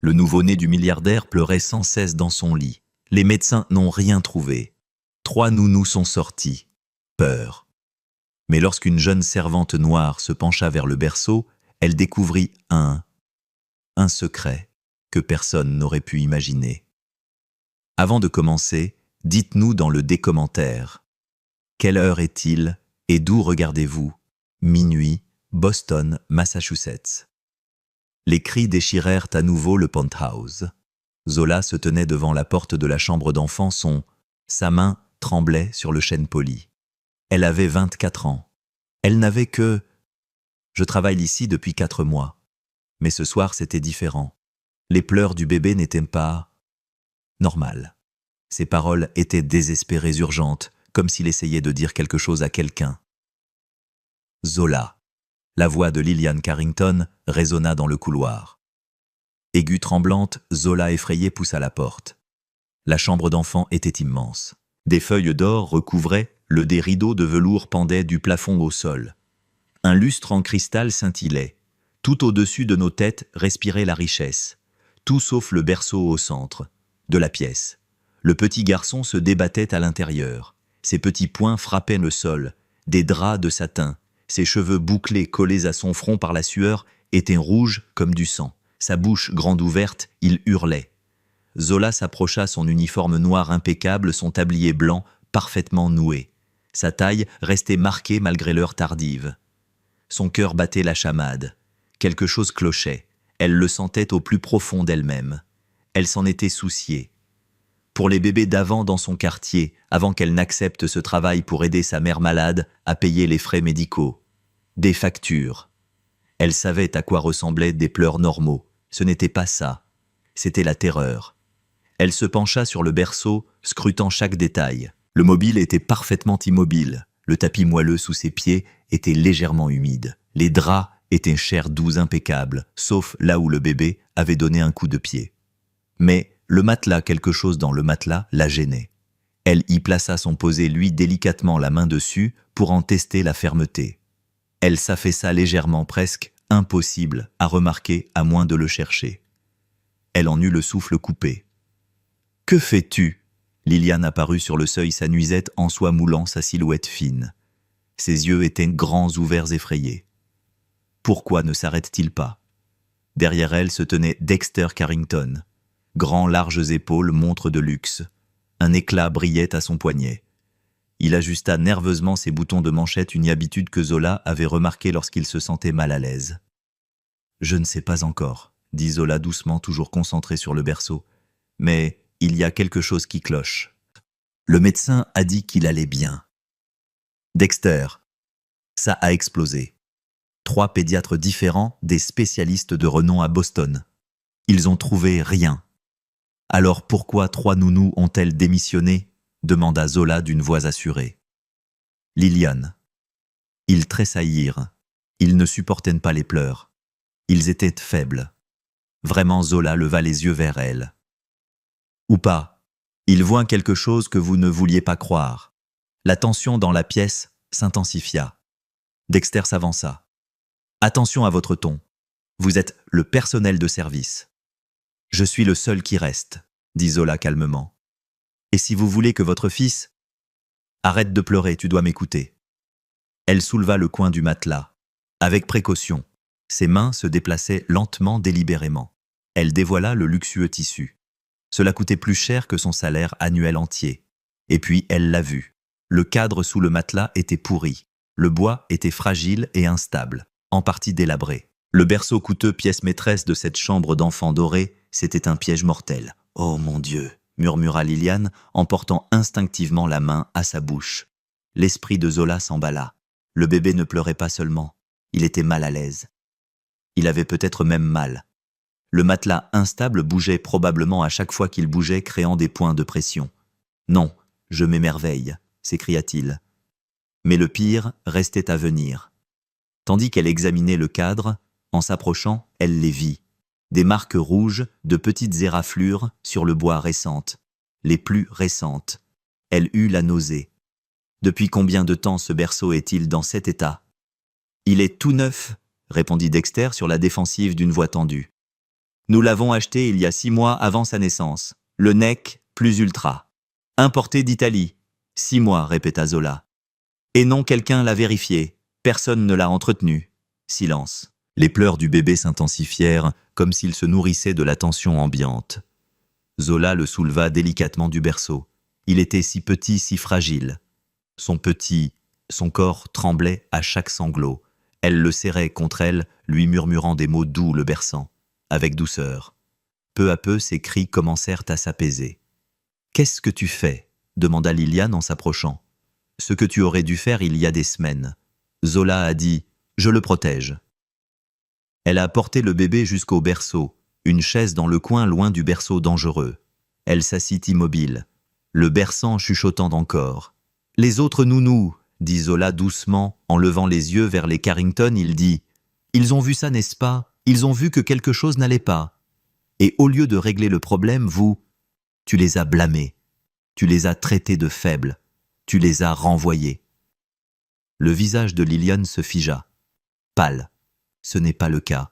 Le nouveau-né du milliardaire pleurait sans cesse dans son lit. Les médecins n'ont rien trouvé. 3 nounous sont sortis. Peur. Mais lorsqu'une jeune servante noire se pencha vers le berceau, elle découvrit un secret que personne n'aurait pu imaginer. Avant de commencer, dites-nous dans le décommentaire. Quelle heure est-il et d'où regardez-vous? Minuit, Boston, Massachusetts. Les cris déchirèrent à nouveau le penthouse. Zola se tenait devant la porte de la chambre d'enfant, sa main tremblait sur le chêne poli. Elle avait 24 ans. Elle n'avait que... Je travaille ici depuis 4 mois. Mais ce soir, c'était différent. Les pleurs du bébé n'étaient pas... normales. Ses paroles étaient désespérées, urgentes, comme s'il essayait de dire quelque chose à quelqu'un. Zola. La voix de Lillian Carrington résonna dans le couloir. Aiguë tremblante, Zola effrayée poussa la porte. La chambre d'enfant était immense. Des feuilles d'or recouvraient, des rideaux de velours pendaient du plafond au sol. Un lustre en cristal scintillait. Tout au-dessus de nos têtes respirait la richesse. Tout sauf le berceau au centre de la pièce. Le petit garçon se débattait à l'intérieur. Ses petits poings frappaient le sol. Des draps de satin. Ses cheveux bouclés collés à son front par la sueur étaient rouges comme du sang. Sa bouche grande ouverte, il hurlait. Zola s'approcha, son uniforme noir impeccable, son tablier blanc parfaitement noué. Sa taille restait marquée malgré l'heure tardive. Son cœur battait la chamade. Quelque chose clochait. Elle le sentait au plus profond d'elle-même. Elle s'en était souciée. Pour les bébés d'avant dans son quartier, avant qu'elle n'accepte ce travail pour aider sa mère malade à payer les frais médicaux. Des factures. Elle savait à quoi ressemblaient des pleurs normaux. Ce n'était pas ça. C'était la terreur. Elle se pencha sur le berceau, scrutant chaque détail. Le mobile était parfaitement immobile. Le tapis moelleux sous ses pieds était légèrement humide. Les draps étaient chers, doux, impeccables, sauf là où le bébé avait donné un coup de pied. Mais le matelas, quelque chose dans le matelas, la gênait. Elle y plaça son posé, lui délicatement la main dessus, pour en tester la fermeté. Elle s'affaissa légèrement, presque impossible à remarquer à moins de le chercher. Elle en eut le souffle coupé. « Que fais-tu » Liliane apparut sur le seuil, sa nuisette en soie moulant sa silhouette fine. Ses yeux étaient grands, ouverts, effrayés. Pourquoi ne s'arrête-t-il pas? Derrière elle se tenait Dexter Carrington. Grands, larges épaules, montre de luxe. Un éclat brillait à son poignet. Il ajusta nerveusement ses boutons de manchette, une habitude que Zola avait remarquée lorsqu'il se sentait mal à l'aise. « Je ne sais pas encore, » dit Zola doucement, toujours concentré sur le berceau. « Mais il y a quelque chose qui cloche. Le médecin a dit qu'il allait bien. » Dexter. Ça a explosé. 3 pédiatres différents, des spécialistes de renom à Boston. Ils ont trouvé rien. Alors pourquoi 3 nounous ont-elles démissionné? Demanda Zola d'une voix assurée. Liliane. Ils tressaillirent. Ils ne supportaient pas les pleurs. Ils étaient faibles. Vraiment, Zola leva les yeux vers elle. Ou pas. Il voit quelque chose que vous ne vouliez pas croire. La tension dans la pièce s'intensifia. Dexter s'avança. Attention à votre ton. Vous êtes le personnel de service. Je suis le seul qui reste, dit Zola calmement. Et si vous voulez que votre fils... Arrête de pleurer, tu dois m'écouter. Elle souleva le coin du matelas. Avec précaution, ses mains se déplaçaient lentement, délibérément. Elle dévoila le luxueux tissu. Cela coûtait plus cher que son salaire annuel entier. Et puis elle l'a vu. Le cadre sous le matelas était pourri. Le bois était fragile et instable, en partie délabré. Le berceau coûteux, pièce maîtresse de cette chambre d'enfant dorée, c'était un piège mortel. « Oh mon Dieu !» murmura Liliane en portant instinctivement la main à sa bouche. L'esprit de Zola s'emballa. Le bébé ne pleurait pas seulement, il était mal à l'aise. Il avait peut-être même mal. Le matelas instable bougeait probablement à chaque fois qu'il bougeait, créant des points de pression. « Non, je m'émerveille » s'écria-t-il. Mais le pire restait à venir. Tandis qu'elle examinait le cadre, en s'approchant, elle les vit. Des marques rouges, de petites éraflures sur le bois récentes, les plus récentes. Elle eut la nausée. Depuis combien de temps ce berceau est-il dans cet état? Il est tout neuf, répondit Dexter sur la défensive d'une voix tendue. Nous l'avons acheté il y a 6 mois avant sa naissance. Le NEC plus ultra. Importé d'Italie. 6 mois, répéta Zola. Et non, quelqu'un l'a vérifié. Personne ne l'a entretenu. Silence. Les pleurs du bébé s'intensifièrent, comme s'il se nourrissait de la tension ambiante. Zola le souleva délicatement du berceau. Il était si petit, si fragile. Son corps tremblait à chaque sanglot. Elle le serrait contre elle, lui murmurant des mots doux le berçant, avec douceur. Peu à peu, ses cris commencèrent à s'apaiser. « Qu'est-ce que tu fais ?» demanda Liliane en s'approchant. « Ce que tu aurais dû faire il y a des semaines. » Zola a dit « Je le protège ». Elle a porté le bébé jusqu'au berceau, une chaise dans le coin loin du berceau dangereux. Elle s'assit immobile, le berçant chuchotant encore. « Les autres nounous !» dit Zola doucement, en levant les yeux vers les Carrington, il dit « Ils ont vu ça, n'est-ce pas? Ils ont vu que quelque chose n'allait pas. Et au lieu de régler le problème, tu les as blâmés, tu les as traités de faibles, tu les as renvoyés. » Le visage de Liliane se figea. Pâle. Ce n'est pas le cas.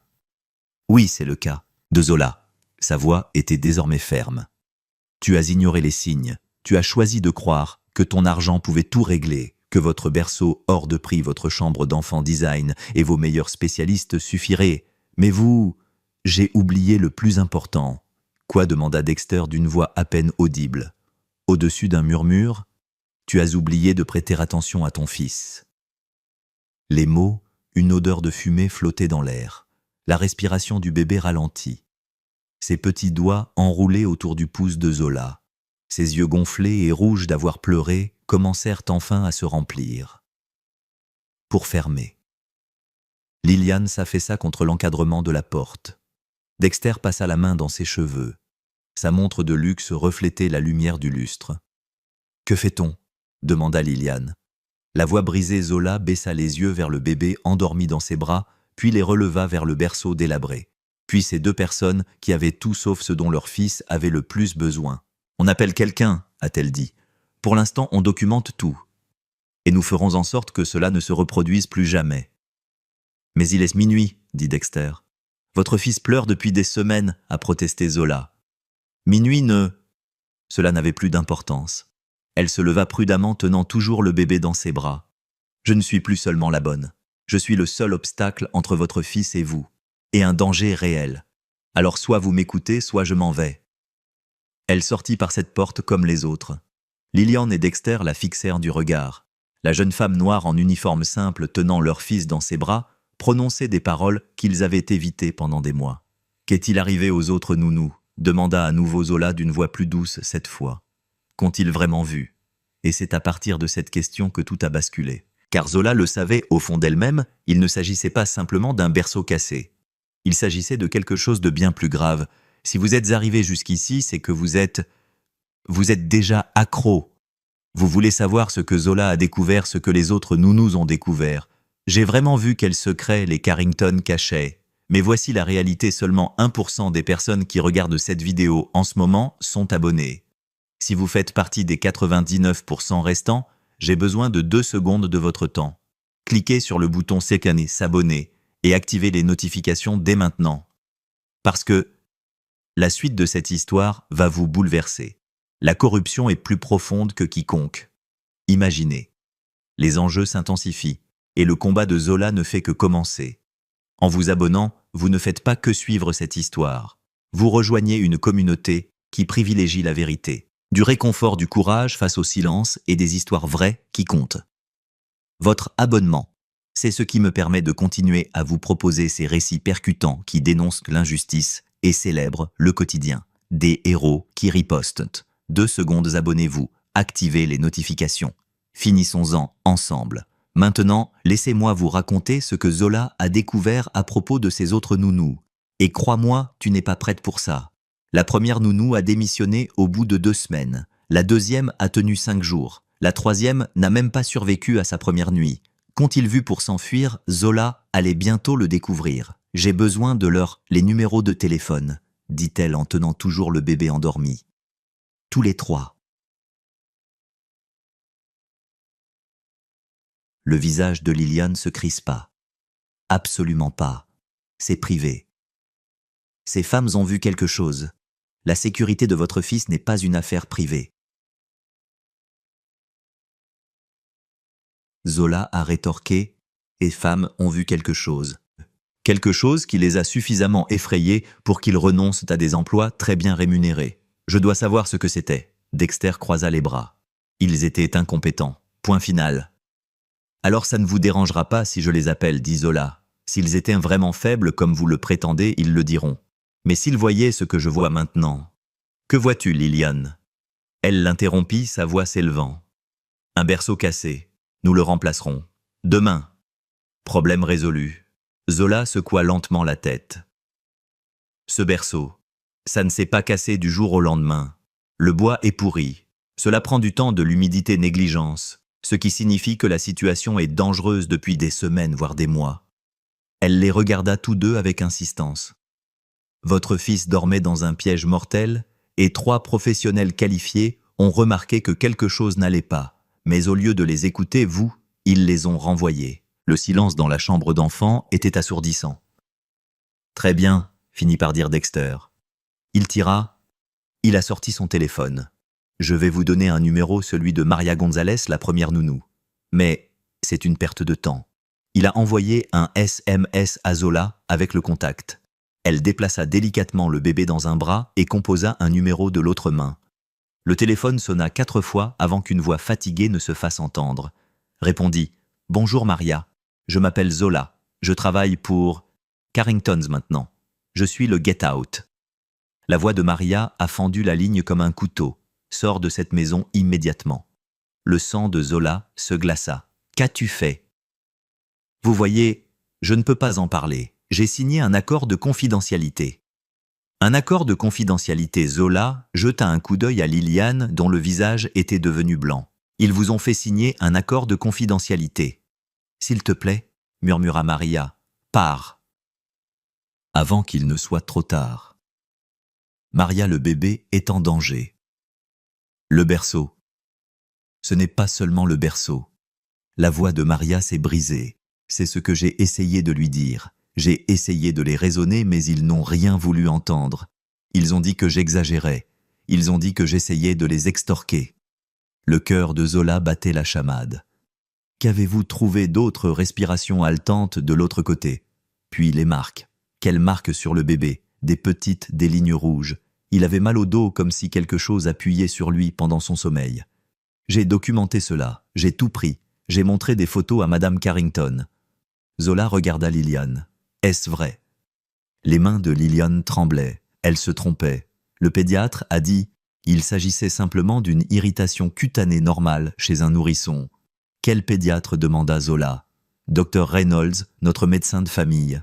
Oui, c'est le cas. De Zola. Sa voix était désormais ferme. Tu as ignoré les signes. Tu as choisi de croire que ton argent pouvait tout régler, que votre berceau hors de prix, votre chambre d'enfant design et vos meilleurs spécialistes suffiraient. Mais j'ai oublié le plus important. Quoi demanda Dexter d'une voix à peine audible. Au-dessus d'un murmure, tu as oublié de prêter attention à ton fils. Les mots, une odeur de fumée flottait dans l'air. La respiration du bébé ralentit. Ses petits doigts enroulés autour du pouce de Zola. Ses yeux gonflés et rouges d'avoir pleuré commencèrent enfin à se remplir. Pour fermer. Liliane s'affaissa contre l'encadrement de la porte. Dexter passa la main dans ses cheveux. Sa montre de luxe reflétait la lumière du lustre. « Que fait-on » demanda Liliane. La voix brisée Zola baissa les yeux vers le bébé endormi dans ses bras, puis les releva vers le berceau délabré. Puis ces deux personnes qui avaient tout sauf ce dont leur fils avait le plus besoin. « On appelle quelqu'un » a-t-elle dit. « Pour l'instant, on documente tout. Et nous ferons en sorte que cela ne se reproduise plus jamais. » « Mais il est minuit, » dit Dexter. « Votre fils pleure depuis des semaines, » a protesté Zola. « Minuit ne... » Cela n'avait plus d'importance. Elle se leva prudemment, tenant toujours le bébé dans ses bras. « Je ne suis plus seulement la bonne. Je suis le seul obstacle entre votre fils et vous, et un danger réel. Alors soit vous m'écoutez, soit je m'en vais. » Elle sortit par cette porte comme les autres. Liliane et Dexter la fixèrent du regard. La jeune femme noire en uniforme simple tenant leur fils dans ses bras prononçait des paroles qu'ils avaient évitées pendant des mois. « Qu'est-il arrivé aux autres nounous ?» demanda à nouveau Zola d'une voix plus douce cette fois. « Qu'ont-ils vraiment vu ?» Et c'est à partir de cette question que tout a basculé. Car Zola le savait au fond d'elle-même, il ne s'agissait pas simplement d'un berceau cassé. Il s'agissait de quelque chose de bien plus grave. Si vous êtes arrivé jusqu'ici, c'est que vous êtes déjà accro. Vous voulez savoir ce que Zola a découvert, ce que les autres nounous ont découvert. J'ai vraiment vu quel secret les Carrington cachaient. Mais voici la réalité, seulement 1% des personnes qui regardent cette vidéo en ce moment sont abonnées. Si vous faites partie des 99% restants, j'ai besoin de 2 secondes de votre temps. Cliquez sur le bouton s'abonner, s'abonner et activez les notifications dès maintenant. Parce que la suite de cette histoire va vous bouleverser. La corruption est plus profonde que quiconque. Imaginez. Les enjeux s'intensifient et le combat de Zola ne fait que commencer. En vous abonnant, vous ne faites pas que suivre cette histoire. Vous rejoignez une communauté qui privilégie la vérité, du réconfort, du courage face au silence et des histoires vraies qui comptent. Votre abonnement, c'est ce qui me permet de continuer à vous proposer ces récits percutants qui dénoncent l'injustice et célèbrent le quotidien. Des héros qui ripostent. 2 secondes, abonnez-vous, activez les notifications. Finissons-en ensemble. Maintenant, laissez-moi vous raconter ce que Zola a découvert à propos de ses autres nounous. Et crois-moi, tu n'es pas prête pour ça. La première nounou a démissionné au bout de 2 semaines. La deuxième a tenu 5 jours. La troisième n'a même pas survécu à sa première nuit. Qu'ont-ils vu pour s'enfuir? Zola allait bientôt le découvrir. J'ai besoin de les numéros de téléphone, dit-elle en tenant toujours le bébé endormi. Tous les 3. Le visage de Liliane se crispa. Absolument pas. C'est privé. Ces femmes ont vu quelque chose. La sécurité de votre fils n'est pas une affaire privée. Zola a rétorqué, et femmes ont vu quelque chose. Quelque chose qui les a suffisamment effrayés pour qu'ils renoncent à des emplois très bien rémunérés. Je dois savoir ce que c'était. Dexter croisa les bras. Ils étaient incompétents. Point final. Alors ça ne vous dérangera pas si je les appelle, dit Zola. S'ils étaient vraiment faibles comme vous le prétendez, ils le diront. Mais s'ils voyaient ce que je vois maintenant. Que vois-tu, Liliane? Elle l'interrompit, sa voix s'élevant. Un berceau cassé. Nous le remplacerons. Demain. Problème résolu. Zola secoua lentement la tête. Ce berceau, ça ne s'est pas cassé du jour au lendemain. Le bois est pourri. Cela prend du temps, de l'humidité, négligence, ce qui signifie que la situation est dangereuse depuis des semaines, voire des mois. Elle les regarda tous deux avec insistance. Votre fils dormait dans un piège mortel et 3 professionnels qualifiés ont remarqué que quelque chose n'allait pas. Mais au lieu de les écouter, vous, ils les ont renvoyés. Le silence dans la chambre d'enfant était assourdissant. Très bien, finit par dire Dexter. Il tira. Il a sorti son téléphone. Je vais vous donner un numéro, celui de Maria Gonzalez, la première nounou. Mais c'est une perte de temps. Il a envoyé un SMS à Zola avec le contact. Elle déplaça délicatement le bébé dans un bras et composa un numéro de l'autre main. Le téléphone sonna 4 fois avant qu'une voix fatiguée ne se fasse entendre. Répondit « Bonjour Maria, je m'appelle Zola, je travaille pour Carrington's maintenant. Je suis le Get Out. » La voix de Maria a fendu la ligne comme un couteau. Sors de cette maison immédiatement. Le sang de Zola se glaça. Qu'as-tu fait? Vous voyez, je ne peux pas en parler. J'ai signé un accord de confidentialité. Un accord de confidentialité. Zola jeta un coup d'œil à Liliane dont le visage était devenu blanc. Ils vous ont fait signer un accord de confidentialité. S'il te plaît, murmura Maria, pars. Avant qu'il ne soit trop tard. Maria, le bébé, est en danger. Le berceau. Ce n'est pas seulement le berceau. La voix de Maria s'est brisée. C'est ce que j'ai essayé de lui dire. J'ai essayé de les raisonner, mais ils n'ont rien voulu entendre. Ils ont dit que j'exagérais. Ils ont dit que j'essayais de les extorquer. Le cœur de Zola battait la chamade. Qu'avez-vous trouvé d'autres respirations haletantes de l'autre côté? Puis les marques. Quelles marques sur le bébé? Des petites, des lignes rouges. Il avait mal au dos comme si quelque chose appuyait sur lui pendant son sommeil. J'ai documenté cela. J'ai tout pris. J'ai montré des photos à Madame Carrington. Zola regarda Liliane. Est-ce vrai? Les mains de Liliane tremblaient. Elle se trompait. Le pédiatre a dit « Il s'agissait simplement d'une irritation cutanée normale chez un nourrisson. » Quel pédiatre? Demanda Zola. Dr Reynolds, notre médecin de famille.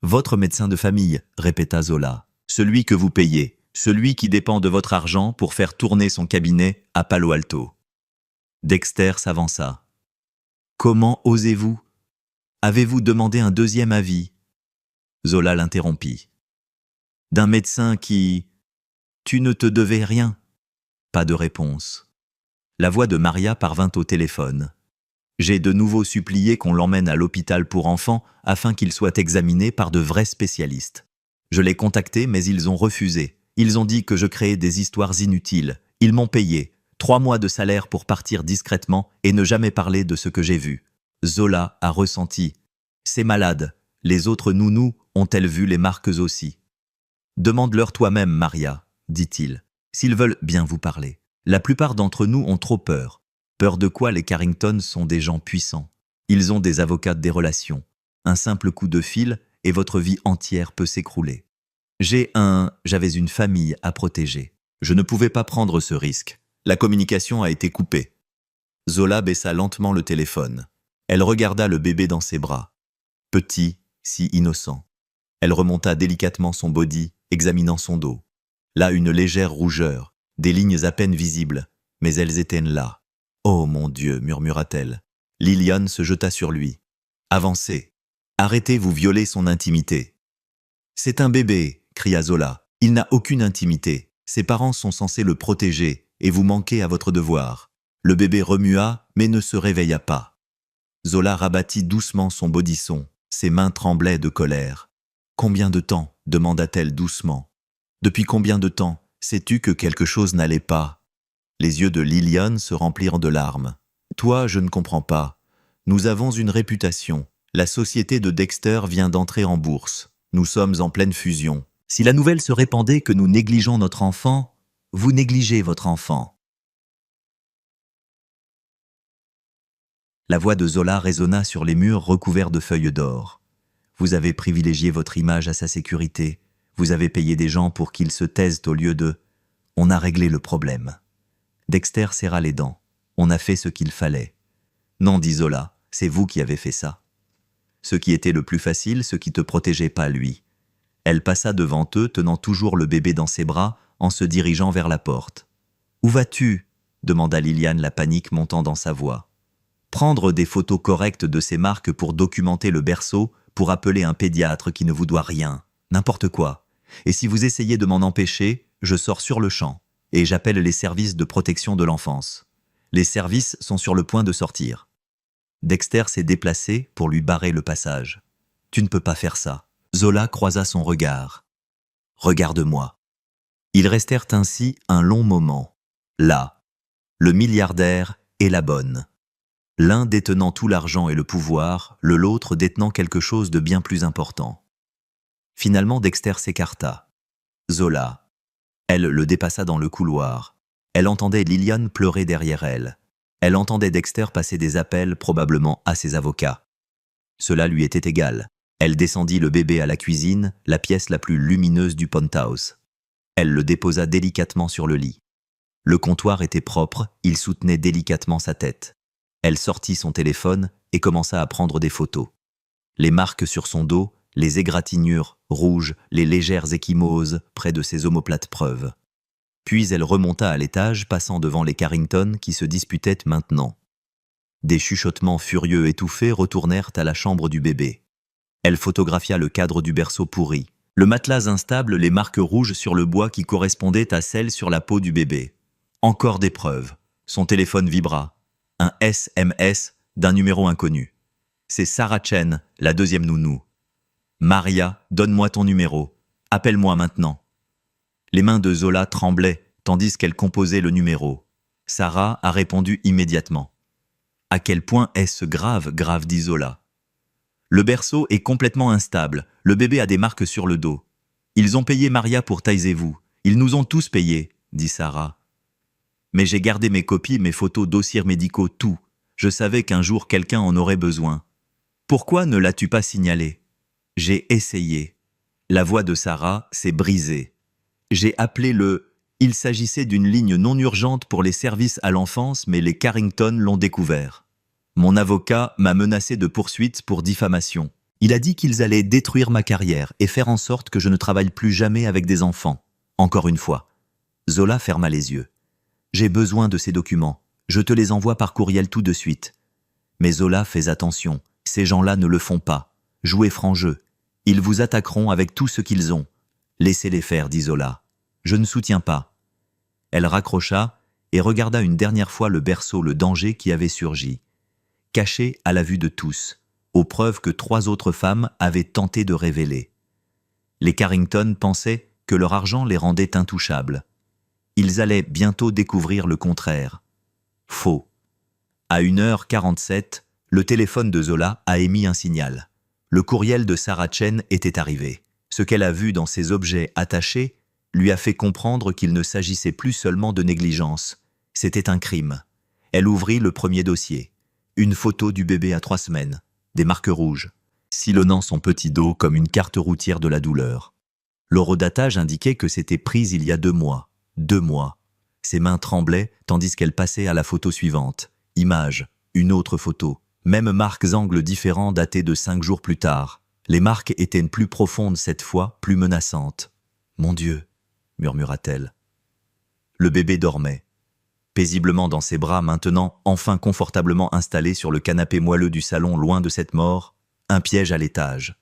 Votre médecin de famille, répéta Zola. Celui que vous payez, celui qui dépend de votre argent pour faire tourner son cabinet à Palo Alto. Dexter s'avança. Comment osez-vous? Avez-vous demandé un deuxième avis? Zola l'interrompit. D'un médecin qui... Tu ne te devais rien. Pas de réponse. La voix de Maria parvint au téléphone. J'ai de nouveau supplié qu'on l'emmène à l'hôpital pour enfants afin qu'il soit examiné par de vrais spécialistes. Je l'ai contacté, mais ils ont refusé. Ils ont dit que je créais des histoires inutiles. Ils m'ont payé 3 mois de salaire pour partir discrètement et ne jamais parler de ce que j'ai vu. Zola a ressenti. C'est malade. Les autres nounous ont-elles vu les marques aussi? Demande-leur toi-même, Maria, dit-il, s'ils veulent bien vous parler. La plupart d'entre nous ont trop peur. Peur de quoi? Les Carrington sont des gens puissants. Ils ont des avocats, des relations. Un simple coup de fil et votre vie entière peut s'écrouler. J'avais une famille à protéger. Je ne pouvais pas prendre ce risque. La communication a été coupée. Zola baissa lentement le téléphone. Elle regarda le bébé dans ses bras. Petit, si innocent. Elle remonta délicatement son body, examinant son dos. Là, une légère rougeur, des lignes à peine visibles, mais elles étaient là. « Oh mon Dieu !» murmura-t-elle. Liliane se jeta sur lui. « Avancez. Arrêtez, vous violez son intimité. »« C'est un bébé !» cria Zola. « Il n'a aucune intimité. Ses parents sont censés le protéger, et vous manquez à votre devoir. » Le bébé remua, mais ne se réveilla pas. Zola rabattit doucement son bodysson. Ses mains tremblaient de colère. Combien de temps demanda-t-elle doucement. Depuis combien de temps sais-tu que quelque chose n'allait pas? Les yeux de Liliane se remplirent de larmes. Toi, je ne comprends pas. Nous avons une réputation. La société de Dexter vient d'entrer en bourse. Nous sommes en pleine fusion. Si la nouvelle se répandait que nous négligeons notre enfant, vous négligez votre enfant. La voix de Zola résonna sur les murs recouverts de feuilles d'or. Vous avez privilégié votre image à sa sécurité. Vous avez payé des gens pour qu'ils se taisent au lieu de... On a réglé le problème. Dexter serra les dents. On a fait ce qu'il fallait. Non, dit Zola, c'est vous qui avez fait ça. Ce qui était le plus facile, ce qui te protégeait pas, lui. Elle passa devant eux, tenant toujours le bébé dans ses bras, en se dirigeant vers la porte. « Où vas-tu » demanda Liliane, la panique montant dans sa voix. « Prendre des photos correctes de ces marques pour documenter le berceau, pour appeler un pédiatre qui ne vous doit rien, n'importe quoi. Et si vous essayez de m'en empêcher, je sors sur le champ, et j'appelle les services de protection de l'enfance. Les services sont sur le point de sortir. » Dexter s'est déplacé pour lui barrer le passage. « Tu ne peux pas faire ça. » Zola croisa son regard. « Regarde-moi. » Ils restèrent ainsi un long moment. Là, le milliardaire et la bonne. L'un détenant tout l'argent et le pouvoir, l'autre détenant quelque chose de bien plus important. Finalement, Dexter s'écarta. Zola. Elle le dépassa dans le couloir. Elle entendait Liliane pleurer derrière elle. Elle entendait Dexter passer des appels, probablement à ses avocats. Cela lui était égal. Elle descendit le bébé à la cuisine, la pièce la plus lumineuse du penthouse. Elle le déposa délicatement sur le lit. Le comptoir était propre, il soutenait délicatement sa tête. Elle sortit son téléphone et commença à prendre des photos. Les marques sur son dos, les égratignures rouges, les légères ecchymoses près de ses omoplates preuves. Puis elle remonta à l'étage, passant devant les Carrington qui se disputaient maintenant. Des chuchotements furieux étouffés retournèrent à la chambre du bébé. Elle photographia le cadre du berceau pourri, le matelas instable, les marques rouges sur le bois qui correspondaient à celles sur la peau du bébé. Encore des preuves. Son téléphone vibra. Un SMS d'un numéro inconnu. C'est Sarah Chen, la deuxième nounou. « Maria, donne-moi ton numéro. Appelle-moi maintenant. » Les mains de Zola tremblaient, tandis qu'elle composait le numéro. Sarah a répondu immédiatement. « À quel point est-ce grave, dit Zola. Le berceau est complètement instable. Le bébé a des marques sur le dos. Ils ont payé Maria pour taisez-vous. Ils nous ont tous payés, dit Sarah. Mais j'ai gardé mes copies, mes photos, dossiers médicaux, tout. Je savais qu'un jour quelqu'un en aurait besoin. Pourquoi ne l'as-tu pas signalé? J'ai essayé. La voix de Sarah s'est brisée. J'ai appelé le... Il s'agissait d'une ligne non urgente pour les services à l'enfance, mais les Carrington l'ont découvert. Mon avocat m'a menacé de poursuites pour diffamation. Il a dit qu'ils allaient détruire ma carrière et faire en sorte que je ne travaille plus jamais avec des enfants. Encore une fois. Zola ferma les yeux. J'ai besoin de ces documents. Je te les envoie par courriel tout de suite. Mais Zola, fais attention. Ces gens-là ne le font pas. Jouez franc jeu. Ils vous attaqueront avec tout ce qu'ils ont. Laissez-les faire, dit Zola. Je ne soutiens pas. Elle raccrocha et regarda une dernière fois le berceau, le danger qui avait surgi. Caché à la vue de tous, aux preuves que 3 autres femmes avaient tenté de révéler. Les Carrington pensaient que leur argent les rendait intouchables. Ils allaient bientôt découvrir le contraire. Faux. À 1h47, le téléphone de Zola a émis un signal. Le courriel de Sarah Chen était arrivé. Ce qu'elle a vu dans ces objets attachés lui a fait comprendre qu'il ne s'agissait plus seulement de négligence. C'était un crime. Elle ouvrit le premier dossier. Une photo du bébé à 3 semaines, des marques rouges, sillonnant son petit dos comme une carte routière de la douleur. L'horodatage indiquait que c'était prise il y a 2 mois. 2 mois. Ses mains tremblaient tandis qu'elle passait à la photo suivante. Image, une autre photo. Même marques angles différents datés de 5 jours plus tard. Les marques étaient plus profondes cette fois, plus menaçantes. « Mon Dieu !» murmura-t-elle. Le bébé dormait. Paisiblement dans ses bras maintenant, enfin confortablement installé sur le canapé moelleux du salon loin de cette mort, un piège à l'étage.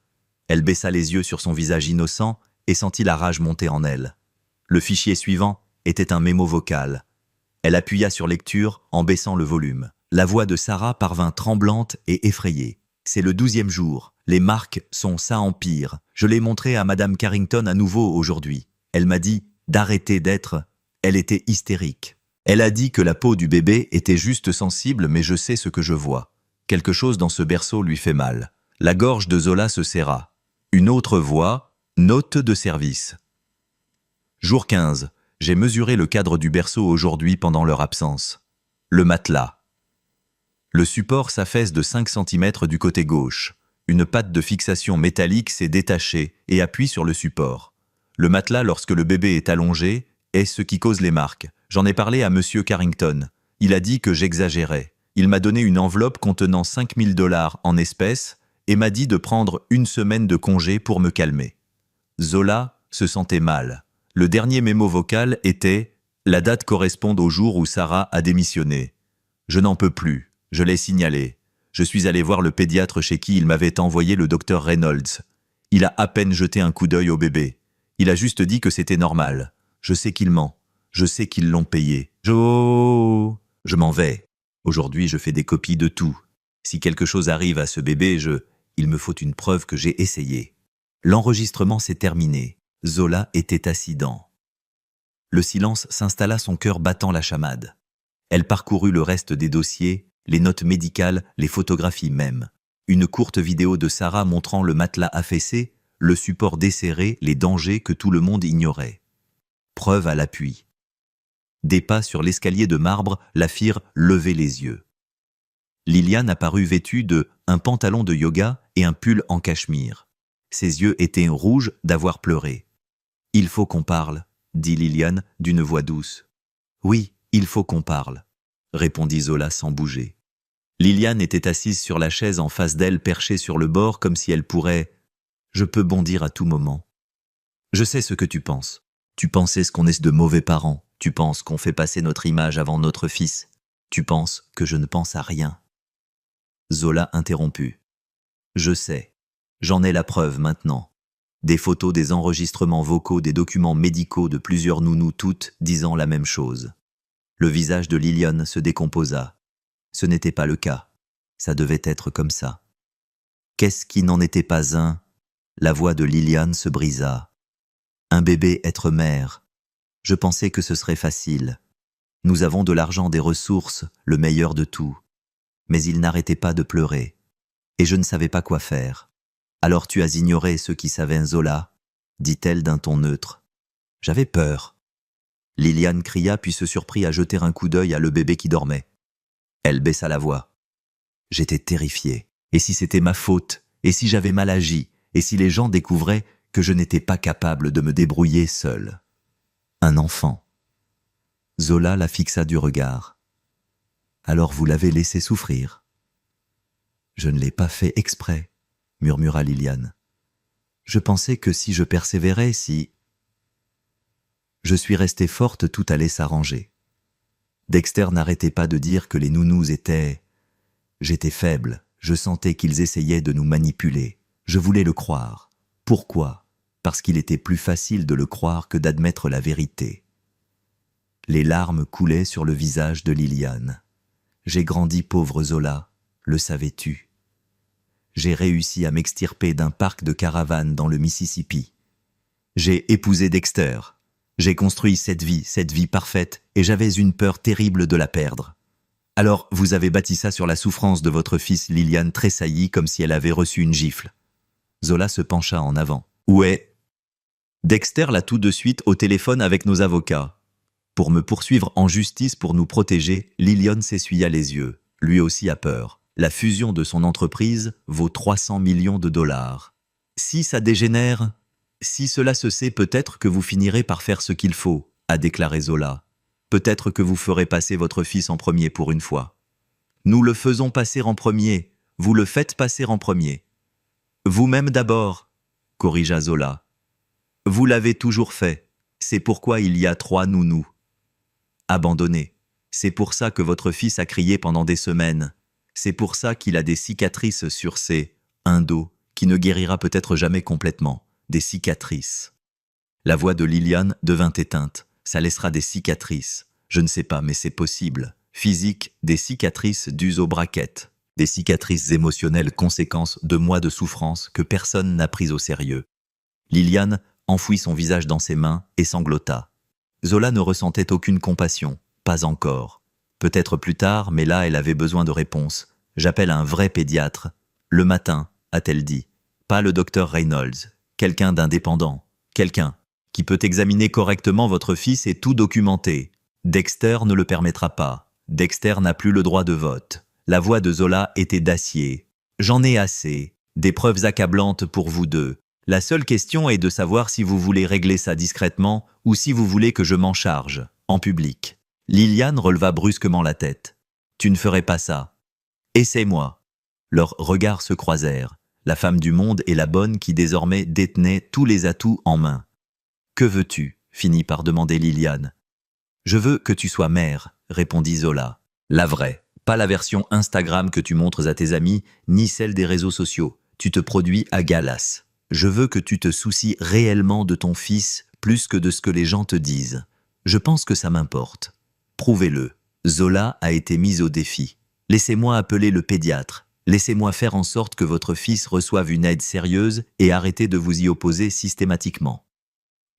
Elle baissa les yeux sur son visage innocent et sentit la rage monter en elle. Le fichier suivant était un mémo vocal. Elle appuya sur lecture en baissant le volume. La voix de Sarah parvint tremblante et effrayée. « C'est le 12e jour. Les marques sont ça empire. Je l'ai montré à Madame Carrington à nouveau aujourd'hui. Elle m'a dit d'arrêter d'être... Elle était hystérique. Elle a dit que la peau du bébé était juste sensible, mais je sais ce que je vois. Quelque chose dans ce berceau lui fait mal. La gorge de Zola se serra. Une autre voix, note de service. Jour 15. J'ai mesuré le cadre du berceau aujourd'hui pendant leur absence. Le matelas. Le support s'affaisse de 5 cm du côté gauche. Une patte de fixation métallique s'est détachée et appuie sur le support. Le matelas, lorsque le bébé est allongé, est ce qui cause les marques. J'en ai parlé à Monsieur Carrington. Il a dit que j'exagérais. Il m'a donné une enveloppe contenant 5 000 $ en espèces et m'a dit de prendre une semaine de congé pour me calmer. Zola se sentait mal. Le dernier mémo vocal était « La date correspond au jour où Sarah a démissionné. Je n'en peux plus. Je l'ai signalé. Je suis allé voir le pédiatre chez qui il m'avait envoyé le docteur Reynolds. Il a à peine jeté un coup d'œil au bébé. Il a juste dit que c'était normal. Je sais qu'il ment. Je sais qu'ils l'ont payé. Je m'en vais. Aujourd'hui, je fais des copies de tout. Si quelque chose arrive à ce bébé, il me faut une preuve que j'ai essayé. » L'enregistrement s'est terminé. Zola était assidant. Le silence s'installa, son cœur battant la chamade. Elle parcourut le reste des dossiers, les notes médicales, les photographies même. Une courte vidéo de Sarah montrant le matelas affaissé, le support desserré, les dangers que tout le monde ignorait. Preuve à l'appui. Des pas sur l'escalier de marbre la firent lever les yeux. Liliane apparut vêtue un pantalon de yoga et un pull en cachemire. Ses yeux étaient rouges d'avoir pleuré. « Il faut qu'on parle », dit Liliane d'une voix douce. « Oui, il faut qu'on parle », répondit Zola sans bouger. Liliane était assise sur la chaise en face d'elle, perchée sur le bord comme si elle pourrait... « Je peux bondir à tout moment. Je sais ce que tu penses. Tu pensais qu'on est de mauvais parents. Tu penses qu'on fait passer notre image avant notre fils. Tu penses que je ne pense à rien. » Zola interromput. « Je sais. J'en ai la preuve maintenant. Des photos, des enregistrements vocaux, des documents médicaux de plusieurs nounous, toutes disant la même chose. » Le visage de Liliane se décomposa. Ce n'était pas le cas. Ça devait être comme ça. Qu'est-ce qui n'en était pas un? La voix de Liliane se brisa. Un bébé être mère. Je pensais que ce serait facile. Nous avons de l'argent, des ressources, le meilleur de tout. Mais il n'arrêtait pas de pleurer. Et je ne savais pas quoi faire. Alors tu as ignoré ceux qui savaient, Zola, dit-elle d'un ton neutre. J'avais peur. Liliane cria puis se surprit à jeter un coup d'œil à le bébé qui dormait. Elle baissa la voix. J'étais terrifiée. Et si c'était ma faute? Et si j'avais mal agi? Et si les gens découvraient que je n'étais pas capable de me débrouiller seule? Un enfant. Zola la fixa du regard. Alors vous l'avez laissé souffrir? Je ne l'ai pas fait exprès, murmura Liliane. Je pensais que si je persévérais, si... Je suis restée forte, tout allait s'arranger. Dexter n'arrêtait pas de dire que les nounous étaient... J'étais faible, je sentais qu'ils essayaient de nous manipuler. Je voulais le croire. Pourquoi? Parce qu'il était plus facile de le croire que d'admettre la vérité. Les larmes coulaient sur le visage de Liliane. J'ai grandi, pauvre Zola, le savais-tu? J'ai réussi à m'extirper d'un parc de caravanes dans le Mississippi. J'ai épousé Dexter. J'ai construit cette vie parfaite, et j'avais une peur terrible de la perdre. Alors, vous avez bâti ça sur la souffrance de votre fils. Liliane tressaillit comme si elle avait reçu une gifle. Zola se pencha en avant. Où est? Dexter l'a tout de suite au téléphone avec nos avocats. Pour me poursuivre en justice pour nous protéger, Liliane s'essuya les yeux. Lui aussi a peur. La fusion de son entreprise vaut 300 millions de $. Si ça dégénère, si cela se sait, peut-être que vous finirez par faire ce qu'il faut, a déclaré Zola. Peut-être que vous ferez passer votre fils en premier pour une fois. Nous le faisons passer en premier, vous le faites passer en premier. Vous-même d'abord, corrigea Zola. Vous l'avez toujours fait, c'est pourquoi il y a 3 nounous. Abandonné, c'est pour ça que votre fils a crié pendant des semaines. C'est pour ça qu'il a des cicatrices sur un dos qui ne guérira peut-être jamais complètement. Des cicatrices. La voix de Liliane devint éteinte. Ça laissera des cicatrices. Je ne sais pas, mais c'est possible. Physique, des cicatrices dues aux braquettes. Des cicatrices émotionnelles conséquences de mois de souffrance que personne n'a prises au sérieux. Liliane enfouit son visage dans ses mains et sanglota. Zola ne ressentait aucune compassion, pas encore. Peut-être plus tard, mais là elle avait besoin de réponses. J'appelle un vrai pédiatre. Le matin, a-t-elle dit. Pas le docteur Reynolds. Quelqu'un d'indépendant. Quelqu'un qui peut examiner correctement votre fils et tout documenter. Dexter ne le permettra pas. Dexter n'a plus le droit de vote. La voix de Zola était d'acier. J'en ai assez. Des preuves accablantes pour vous deux. La seule question est de savoir si vous voulez régler ça discrètement ou si vous voulez que je m'en charge, en public. Liliane releva brusquement la tête. Tu ne ferais pas ça. Essaie-moi. Leurs regards se croisèrent. La femme du monde et la bonne qui désormais détenait tous les atouts en main. Que veux-tu ? Finit par demander Liliane. Je veux que tu sois mère, répondit Zola. La vraie, pas la version Instagram que tu montres à tes amis, ni celle des réseaux sociaux. Tu te produis à Galas. Je veux que tu te soucies réellement de ton fils plus que de ce que les gens te disent. Je pense que ça m'importe. Prouvez-le. Zola a été mise au défi. Laissez-moi appeler le pédiatre. Laissez-moi faire en sorte que votre fils reçoive une aide sérieuse et arrêtez de vous y opposer systématiquement.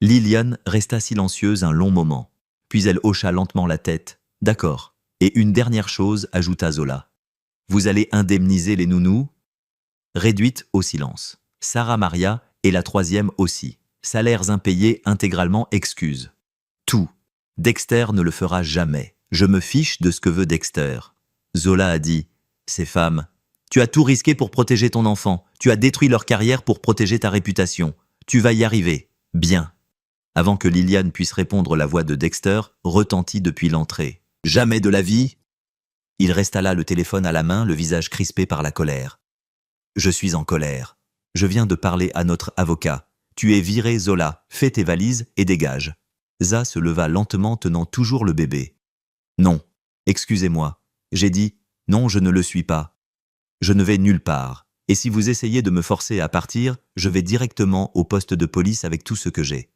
Liliane resta silencieuse un long moment. Puis elle hocha lentement la tête. D'accord. Et une dernière chose, ajouta Zola. Vous allez indemniser les nounous ? Réduite au silence. Sarah Maria et la troisième aussi. Salaires impayés intégralement excuses. Tout. Dexter ne le fera jamais. Je me fiche de ce que veut Dexter. Zola a dit. Ces femmes. Tu as tout risqué pour protéger ton enfant. Tu as détruit leur carrière pour protéger ta réputation. Tu vas y arriver. Bien. Avant que Liliane puisse répondre, la voix de Dexter retentit depuis l'entrée. Jamais de la vie. Il resta là, le téléphone à la main, le visage crispé par la colère. Je suis en colère. Je viens de parler à notre avocat. Tu es viré, Zola. Fais tes valises et dégage. Za se leva lentement, tenant toujours le bébé. Non. Excusez-moi. J'ai dit, non, je ne le suis pas. Je ne vais nulle part. Et si vous essayez de me forcer à partir, je vais directement au poste de police avec tout ce que j'ai.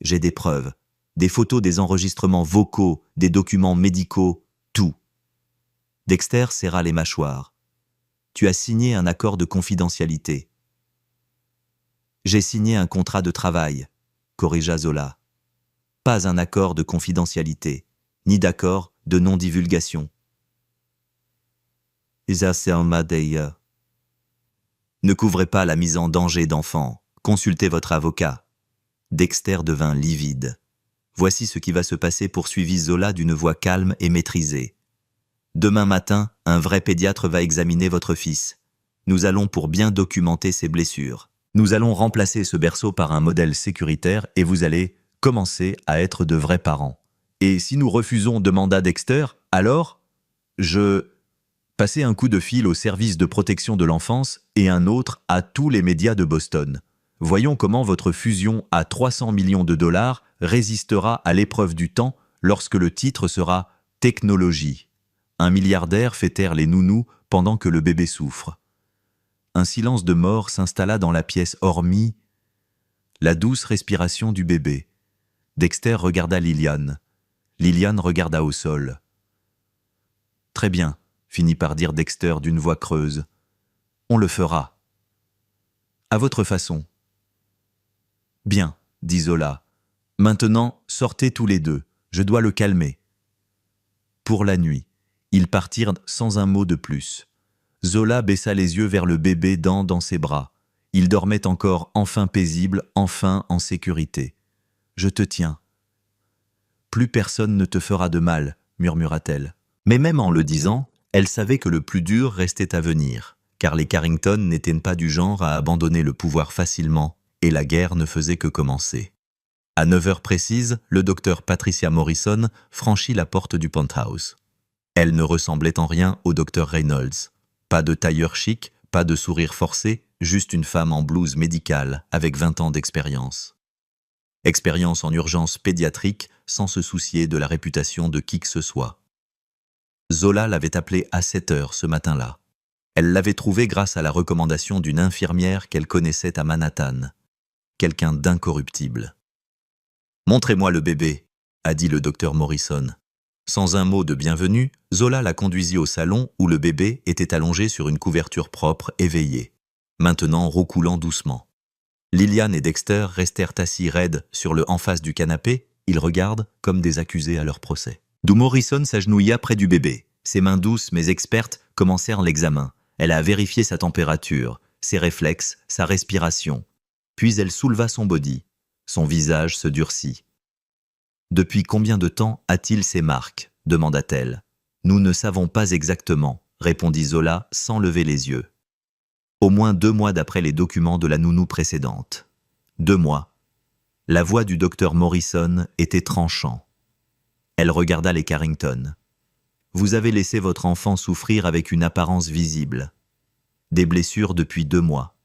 J'ai des preuves, des photos, des enregistrements vocaux, des documents médicaux, tout. Dexter serra les mâchoires. Tu as signé un accord de confidentialité. J'ai signé un contrat de travail, corrigea Zola. Pas un accord de confidentialité, ni d'accord de non-divulgation. Ne couvrez pas la mise en danger d'enfants. Consultez votre avocat. Dexter devint livide. Voici ce qui va se passer, poursuivit Zola d'une voix calme et maîtrisée. Demain matin, un vrai pédiatre va examiner votre fils. Nous allons pour bien documenter ses blessures. Nous allons remplacer ce berceau par un modèle sécuritaire et vous allez commencer à être de vrais parents. Et si nous refusons, demanda Dexter, alors Passez un coup de fil au service de protection de l'enfance et un autre à tous les médias de Boston. Voyons comment votre fusion à 300 millions de dollars résistera à l'épreuve du temps lorsque le titre sera « Technologie ». Un milliardaire fait taire les nounous pendant que le bébé souffre. Un silence de mort s'installa dans la pièce, hormis la douce respiration du bébé. Dexter regarda Liliane. Liliane regarda au sol. « Très bien », finit par dire Dexter d'une voix creuse. « On le fera. À votre façon. » « Bien, dit Zola. Maintenant, sortez tous les deux. Je dois le calmer. » Pour la nuit, ils partirent sans un mot de plus. Zola baissa les yeux vers le bébé dans ses bras. Il dormait encore, enfin paisible, enfin en sécurité. « Je te tiens. »« Plus personne ne te fera de mal, » murmura-t-elle. Mais même en le disant, elle savait que le plus dur restait à venir, car les Carrington n'étaient pas du genre à abandonner le pouvoir facilement, et la guerre ne faisait que commencer. À 9 heures précises, le docteur Patricia Morrison franchit la porte du penthouse. Elle ne ressemblait en rien au docteur Reynolds. Pas de tailleur chic, pas de sourire forcé, juste une femme en blouse médicale avec 20 ans d'expérience. Expérience en urgence pédiatrique sans se soucier de la réputation de qui que ce soit. Zola l'avait appelée à 7 heures ce matin-là. Elle l'avait trouvée grâce à la recommandation d'une infirmière qu'elle connaissait à Manhattan. Quelqu'un d'incorruptible. « Montrez-moi le bébé », a dit le docteur Morrison. Sans un mot de bienvenue, Zola la conduisit au salon où le bébé était allongé sur une couverture propre, éveillé, maintenant roucoulant doucement. Liliane et Dexter restèrent assis raides sur le en face du canapé, ils regardent comme des accusés à leur procès. D'où Morrison s'agenouilla près du bébé. Ses mains douces mais expertes commencèrent l'examen. Elle a vérifié sa température, ses réflexes, sa respiration. Puis elle souleva son body. Son visage se durcit. « Depuis combien de temps a-t-il ces marques ?» demanda-t-elle. « Nous ne savons pas exactement », répondit Zola sans lever les yeux. Au moins 2 mois d'après les documents de la nounou précédente. 2 mois. La voix du docteur Morrison était tranchant. Elle regarda les Carrington. « Vous avez laissé votre enfant souffrir avec une apparence visible. Des blessures depuis 2 mois.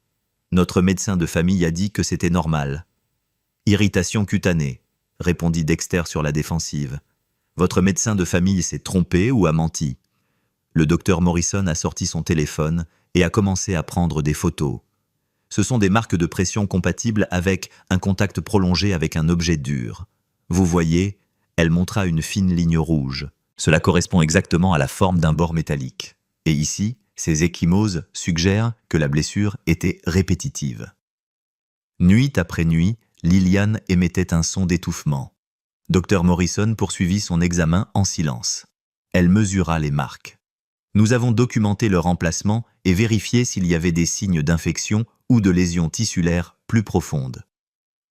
Notre médecin de famille a dit que c'était normal. Irritation cutanée, répondit Dexter sur la défensive. Votre médecin de famille s'est trompé ou a menti. Le docteur Morrison a sorti son téléphone et a commencé à prendre des photos. Ce sont des marques de pression compatibles avec un contact prolongé avec un objet dur. Vous voyez, elle montra une fine ligne rouge. Cela correspond exactement à la forme d'un bord métallique. Et ici, ces ecchymoses suggèrent que la blessure était répétitive. Nuit après nuit, Liliane émettait un son d'étouffement. Dr Morrison poursuivit son examen en silence. Elle mesura les marques. Nous avons documenté leur emplacement et vérifié s'il y avait des signes d'infection ou de lésions tissulaires plus profondes.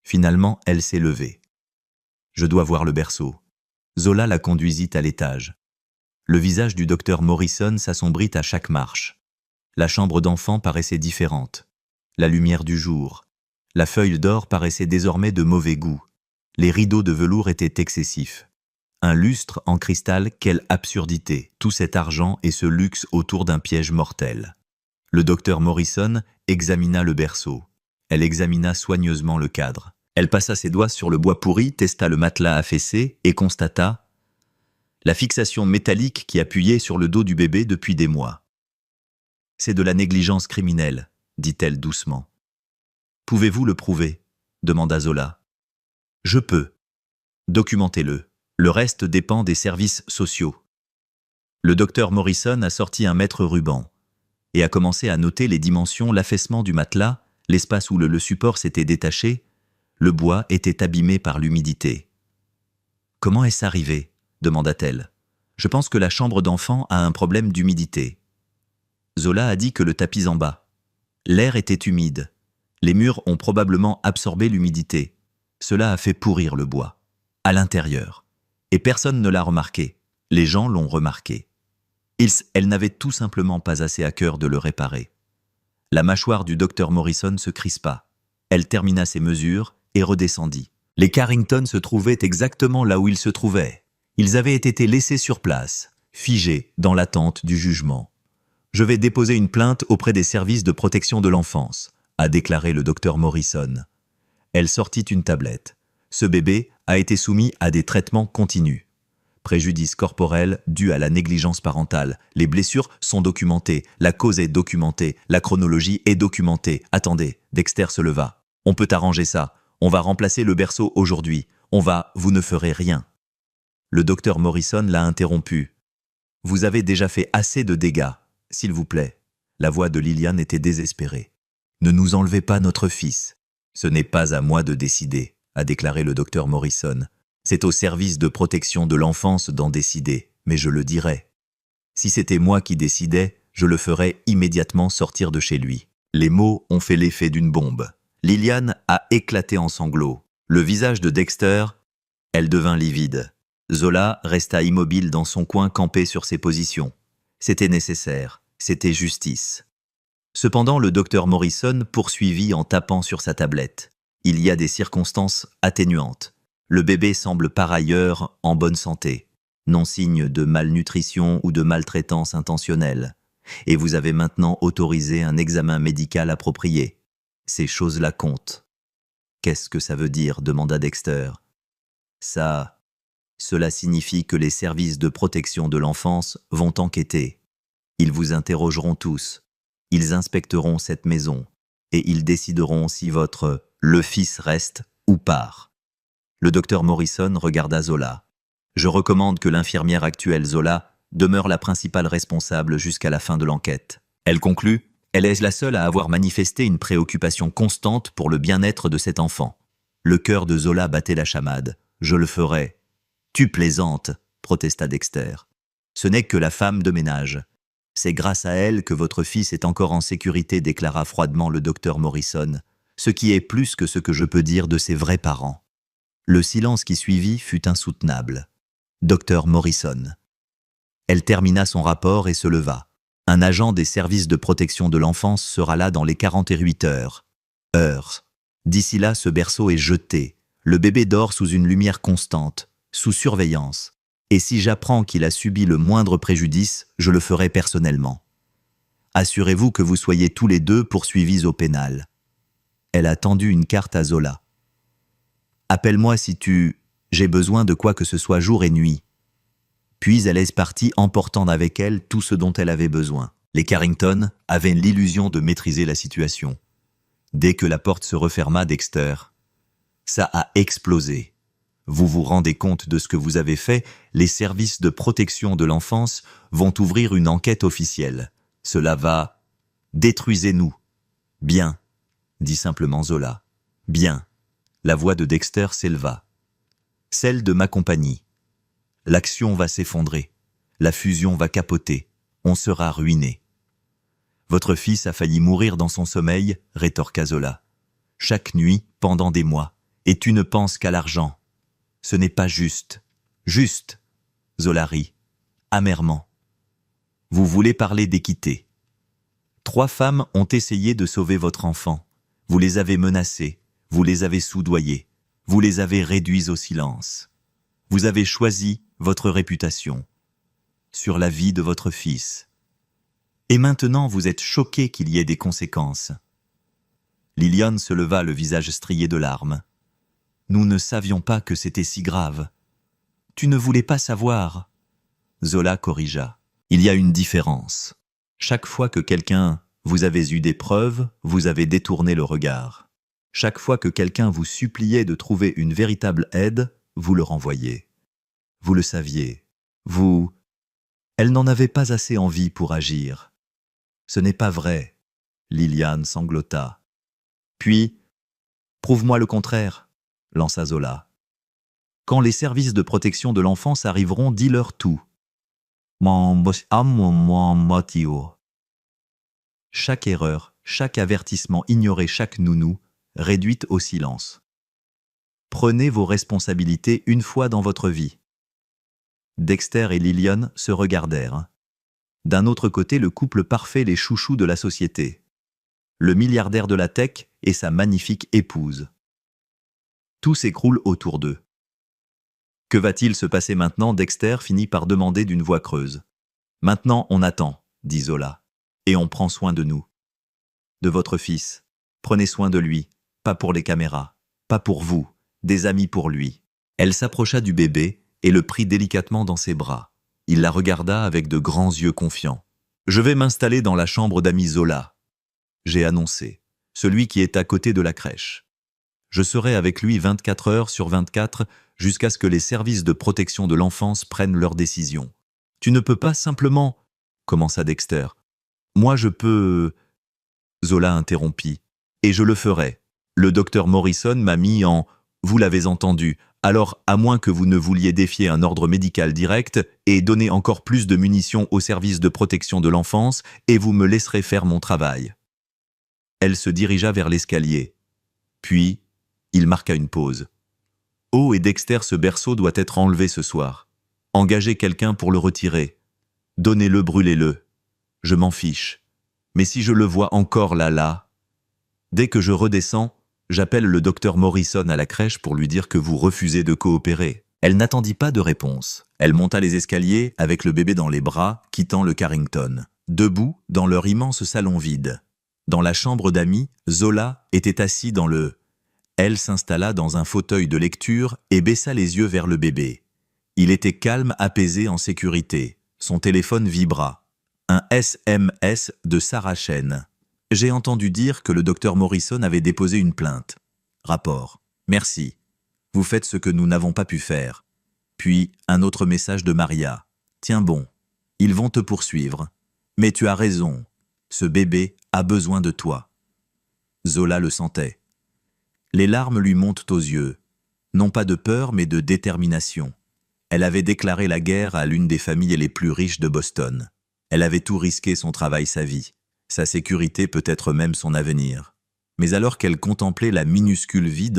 Finalement, elle s'est levée. Je dois voir le berceau. Zola la conduisit à l'étage. Le visage du docteur Morrison s'assombrit à chaque marche. La chambre d'enfant paraissait différente. La lumière du jour. La feuille d'or paraissait désormais de mauvais goût. Les rideaux de velours étaient excessifs. Un lustre en cristal, quelle absurdité, tout cet argent et ce luxe autour d'un piège mortel. Le docteur Morrison examina le berceau. Elle examina soigneusement le cadre. Elle passa ses doigts sur le bois pourri, testa le matelas affaissé et constata la fixation métallique qui appuyait sur le dos du bébé depuis des mois. « C'est de la négligence criminelle, dit-elle doucement. « Pouvez-vous le prouver ?» demanda Zola. « Je peux. Documentez-le. Le reste dépend des services sociaux. » Le docteur Morrison a sorti un mètre ruban et a commencé à noter les dimensions, l'affaissement du matelas, l'espace où le support s'était détaché. Le bois était abîmé par l'humidité. « Comment est-ce arrivé ?» demanda-t-elle. « Je pense que la chambre d'enfant a un problème d'humidité. » Zola a dit que le tapis en bas. L'air était humide. Les murs ont probablement absorbé l'humidité. Cela a fait pourrir le bois. À l'intérieur. Et personne ne l'a remarqué. Les gens l'ont remarqué. Elle n'avait tout simplement pas assez à cœur de le réparer. La mâchoire du docteur Morrison se crispa. Elle termina ses mesures et redescendit. Les Carrington se trouvaient exactement là où ils se trouvaient. Ils avaient été laissés sur place, figés dans l'attente du jugement. « Je vais déposer une plainte auprès des services de protection de l'enfance », a déclaré le docteur Morrison. Elle sortit une tablette. Ce bébé a été soumis à des traitements continus. Préjudice corporel dû à la négligence parentale. Les blessures sont documentées, la cause est documentée, la chronologie est documentée. Attendez, Dexter se leva. On peut arranger ça. On va remplacer le berceau aujourd'hui. Vous ne ferez rien. Le docteur Morrison l'a interrompu. Vous avez déjà fait assez de dégâts, s'il vous plaît. La voix de Liliane était désespérée. Ne nous enlevez pas notre fils. Ce n'est pas à moi de décider, a déclaré le docteur Morrison. C'est au service de protection de l'enfance d'en décider, mais je le dirai. Si c'était moi qui décidais, je le ferais immédiatement sortir de chez lui. Les mots ont fait l'effet d'une bombe. Liliane a éclaté en sanglots. Le visage de Dexter, elle devint livide. Zola resta immobile dans son coin campé sur ses positions. C'était nécessaire, c'était justice. Cependant, le docteur Morrison poursuivit en tapant sur sa tablette. Il y a des circonstances atténuantes. Le bébé semble par ailleurs en bonne santé, non signe de malnutrition ou de maltraitance intentionnelle. Et vous avez maintenant autorisé un examen médical approprié. Ces choses-là comptent. « Qu'est-ce que ça veut dire ?» demanda Dexter. Cela signifie que les services de protection de l'enfance vont enquêter. Ils vous interrogeront tous. Ils inspecteront cette maison. Et ils décideront si le fils reste ou part. Le docteur Morrison regarda Zola. « Je recommande que l'infirmière actuelle Zola demeure la principale responsable jusqu'à la fin de l'enquête. Elle conclut, elle est la seule à avoir manifesté une préoccupation constante pour le bien-être de cet enfant. Le cœur de Zola battait la chamade. Je le ferai. Tu plaisantes, protesta Dexter. Ce n'est que la femme de ménage. C'est grâce à elle que votre fils est encore en sécurité, déclara froidement le docteur Morrison, ce qui est plus que ce que je peux dire de ses vrais parents. Le silence qui suivit fut insoutenable. Docteur Morrison. Elle termina son rapport et se leva. Un agent des services de protection de l'enfance sera là dans les 48 heures. D'ici là, ce berceau est jeté. Le bébé dort sous une lumière constante, sous surveillance. Et si j'apprends qu'il a subi le moindre préjudice, je le ferai personnellement. Assurez-vous que vous soyez tous les deux poursuivis au pénal. Elle a tendu une carte à Zola. Appelle-moi si j'ai besoin de quoi que ce soit jour et nuit. Puis elle est partie emportant avec elle tout ce dont elle avait besoin. Les Carrington avaient l'illusion de maîtriser la situation. Dès que la porte se referma, Dexter, ça a explosé. Vous vous rendez compte de ce que vous avez fait? Les services de protection de l'enfance vont ouvrir une enquête officielle. Cela va... Détruisez-nous. Bien, dit simplement Zola. Bien. La voix de Dexter s'éleva. Celle de ma compagnie. L'action va s'effondrer. La fusion va capoter. On sera ruiné. Votre fils a failli mourir dans son sommeil, rétorqua Zola. Chaque nuit, pendant des mois. Et tu ne penses qu'à l'argent. Ce n'est pas juste. Juste, Zola rit, amèrement. Vous voulez parler d'équité. 3 femmes ont essayé de sauver votre enfant. Vous les avez menacées, vous les avez soudoyées, vous les avez réduits au silence. Vous avez choisi votre réputation sur la vie de votre fils. Et maintenant vous êtes choqué qu'il y ait des conséquences. Lillian se leva, le visage strié de larmes. Nous ne savions pas que c'était si grave. Tu ne voulais pas savoir. Zola corrigea. Il y a une différence. Chaque fois que vous avez eu des preuves, vous avez détourné le regard. Chaque fois que quelqu'un vous suppliait de trouver une véritable aide, vous le renvoyiez. Vous le saviez. Elle n'en avait pas assez envie pour agir. Ce n'est pas vrai. Lillian sanglota. Puis, prouve-moi le contraire, lança Zola. Quand les services de protection de l'enfance arriveront, dis-leur tout. Chaque erreur, chaque avertissement ignoré, chaque nounou, réduite au silence. Prenez vos responsabilités une fois dans votre vie. Dexter et Lillian se regardèrent. D'un autre côté, le couple parfait, les chouchous de la société. Le milliardaire de la tech et sa magnifique épouse. Tout s'écroule autour d'eux. Que va-t-il se passer maintenant? Dexter finit par demander d'une voix creuse. Maintenant, on attend, dit Zola, et on prend soin de nous. De votre fils. Prenez soin de lui, pas pour les caméras, pas pour vous, des amis pour lui. Elle s'approcha du bébé et le prit délicatement dans ses bras. Il la regarda avec de grands yeux confiants. Je vais m'installer dans la chambre d'ami Zola. J'ai annoncé, celui qui est à côté de la crèche. Je serai avec lui 24 heures sur 24 jusqu'à ce que les services de protection de l'enfance prennent leurs décisions. Tu ne peux pas simplement... commença Dexter. Moi je peux... Zola interrompit. Et je le ferai. Le docteur Morrison m'a mis en... Vous l'avez entendu. Alors, à moins que vous ne vouliez défier un ordre médical direct et donner encore plus de munitions aux services de protection de l'enfance, et vous me laisserez faire mon travail. Elle se dirigea vers l'escalier. Puis, il marqua une pause. Oh, et Dexter, ce berceau doit être enlevé ce soir. Engagez quelqu'un pour le retirer. Donnez-le, brûlez-le. Je m'en fiche. Mais si je le vois encore là... Dès que je redescends, j'appelle le docteur Morrison à la crèche pour lui dire que vous refusez de coopérer. Elle n'attendit pas de réponse. Elle monta les escaliers avec le bébé dans les bras, quittant le Carrington. Debout, dans leur immense salon vide. Dans la chambre d'amis, Zola était assis dans le... Elle s'installa dans un fauteuil de lecture et baissa les yeux vers le bébé. Il était calme, apaisé, en sécurité. Son téléphone vibra. Un SMS de Sarah Chen. J'ai entendu dire que le docteur Morrison avait déposé une plainte. Rapport. Merci. Vous faites ce que nous n'avons pas pu faire. Puis, un autre message de Maria. « Tiens bon, ils vont te poursuivre. Mais tu as raison, ce bébé a besoin de toi. » Zola le sentait. Les larmes lui montent aux yeux, non pas de peur mais de détermination. Elle avait déclaré la guerre à l'une des familles les plus riches de Boston. Elle avait tout risqué, son travail, sa vie, sa sécurité, peut-être même son avenir. Mais alors qu'elle contemplait la minuscule vie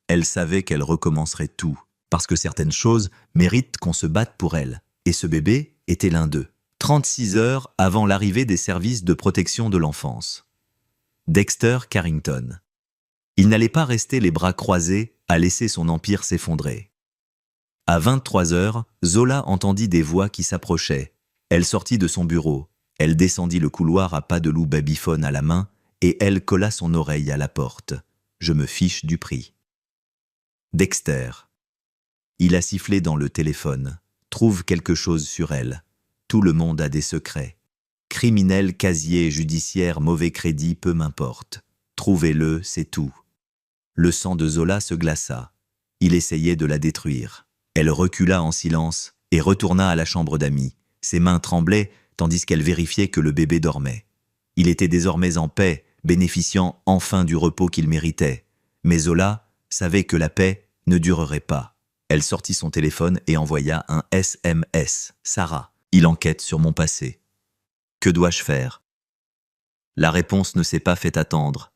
elle savait qu'elle recommencerait tout. Parce que certaines choses méritent qu'on se batte pour elles. Et ce bébé était l'un d'eux. 36 heures avant l'arrivée des services de protection de l'enfance. Dexter Carrington. Il n'allait pas rester les bras croisés à laisser son empire s'effondrer. À 23 heures, Zola entendit des voix qui s'approchaient. Elle sortit de son bureau. Elle descendit le couloir à pas de loup, babyphone à la main, et elle colla son oreille à la porte. « Je me fiche du prix. » Dexter. Il a sifflé dans le téléphone. Trouve quelque chose sur elle. Tout le monde a des secrets. Criminel, casier judiciaire, mauvais crédit, peu m'importe. Trouvez-le, c'est tout. Le sang de Zola se glaça. Il essayait de la détruire. Elle recula en silence et retourna à la chambre d'amis. Ses mains tremblaient tandis qu'elle vérifiait que le bébé dormait. Il était désormais en paix, bénéficiant enfin du repos qu'il méritait. Mais Zola savait que la paix ne durerait pas. Elle sortit son téléphone et envoya un SMS. « Sarah, il enquête sur mon passé. Que dois-je faire ?» La réponse ne s'est pas fait attendre.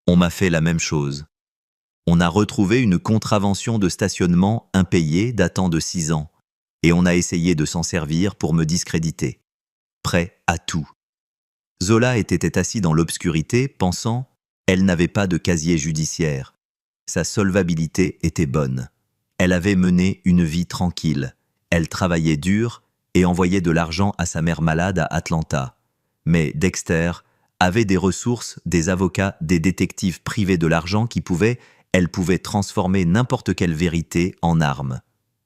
On m'a fait la même chose. On a retrouvé une contravention de stationnement impayée datant de 6 ans, et on a essayé de s'en servir pour me discréditer. Prêt à tout. Zola était assis dans l'obscurité, pensant « Elle n'avait pas de casier judiciaire. Sa solvabilité était bonne. Elle avait mené une vie tranquille. Elle travaillait dur et envoyait de l'argent à sa mère malade à Atlanta. Mais Dexter avait des ressources, des avocats, des détectives privés de l'argent elle pouvait transformer n'importe quelle vérité en arme.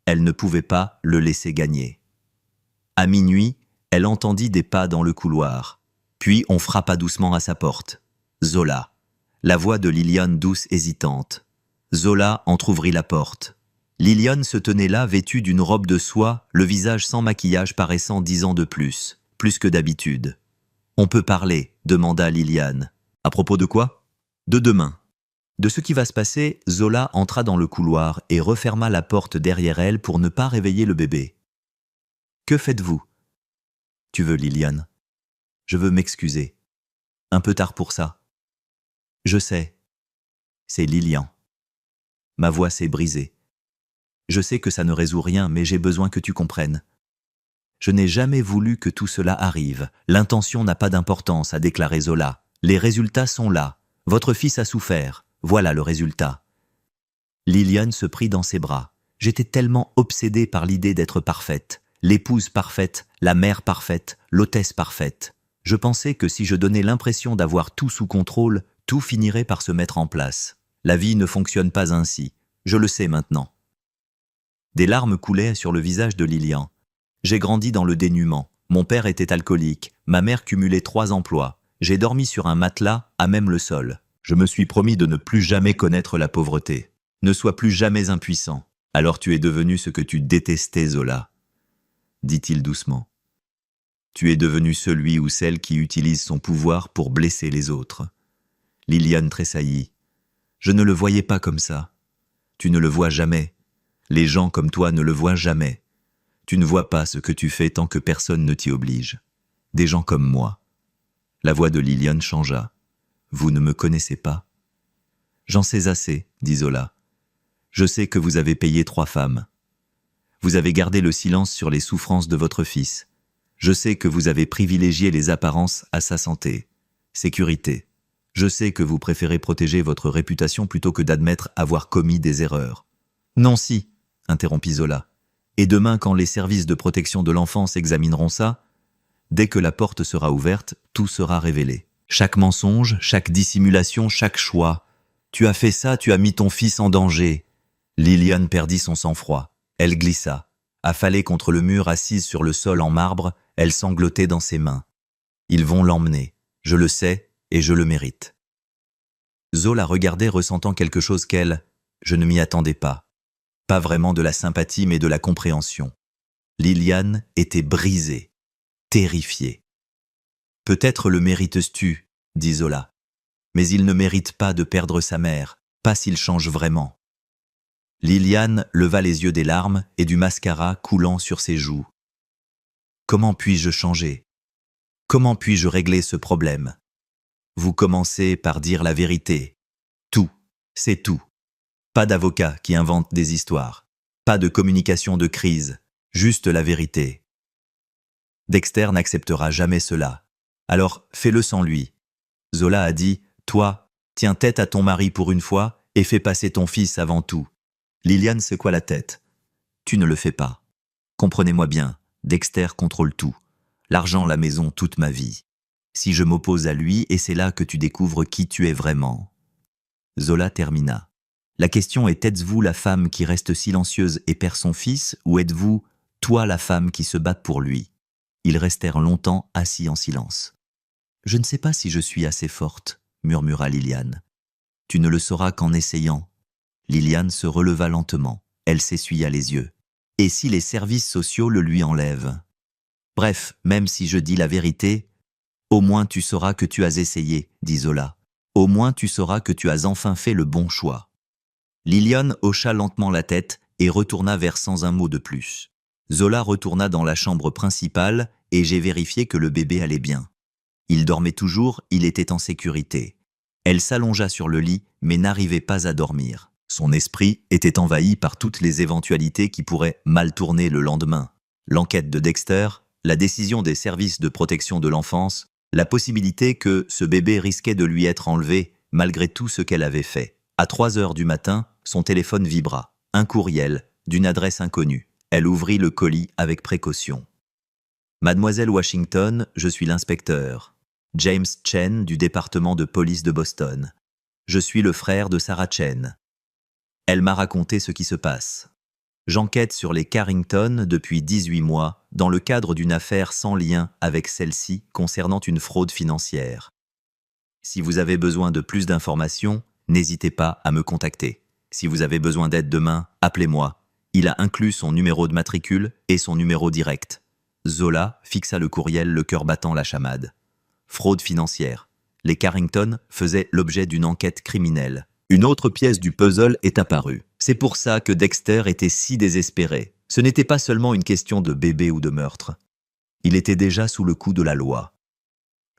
Elle ne pouvait pas le laisser gagner. À minuit, elle entendit des pas dans le couloir. Puis on frappa doucement à sa porte. Zola. La voix de Lillian douce, hésitante. Zola entr'ouvrit la porte. Lillian se tenait là, vêtue d'une robe de soie, le visage sans maquillage paraissant 10 ans de plus que d'habitude. « On peut parler ?» demanda Lillian. « À propos de quoi ?»« De demain. » De ce qui va se passer, Zola entra dans le couloir et referma la porte derrière elle pour ne pas réveiller le bébé. « Que faites-vous ?»« Tu veux, Lillian ? Je veux m'excuser. Un peu tard pour ça. »« Je sais. C'est Lillian. Ma voix s'est brisée. Je sais que ça ne résout rien, mais j'ai besoin que tu comprennes. Je n'ai jamais voulu que tout cela arrive. L'intention n'a pas d'importance, a déclaré Zola. Les résultats sont là. Votre fils a souffert. Voilà le résultat. Lillian se prit dans ses bras. J'étais tellement obsédée par l'idée d'être parfaite. L'épouse parfaite, la mère parfaite, l'hôtesse parfaite. Je pensais que si je donnais l'impression d'avoir tout sous contrôle, tout finirait par se mettre en place. La vie ne fonctionne pas ainsi. Je le sais maintenant. Des larmes coulaient sur le visage de Lillian. J'ai grandi dans le dénuement. Mon père était alcoolique. Ma mère cumulait 3 emplois. J'ai dormi sur un matelas, à même le sol. Je me suis promis de ne plus jamais connaître la pauvreté. Ne sois plus jamais impuissant. Alors tu es devenu ce que tu détestais, Zola, dit-il doucement. Tu es devenu celui ou celle qui utilise son pouvoir pour blesser les autres. Lillian tressaillit. Je ne le voyais pas comme ça. Tu ne le vois jamais. Les gens comme toi ne le voient jamais. Tu ne vois pas ce que tu fais tant que personne ne t'y oblige. Des gens comme moi. La voix de Lillian changea. Vous ne me connaissez pas. J'en sais assez, dit Zola. Je sais que vous avez payé 3 femmes. Vous avez gardé le silence sur les souffrances de votre fils. Je sais que vous avez privilégié les apparences à sa santé. Sécurité. Je sais que vous préférez protéger votre réputation plutôt que d'admettre avoir commis des erreurs. Non si, interrompit Zola. Et demain, quand les services de protection de l'enfance examineront ça, dès que la porte sera ouverte, tout sera révélé. Chaque mensonge, chaque dissimulation, chaque choix. Tu as fait ça, tu as mis ton fils en danger. Lillian perdit son sang-froid. Elle glissa. Affalée contre le mur, assise sur le sol en marbre, elle sanglotait dans ses mains. Ils vont l'emmener. Je le sais et je le mérite. Zola regardait, ressentant quelque chose je ne m'y attendais pas. Pas vraiment de la sympathie, mais de la compréhension. Liliane était brisée, terrifiée. « Peut-être le mérites-tu, dit Zola, mais il ne mérite pas de perdre sa mère, pas s'il change vraiment. » Liliane leva les yeux des larmes et du mascara coulant sur ses joues. « Comment puis-je changer? Comment puis-je régler ce problème? Vous commencez par dire la vérité. Tout, c'est tout. Pas d'avocat qui invente des histoires. Pas de communication de crise. Juste la vérité. Dexter n'acceptera jamais cela. Alors fais-le sans lui. » Zola a dit « Toi, tiens tête à ton mari pour une fois et fais passer ton fils avant tout. » Liliane secoua la tête. « Tu ne le fais pas. Comprenez-moi bien, Dexter contrôle tout. L'argent, la maison, toute ma vie. Si je m'oppose à lui, et c'est là que tu découvres qui tu es vraiment. » Zola termina. « La question est, êtes-vous la femme qui reste silencieuse et perd son fils, ou êtes-vous, toi, la femme qui se bat pour lui ?» Ils restèrent longtemps assis en silence. « Je ne sais pas si je suis assez forte, » murmura Liliane. « Tu ne le sauras qu'en essayant. » Liliane se releva lentement. Elle s'essuya les yeux. « Et si les services sociaux le lui enlèvent? Bref, même si je dis la vérité, au moins tu sauras que tu as essayé, dit Zola. Au moins tu sauras que tu as enfin fait le bon choix. » Liliane hocha lentement la tête et retourna vers sans un mot de plus. Zola retourna dans la chambre principale et j'ai vérifié que le bébé allait bien. Il dormait toujours, il était en sécurité. Elle s'allongea sur le lit, mais n'arrivait pas à dormir. Son esprit était envahi par toutes les éventualités qui pourraient mal tourner le lendemain. L'enquête de Dexter, la décision des services de protection de l'enfance, la possibilité que ce bébé risquait de lui être enlevé malgré tout ce qu'elle avait fait. À 3 heures du matin, son téléphone vibra. Un courriel, d'une adresse inconnue. Elle ouvrit le colis avec précaution. « Mademoiselle Washington, je suis l'inspecteur. James Chen du département de police de Boston. Je suis le frère de Sarah Chen. Elle m'a raconté ce qui se passe. J'enquête sur les Carrington depuis 18 mois dans le cadre d'une affaire sans lien avec celle-ci concernant une fraude financière. Si vous avez besoin de plus d'informations, n'hésitez pas à me contacter. Si vous avez besoin d'aide demain, appelez-moi. Il a inclus son numéro de matricule et son numéro direct. » Zola fixa le courriel, le cœur battant la chamade. Fraude financière. Les Carrington faisaient l'objet d'une enquête criminelle. Une autre pièce du puzzle est apparue. C'est pour ça que Dexter était si désespéré. Ce n'était pas seulement une question de bébé ou de meurtre. Il était déjà sous le coup de la loi.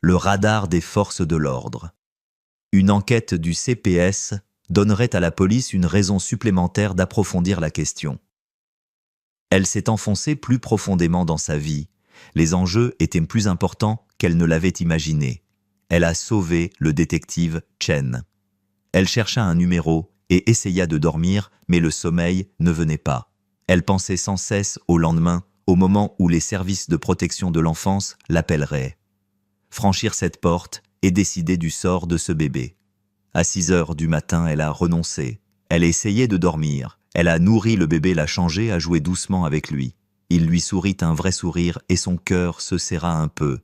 Le radar des forces de l'ordre. Une enquête du CPS donnerait à la police une raison supplémentaire d'approfondir la question. Elle s'est enfoncée plus profondément dans sa vie. Les enjeux étaient plus importants qu'elle ne l'avait imaginé. Elle a sauvé le détective Chen. Elle chercha un numéro et essaya de dormir, mais le sommeil ne venait pas. Elle pensait sans cesse au lendemain, au moment où les services de protection de l'enfance l'appelleraient. Franchir cette porte et décider du sort de ce bébé. À 6 heures du matin, elle a renoncé. Elle a essayé de dormir. Elle a nourri le bébé, l'a changé, a joué doucement avec lui. Il lui sourit un vrai sourire et son cœur se serra un peu.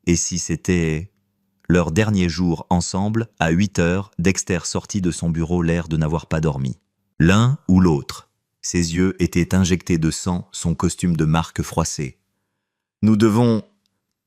Et si c'était... Leur dernier jour ensemble, à 8 heures, Dexter sortit de son bureau l'air de n'avoir pas dormi. L'un ou l'autre. Ses yeux étaient injectés de sang, son costume de marque froissé. « Nous devons... »«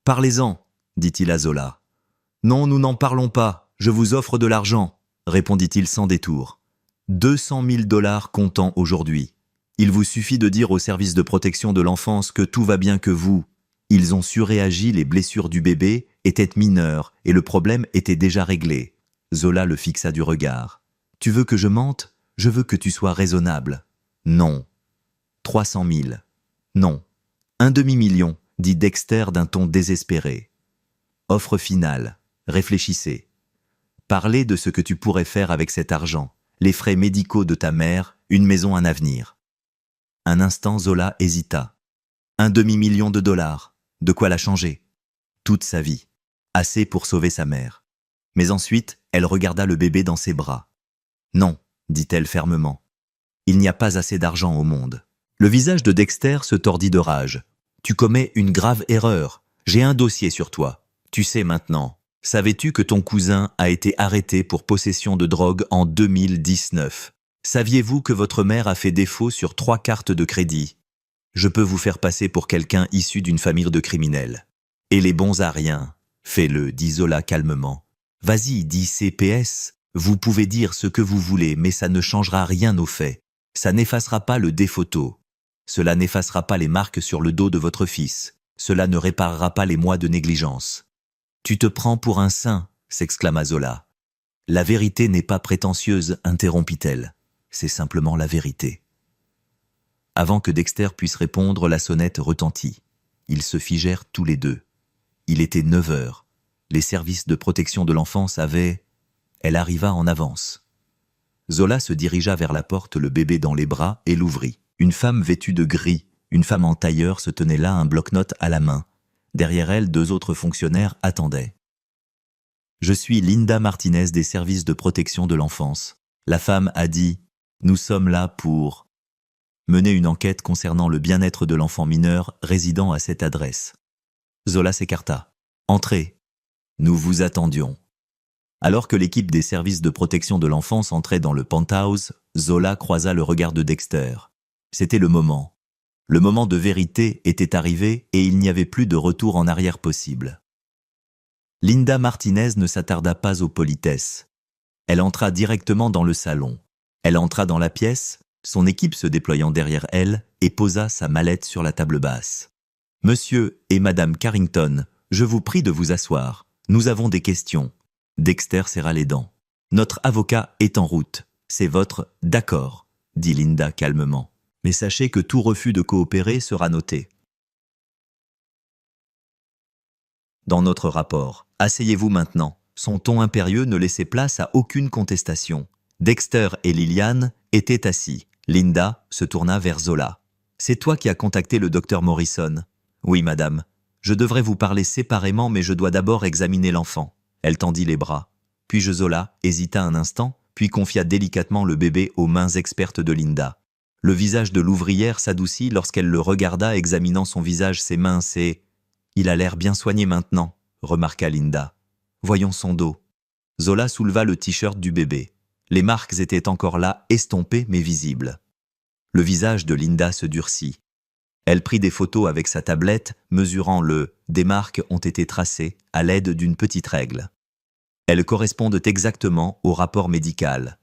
Parlez-en, » dit-il à Zola. « Non, nous n'en parlons pas. Je vous offre de l'argent, » répondit-il sans détour. 200 000 $ comptant aujourd'hui. Il vous suffit de dire au service de protection de l'enfance que tout va bien, que vous... Ils ont surréagi, les blessures du bébé étaient mineures et le problème était déjà réglé. Zola le fixa du regard. « Tu veux que je mente? Je veux que tu sois raisonnable. »« Non. » 300 000. « Non. » 1 demi-million, dit Dexter d'un ton désespéré. « Offre finale. Réfléchissez. Parlez de ce que tu pourrais faire avec cet argent. Les frais médicaux de ta mère, une maison, un avenir. » Un instant, Zola hésita. 1 demi-million de $. De quoi la changer? Toute sa vie. Assez pour sauver sa mère. Mais ensuite, elle regarda le bébé dans ses bras. « Non, » dit-elle fermement. « Il n'y a pas assez d'argent au monde. » Le visage de Dexter se tordit de rage. « Tu commets une grave erreur. J'ai un dossier sur toi. Tu sais maintenant. Savais-tu que ton cousin a été arrêté pour possession de drogue en 2019 ? Saviez-vous que votre mère a fait défaut sur 3 cartes de crédit? Je peux vous faire passer pour quelqu'un issu d'une famille de criminels. Et les bons à rien. Fais-le, dit Zola calmement. Vas-y, dit CPS. Vous pouvez dire ce que vous voulez, mais ça ne changera rien aux faits. Ça n'effacera pas le déphoto. Cela n'effacera pas les marques sur le dos de votre fils. Cela ne réparera pas les mois de négligence. Tu te prends pour un saint, s'exclama Zola. La vérité n'est pas prétentieuse, interrompit-elle. C'est simplement la vérité. Avant que Dexter puisse répondre, la sonnette retentit. Ils se figèrent tous les deux. Il était 9 heures. Les services de protection de l'enfance avaient... Elle arriva en avance. Zola se dirigea vers la porte, le bébé dans les bras, et l'ouvrit. Une femme vêtue de gris, une femme en tailleur se tenait là, un bloc-notes à la main. Derrière elle, 2 autres fonctionnaires attendaient. « Je suis Linda Martinez des services de protection de l'enfance. » La femme a dit « Nous sommes là pour... » mener une enquête concernant le bien-être de l'enfant mineur résidant à cette adresse. Zola s'écarta. « Entrez. Nous vous attendions. » Alors que l'équipe des services de protection de l'enfance entrait dans le penthouse, Zola croisa le regard de Dexter. C'était le moment. Le moment de vérité était arrivé et il n'y avait plus de retour en arrière possible. Linda Martinez ne s'attarda pas aux politesses. Elle entra directement dans le salon. Elle entra dans la pièce, son équipe se déployant derrière elle, et posa sa mallette sur la table basse. « Monsieur et Madame Carrington, je vous prie de vous asseoir. Nous avons des questions. » Dexter serra les dents. « Notre avocat est en route. C'est votre « d'accord », dit Linda calmement. « Mais sachez que tout refus de coopérer sera noté. Dans notre rapport, asseyez-vous maintenant. » Son ton impérieux ne laissait place à aucune contestation. Dexter et Lillian étaient assis. Linda se tourna vers Zola. « C'est toi qui as contacté le docteur Morrison. »« Oui, madame. Je devrais vous parler séparément, mais je dois d'abord examiner l'enfant. » Elle tendit les bras. Puis Zola hésita un instant, puis confia délicatement le bébé aux mains expertes de Linda. Le visage de l'ouvrière s'adoucit lorsqu'elle le regarda, examinant son visage, ses mains, ses... « Il a l'air bien soigné maintenant, » remarqua Linda. « Voyons son dos. » Zola souleva le t-shirt du bébé. Les marques étaient encore là, estompées mais visibles. Le visage de Linda se durcit. Elle prit des photos avec sa tablette, mesurant le « des marques ont été tracées » à l'aide d'une petite règle. Elles correspondent exactement au rapport médical.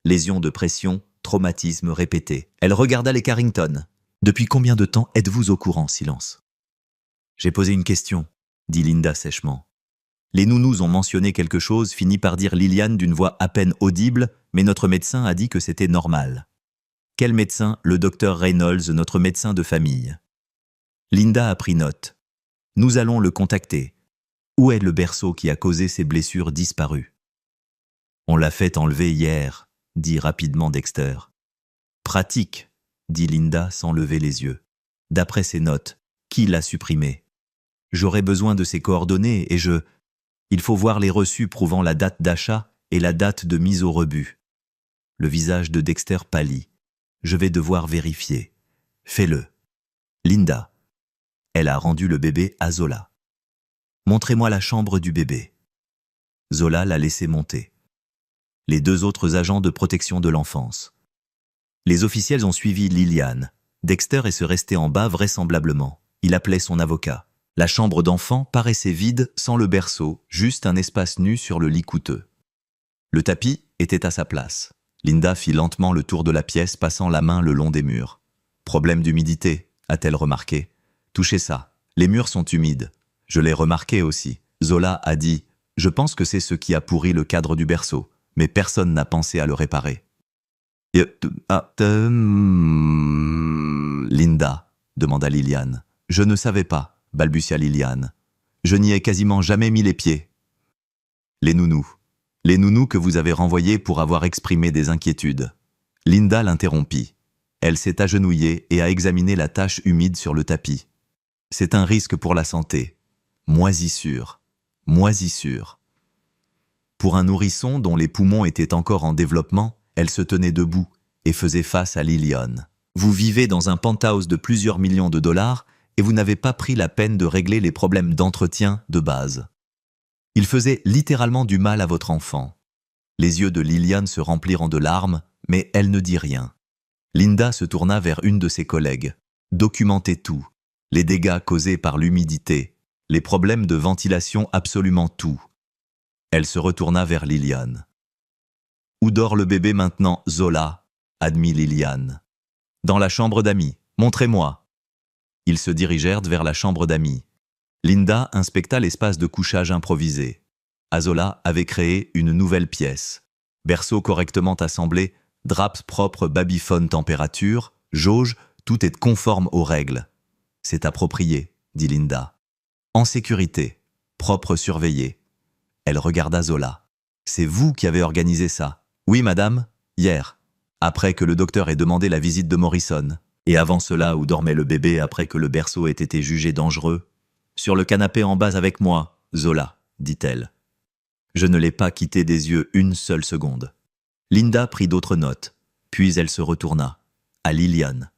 Lésions de pression, traumatisme répété. Elle regarda les Carrington. « Depuis combien de temps êtes-vous au courant ?» Silence. « J'ai posé une question, » dit Linda sèchement. Les nounous ont mentionné quelque chose, finit par dire Lillian d'une voix à peine audible, mais notre médecin a dit que c'était normal. Quel médecin? Le docteur Reynolds, notre médecin de famille. Linda a pris note. Nous allons le contacter. Où est le berceau qui a causé ces blessures disparues? On l'a fait enlever hier, dit rapidement Dexter. Pratique, dit Linda sans lever les yeux. D'après ses notes, qui l'a supprimé? J'aurais besoin de ses coordonnées et je... Il faut voir les reçus prouvant la date d'achat et la date de mise au rebut. Le visage de Dexter pâlit. Je vais devoir vérifier. Fais-le. Linda. Elle a rendu le bébé à Zola. Montrez-moi la chambre du bébé. Zola l'a laissé monter. Les 2 autres agents de protection de l'enfance. Les officiels ont suivi Lillian. Dexter est resté en bas vraisemblablement. Il appelait son avocat. La chambre d'enfant paraissait vide, sans le berceau, juste un espace nu sur le lit coûteux. Le tapis était à sa place. Linda fit lentement le tour de la pièce, passant la main le long des murs. « Problème d'humidité », a-t-elle remarqué. « Touchez ça. Les murs sont humides. Je l'ai remarqué aussi. » Zola a dit « Je pense que c'est ce qui a pourri le cadre du berceau, mais personne n'a pensé à le réparer. » Linda, demanda Lillian. « Je ne savais pas. » balbutia Lillian. « Je n'y ai quasiment jamais mis les pieds. » Les nounous. Les nounous que vous avez renvoyés pour avoir exprimé des inquiétudes. Linda l'interrompit. Elle s'est agenouillée et a examiné la tache humide sur le tapis. C'est un risque pour la santé. Moisissure. Moisissure. Pour un nourrisson dont les poumons étaient encore en développement, elle se tenait debout et faisait face à Lillian. Vous vivez dans un penthouse de plusieurs millions de dollars et vous n'avez pas pris la peine de régler les problèmes d'entretien de base. Il faisait littéralement du mal à votre enfant. Les yeux de Lillian se remplirent de larmes, mais elle ne dit rien. Linda se tourna vers une de ses collègues. Documentez tout. Les dégâts causés par l'humidité, les problèmes de ventilation, absolument tout. Elle se retourna vers Liliane. Où dort le bébé maintenant, Zola? Admit Liliane. Dans la chambre d'amis. Montrez-moi. Ils se dirigèrent vers la chambre d'amis. Linda inspecta l'espace de couchage improvisé. Azola avait créé une nouvelle pièce. Berceau correctement assemblé, draps propres, babyphone température, jauge, tout est conforme aux règles. C'est approprié, dit Linda. En sécurité, propre surveillé. Elle regarda Zola. C'est vous qui avez organisé ça? Oui, madame, hier, après que le docteur ait demandé la visite de Morrison. Et avant cela, où dormait le bébé après que le berceau ait été jugé dangereux? Sur le canapé en bas avec moi, Zola, dit-elle. Je ne l'ai pas quitté des yeux une seule seconde. Linda prit d'autres notes, puis elle se retourna. À Liliane.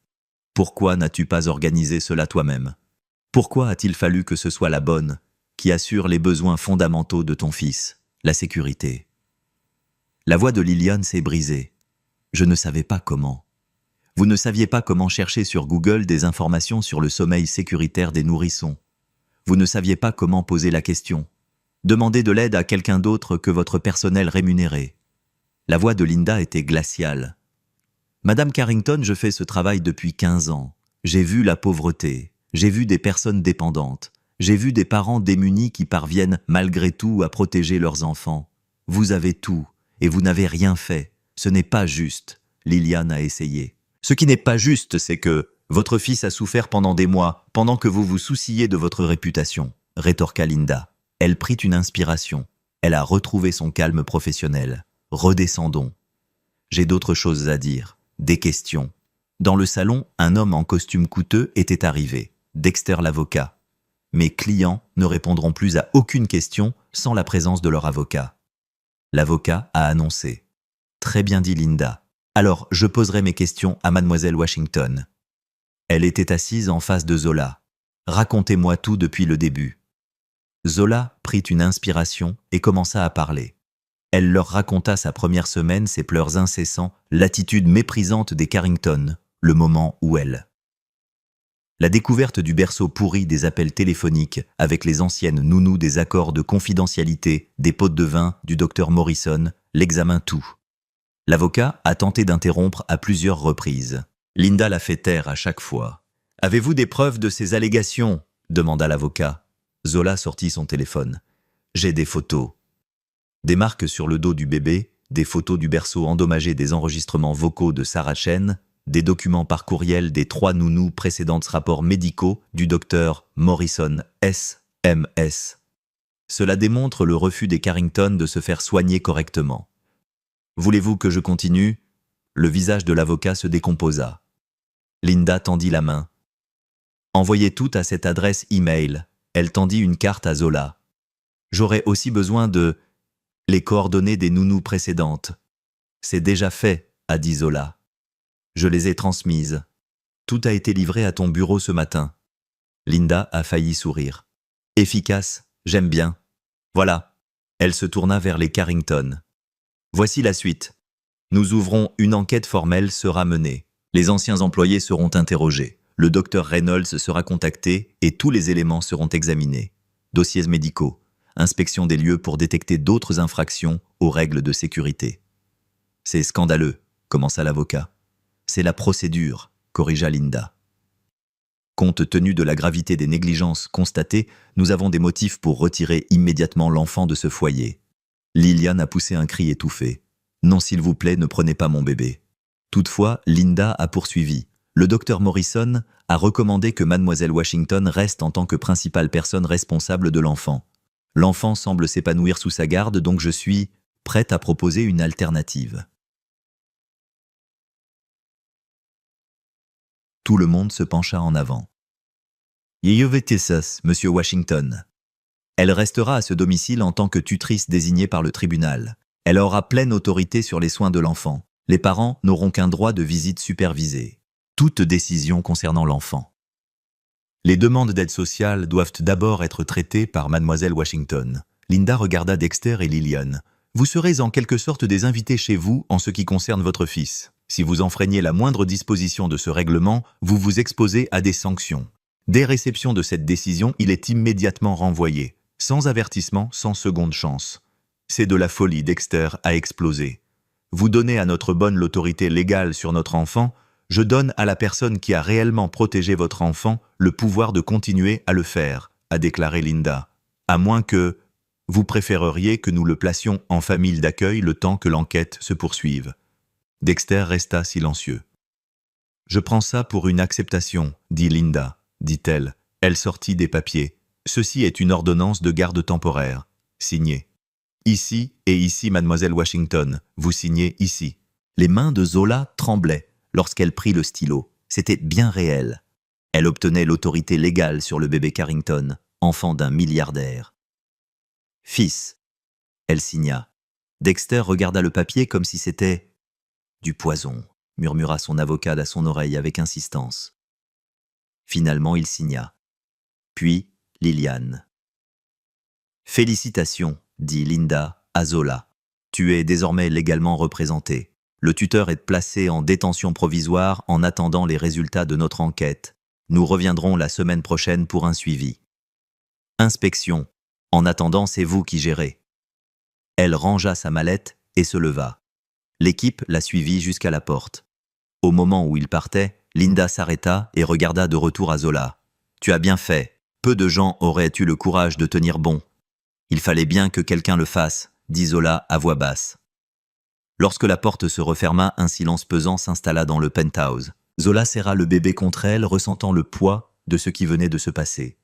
Pourquoi n'as-tu pas organisé cela toi-même? Pourquoi a-t-il fallu que ce soit la bonne, qui assure les besoins fondamentaux de ton fils, la sécurité? La voix de Liliane s'est brisée. Je ne savais pas comment. Vous ne saviez pas comment chercher sur Google des informations sur le sommeil sécuritaire des nourrissons. Vous ne saviez pas comment poser la question. Demandez de l'aide à quelqu'un d'autre que votre personnel rémunéré. La voix de Linda était glaciale. Madame Carrington, je fais ce travail depuis 15 ans. J'ai vu la pauvreté. J'ai vu des personnes dépendantes. J'ai vu des parents démunis qui parviennent malgré tout à protéger leurs enfants. Vous avez tout, et vous n'avez rien fait. Ce n'est pas juste. Liliane a essayé. Ce qui n'est pas juste, c'est que votre fils a souffert pendant des mois, pendant que vous vous souciez de votre réputation, rétorqua Linda. Elle prit une inspiration. Elle a retrouvé son calme professionnel. Redescendons. J'ai d'autres choses à dire. Des questions. Dans le salon, un homme en costume coûteux était arrivé. Dexter l'avocat. Mes clients ne répondront plus à aucune question sans la présence de leur avocat. L'avocat a annoncé. Très bien dit Linda. Alors, je poserai mes questions à mademoiselle Washington. Elle était assise en face de Zola. Racontez-moi tout depuis le début. Zola prit une inspiration et commença à parler. Elle leur raconta sa première semaine, ses pleurs incessants, l'attitude méprisante des Carrington, le moment où elle. La découverte du berceau pourri, des appels téléphoniques avec les anciennes nounous, des accords de confidentialité, des pots de vin, du docteur Morrison, l'examen tout. L'avocat a tenté d'interrompre à plusieurs reprises. Linda l'a fait taire à chaque fois. « Avez-vous des preuves de ces allégations ?» demanda l'avocat. Zola sortit son téléphone. « J'ai des photos. » Des marques sur le dos du bébé, des photos du berceau endommagé, des enregistrements vocaux de Sarah Chen, des documents par courriel des 3 nounous, précédents rapports médicaux du docteur Morrison SMS. Cela démontre le refus des Carrington de se faire soigner correctement. Voulez-vous que je continue? Le visage de l'avocat se décomposa. Linda tendit la main. Envoyez tout à cette adresse e-mail. Elle tendit une carte à Zola. J'aurais aussi besoin de les coordonnées des nounous précédentes. C'est déjà fait, a dit Zola. Je les ai transmises. Tout a été livré à ton bureau ce matin. Linda a failli sourire. Efficace, j'aime bien. Voilà. Elle se tourna vers les Carrington. Voici la suite. Nous ouvrons une enquête formelle sera menée. Les anciens employés seront interrogés. Le docteur Reynolds sera contacté et tous les éléments seront examinés. Dossiers médicaux. Inspection des lieux pour détecter d'autres infractions aux règles de sécurité. C'est scandaleux, commença l'avocat. C'est la procédure, corrigea Linda. Compte tenu de la gravité des négligences constatées, nous avons des motifs pour retirer immédiatement l'enfant de ce foyer. Liliane a poussé un cri étouffé. Non, s'il vous plaît, ne prenez pas mon bébé. Toutefois, Linda a poursuivi. Le docteur Morrison a recommandé que mademoiselle Washington reste en tant que principale personne responsable de l'enfant. L'enfant semble s'épanouir sous sa garde, donc je suis prête à proposer une alternative. Tout le monde se pencha en avant. Yeyovetessas, monsieur Washington. Elle restera à ce domicile en tant que tutrice désignée par le tribunal. Elle aura pleine autorité sur les soins de l'enfant. Les parents n'auront qu'un droit de visite supervisée. Toute décision concernant l'enfant. Les demandes d'aide sociale doivent d'abord être traitées par mademoiselle Washington. Linda regarda Dexter et Liliane. Vous serez en quelque sorte des invités chez vous en ce qui concerne votre fils. Si vous enfreignez la moindre disposition de ce règlement, vous vous exposez à des sanctions. Dès réception de cette décision, il est immédiatement renvoyé. Sans avertissement, sans seconde chance. C'est de la folie, Dexter a explosé. Vous donnez à notre bonne l'autorité légale sur notre enfant, je donne à la personne qui a réellement protégé votre enfant le pouvoir de continuer à le faire, a déclaré Linda. À moins que vous préféreriez que nous le placions en famille d'accueil le temps que l'enquête se poursuive. Dexter resta silencieux. Je prends ça pour une acceptation, dit Linda, dit-elle. Elle sortit des papiers. Ceci est une ordonnance de garde temporaire. Signée. Ici et ici, mademoiselle Washington. Vous signez ici. Les mains de Zola tremblaient lorsqu'elle prit le stylo. C'était bien réel. Elle obtenait l'autorité légale sur le bébé Carrington, enfant d'un milliardaire. Fils. Elle signa. Dexter regarda le papier comme si c'était du poison, murmura son avocat à son oreille avec insistance. Finalement, il signa. Puis, Liliane. Félicitations, dit Linda à Zola. Tu es désormais légalement représenté. Le tuteur est placé en détention provisoire en attendant les résultats de notre enquête. Nous reviendrons la semaine prochaine pour un suivi. Inspection. En attendant, c'est vous qui gérez. Elle rangea sa mallette et se leva. L'équipe la suivit jusqu'à la porte. Au moment où il partait, Linda s'arrêta et regarda de retour à Zola. « Tu as bien fait. Peu de gens auraient eu le courage de tenir bon. Il fallait bien que quelqu'un le fasse, dit Zola à voix basse. » Lorsque la porte se referma, un silence pesant s'installa dans le penthouse. Zola serra le bébé contre elle, ressentant le poids de ce qui venait de se passer.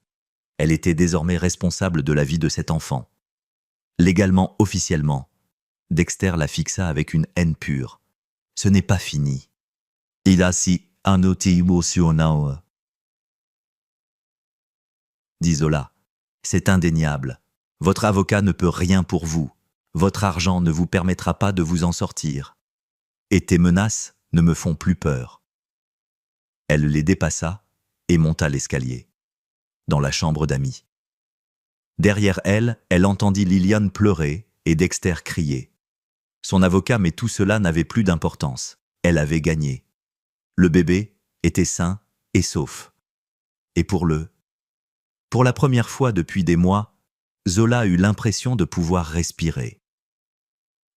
Elle était désormais responsable de la vie de cet enfant. Légalement, officiellement, Dexter la fixa avec une haine pure. Ce n'est pas fini. Il a si annoté émotionnel, dit Zola. C'est indéniable. Votre avocat ne peut rien pour vous. Votre argent ne vous permettra pas de vous en sortir. Et tes menaces ne me font plus peur. Elle les dépassa et monta l'escalier, dans la chambre d'amis. Derrière elle, elle entendit Liliane pleurer et Dexter crier. Son avocat, mais tout cela n'avait plus d'importance. Elle avait gagné. Le bébé était sain et sauf. Et pour la première fois depuis des mois, Zola eut l'impression de pouvoir respirer.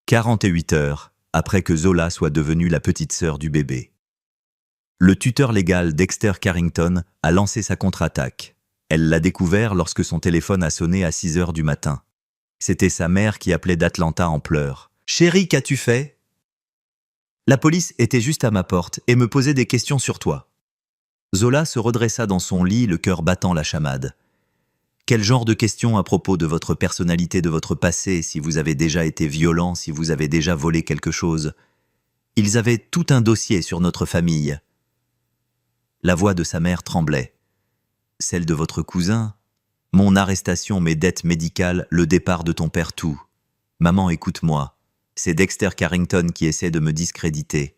48 heures après que Zola soit devenue la petite sœur du bébé. Le tuteur légal Dexter Carrington a lancé sa contre-attaque. Elle l'a découvert lorsque son téléphone a sonné à 6 heures du matin. C'était sa mère qui appelait d'Atlanta en pleurs. « Chérie, qu'as-tu fait ?» La police était juste à ma porte et me posait des questions sur toi. Zola se redressa dans son lit, le cœur battant la chamade. Quel genre de questions à propos de votre personnalité, de votre passé, si vous avez déjà été violent, si vous avez déjà volé quelque chose? Ils avaient tout un dossier sur notre famille. La voix de sa mère tremblait. Celle de votre cousin? Mon arrestation, mes dettes médicales, le départ de ton père, tout. Maman, écoute-moi. C'est Dexter Carrington qui essaie de me discréditer.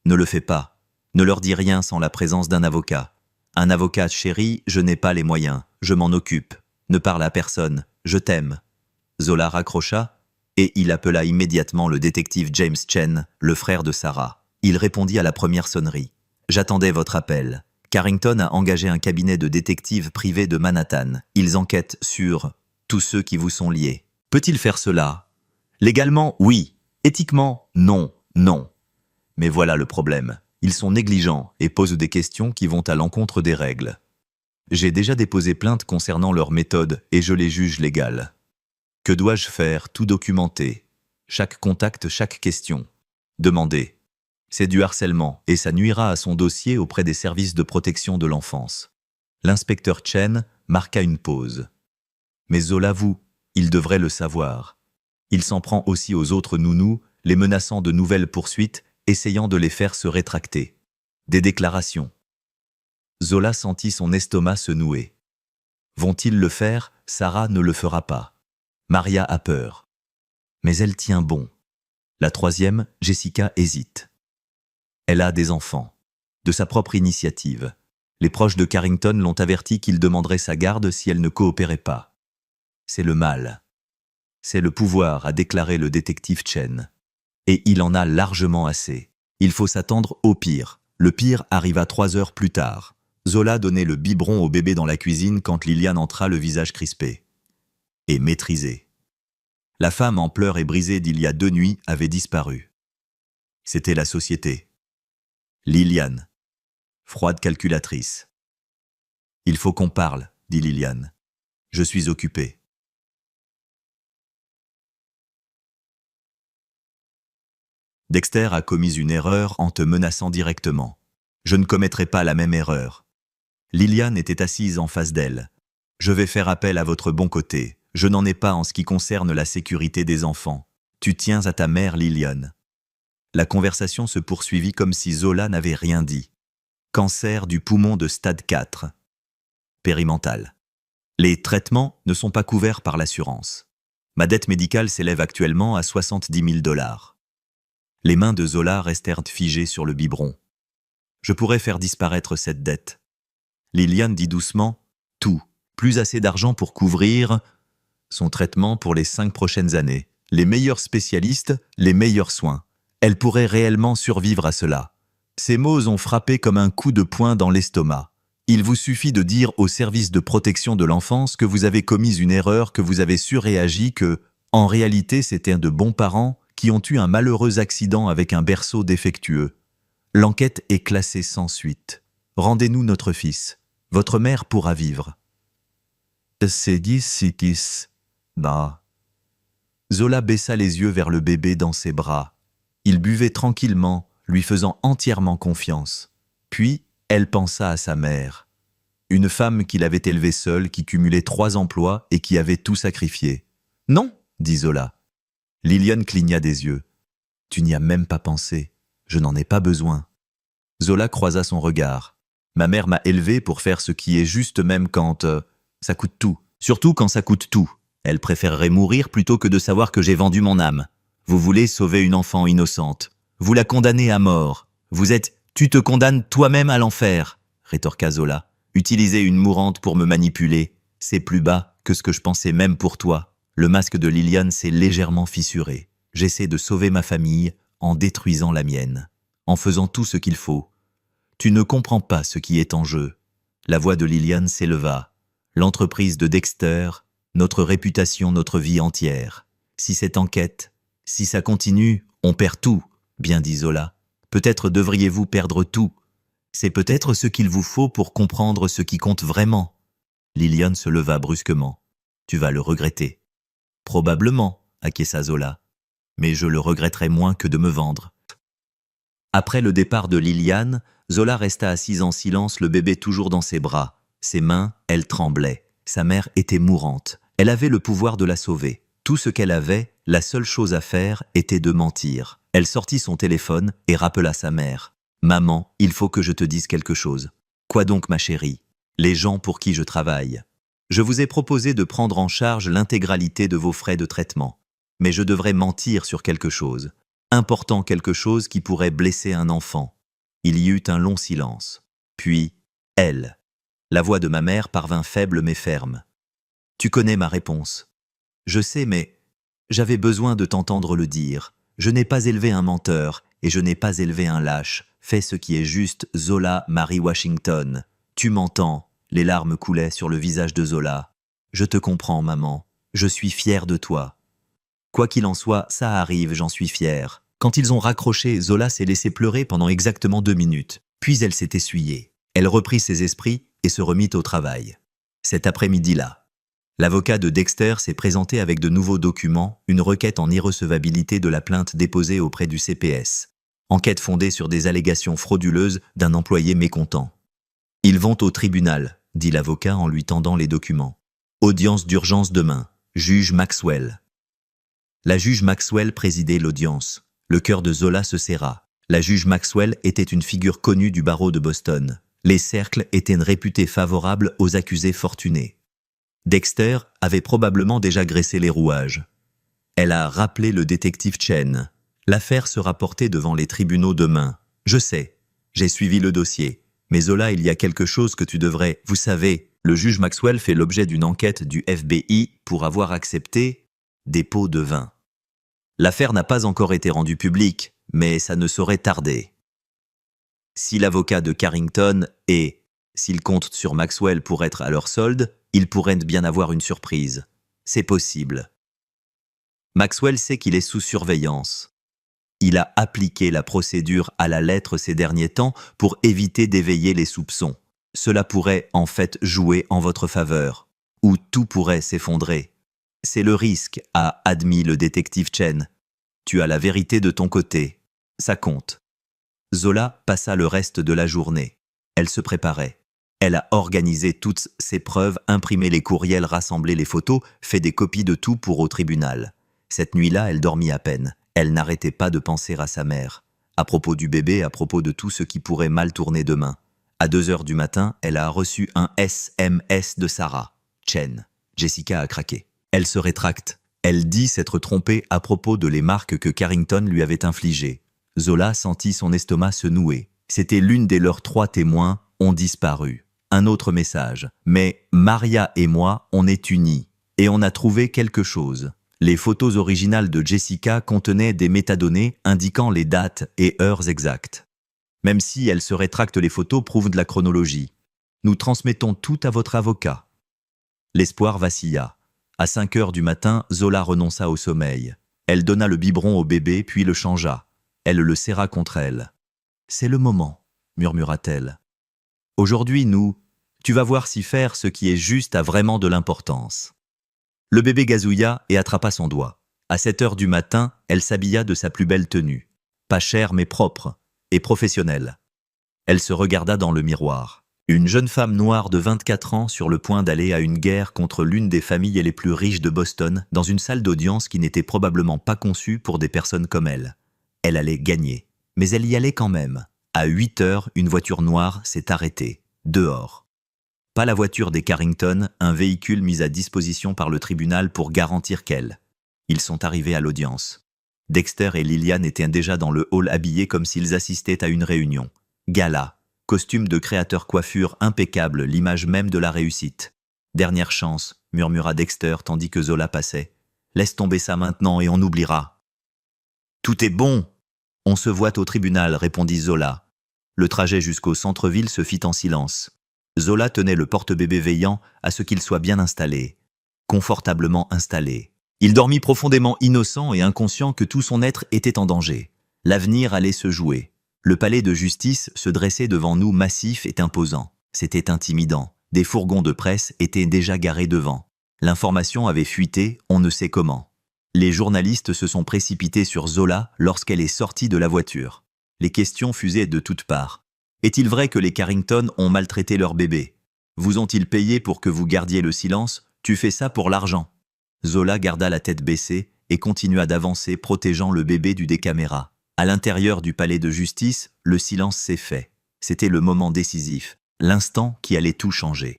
Ne le fais pas. Ne leur dis rien sans la présence d'un avocat. Un avocat, chérie, je n'ai pas les moyens. Je m'en occupe. Ne parle à personne. Je t'aime. Zola raccrocha et il appela immédiatement le détective James Chen, le frère de Sarah. Il répondit à la première sonnerie. J'attendais votre appel. Carrington a engagé un cabinet de détectives privés de Manhattan. Ils enquêtent sur tous ceux qui vous sont liés. Peut-il faire cela? Légalement, oui. Éthiquement, non, non. Mais voilà le problème. Ils sont négligents et posent des questions qui vont à l'encontre des règles. J'ai déjà déposé plainte concernant leur méthode et je les juge légales. Que dois-je faire? Tout documenter. Chaque contact, chaque question. Demander. C'est du harcèlement et ça nuira à son dossier auprès des services de protection de l'enfance. L'inspecteur Chen marqua une pause. Mais Zola, vous, il devrait le savoir. Il s'en prend aussi aux autres nounous, les menaçant de nouvelles poursuites, essayant de les faire se rétracter. Des déclarations. Zola sentit son estomac se nouer. Vont-ils le faire? Sarah ne le fera pas. Maria a peur. Mais elle tient bon. La troisième, Jessica, hésite. Elle a des enfants. De sa propre initiative. Les proches de Carrington l'ont averti qu'il demanderait sa garde si elle ne coopérait pas. C'est le mal. C'est le pouvoir, a déclaré le détective Chen. Et il en a largement assez. Il faut s'attendre au pire. Le pire arriva 3 heures plus tard. Zola donnait le biberon au bébé dans la cuisine quand Liliane entra, le visage crispé. Et maîtrisé. La femme en pleurs et brisée d'il y a 2 nuits avait disparu. C'était la société. Liliane. Froide calculatrice. Il faut qu'on parle, dit Liliane. Je suis occupée. Dexter a commis une erreur en te menaçant directement. Je ne commettrai pas la même erreur. Liliane était assise en face d'elle. Je vais faire appel à votre bon côté. Je n'en ai pas en ce qui concerne la sécurité des enfants. Tu tiens à ta mère, Liliane. La conversation se poursuivit comme si Zola n'avait rien dit. Cancer du poumon de stade 4. Périmental. Les traitements ne sont pas couverts par l'assurance. Ma dette médicale s'élève actuellement à 70 000 $. Les mains de Zola restèrent figées sur le biberon. Je pourrais faire disparaître cette dette. Liliane dit doucement « Tout. Plus assez d'argent pour couvrir son traitement pour les 5 prochaines années. Les meilleurs spécialistes, les meilleurs soins. Elle pourrait réellement survivre à cela. » Ces mots ont frappé comme un coup de poing dans l'estomac. Il vous suffit de dire au service de protection de l'enfance que vous avez commis une erreur, que vous avez surréagi, que, en réalité, c'était de bons parents qui ont eu un malheureux accident avec un berceau défectueux. L'enquête est classée sans suite. Rendez-nous notre fils. Votre mère pourra vivre. C'est dit, Sikis. Bah. Zola baissa les yeux vers le bébé dans ses bras. Il buvait tranquillement, lui faisant entièrement confiance. Puis, elle pensa à sa mère. Une femme qu'il avait élevée seule, qui cumulait 3 emplois et qui avait tout sacrifié. « Non !» dit Zola. Liliane cligna des yeux. « Tu n'y as même pas pensé. Je n'en ai pas besoin. » Zola croisa son regard. « Ma mère m'a élevé pour faire ce qui est juste même quand... ça coûte tout. Surtout quand ça coûte tout. Elle préférerait mourir plutôt que de savoir que j'ai vendu mon âme. Vous voulez sauver une enfant innocente. Vous la condamnez à mort. Vous êtes... Tu te condamnes toi-même à l'enfer, rétorqua Zola. Utiliser une mourante pour me manipuler, c'est plus bas que ce que je pensais même pour toi. Le masque de Liliane s'est légèrement fissuré. J'essaie de sauver ma famille en détruisant la mienne, en faisant tout ce qu'il faut. Tu ne comprends pas ce qui est en jeu. La voix de Liliane s'éleva. L'entreprise de Dexter, notre réputation, notre vie entière. Si cette enquête, si ça continue, on perd tout, bien dit Zola. Peut-être devriez-vous perdre tout. C'est peut-être ce qu'il vous faut pour comprendre ce qui compte vraiment. Liliane se leva brusquement. Tu vas le regretter. Probablement, acquiesça Zola. Mais je le regretterai moins que de me vendre. Après le départ de Liliane, Zola resta assise en silence, le bébé toujours dans ses bras. Ses mains, elles tremblaient. Sa mère était mourante. Elle avait le pouvoir de la sauver. Tout ce qu'elle avait, la seule chose à faire, était de mentir. Elle sortit son téléphone et rappela sa mère. « Maman, il faut que je te dise quelque chose. »« Quoi donc, ma chérie ? » ?»« Les gens pour qui je travaille. Je vous ai proposé de prendre en charge l'intégralité de vos frais de traitement. Mais je devrais mentir sur quelque chose. Important quelque chose qui pourrait blesser un enfant. » Il y eut un long silence. Puis, elle. La voix de ma mère parvint faible mais ferme. « Tu connais ma réponse. Je sais, mais j'avais besoin de t'entendre le dire. Je n'ai pas élevé un menteur et je n'ai pas élevé un lâche. Fais ce qui est juste, Zola Mary Washington. Tu m'entends ?» Les larmes coulaient sur le visage de Zola. « Je te comprends, maman. Je suis fier de toi. » Quoi qu'il en soit, ça arrive, j'en suis fier. Quand ils ont raccroché, Zola s'est laissée pleurer pendant exactement 2 minutes. Puis elle s'est essuyée. Elle reprit ses esprits et se remit au travail. Cet après-midi-là, l'avocat de Dexter s'est présenté avec de nouveaux documents, une requête en irrecevabilité de la plainte déposée auprès du CPS. Enquête fondée sur des allégations frauduleuses d'un employé mécontent. « Ils vont au tribunal », dit l'avocat en lui tendant les documents. « Audience d'urgence demain. Juge Maxwell. » La juge Maxwell présidait l'audience. Le cœur de Zola se serra. La juge Maxwell était une figure connue du barreau de Boston. Les cercles étaient réputés favorables aux accusés fortunés. Dexter avait probablement déjà graissé les rouages. Elle a rappelé le détective Chen. L'affaire sera portée devant les tribunaux demain. Je sais, j'ai suivi le dossier. Mais Zola, il y a quelque chose que tu devrais... Vous savez, le juge Maxwell fait l'objet d'une enquête du FBI pour avoir accepté... des pots de vin. L'affaire n'a pas encore été rendue publique, mais ça ne saurait tarder. Si l'avocat de Carrington et s'ils comptent sur Maxwell pour être à leur solde, ils pourraient bien avoir une surprise. C'est possible. Maxwell sait qu'il est sous surveillance. Il a appliqué la procédure à la lettre ces derniers temps pour éviter d'éveiller les soupçons. Cela pourrait en fait jouer en votre faveur, ou tout pourrait s'effondrer. C'est le risque, a admis le détective Chen. Tu as la vérité de ton côté. Ça compte. Zola passa le reste de la journée. Elle se préparait. Elle a organisé toutes ses preuves, imprimé les courriels, rassemblé les photos, fait des copies de tout pour au tribunal. Cette nuit-là, elle dormit à peine. Elle n'arrêtait pas de penser à sa mère. À propos du bébé, à propos de tout ce qui pourrait mal tourner demain. À 2h du matin, elle a reçu un SMS de Sarah. Chen. Jessica a craqué. Elle se rétracte. Elle dit s'être trompée à propos de les marques que Carrington lui avait infligées. Zola sentit son estomac se nouer. C'était l'une des leurs 3 témoins ont disparu. Un autre message. Mais Maria et moi, on est unis. Et on a trouvé quelque chose. Les photos originales de Jessica contenaient des métadonnées indiquant les dates et heures exactes. Même si elle se rétracte, les photos prouvent de la chronologie. Nous transmettons tout à votre avocat. L'espoir vacilla. À 5h du matin, Zola renonça au sommeil. Elle donna le biberon au bébé, puis le changea. Elle le serra contre elle. « C'est le moment », murmura-t-elle. « Aujourd'hui, tu vas voir si faire ce qui est juste a vraiment de l'importance. » Le bébé gazouilla et attrapa son doigt. À 7h du matin, elle s'habilla de sa plus belle tenue. Pas chère mais propre et professionnelle. Elle se regarda dans le miroir. Une jeune femme noire de 24 ans sur le point d'aller à une guerre contre l'une des familles les plus riches de Boston dans une salle d'audience qui n'était probablement pas conçue pour des personnes comme elle. Elle allait gagner, mais elle y allait quand même. À 8h, une voiture noire s'est arrêtée, dehors. Pas la voiture des Carrington, un véhicule mis à disposition par le tribunal pour garantir qu'elle. Ils sont arrivés à l'audience. Dexter et Lillian étaient déjà dans le hall habillés comme s'ils assistaient à une réunion. Gala, costume de créateur, coiffure impeccable, l'image même de la réussite. Dernière chance, murmura Dexter tandis que Zola passait. Laisse tomber ça maintenant et on oubliera. Tout est bon. On se voit au tribunal, répondit Zola. Le trajet jusqu'au centre-ville se fit en silence. Zola tenait le porte-bébé veillant à ce qu'il soit bien installé, confortablement installé. Il dormit profondément innocent et inconscient que tout son être était en danger. L'avenir allait se jouer. Le palais de justice se dressait devant nous massif et imposant. C'était intimidant. Des fourgons de presse étaient déjà garés devant. L'information avait fuité, on ne sait comment. Les journalistes se sont précipités sur Zola lorsqu'elle est sortie de la voiture. Les questions fusaient de toutes parts. Est-il vrai que les Carrington ont maltraité leur bébé? Vous ont-ils payé pour que vous gardiez le silence? Tu fais ça pour l'argent. Zola garda la tête baissée et continua d'avancer, protégeant le bébé du décaméra. À l'intérieur du palais de justice, le silence s'est fait. C'était le moment décisif, l'instant qui allait tout changer.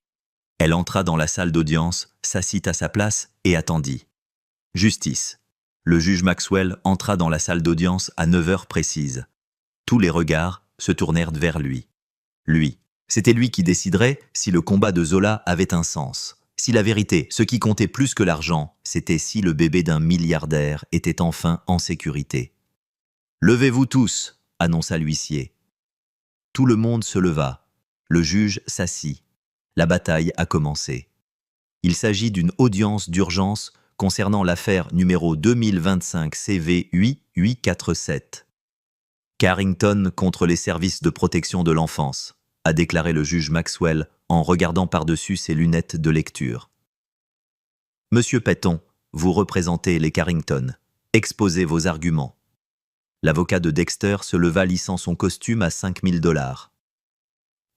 Elle entra dans la salle d'audience, s'assit à sa place et attendit. Justice. Le juge Maxwell entra dans la salle d'audience à 9h précises. Tous les regards se tournèrent vers lui. Lui. C'était lui qui déciderait si le combat de Zola avait un sens. Si la vérité, ce qui comptait plus que l'argent, c'était si le bébé d'un milliardaire était enfin en sécurité. « Levez-vous tous !» annonça l'huissier. Tout le monde se leva. Le juge s'assit. La bataille a commencé. Il s'agit d'une audience d'urgence concernant l'affaire numéro 2025 CV 8847. Carrington contre les services de protection de l'enfance, a déclaré le juge Maxwell en regardant par-dessus ses lunettes de lecture. Monsieur Petton, vous représentez les Carrington. Exposez vos arguments. L'avocat de Dexter se leva lissant son costume à $5000.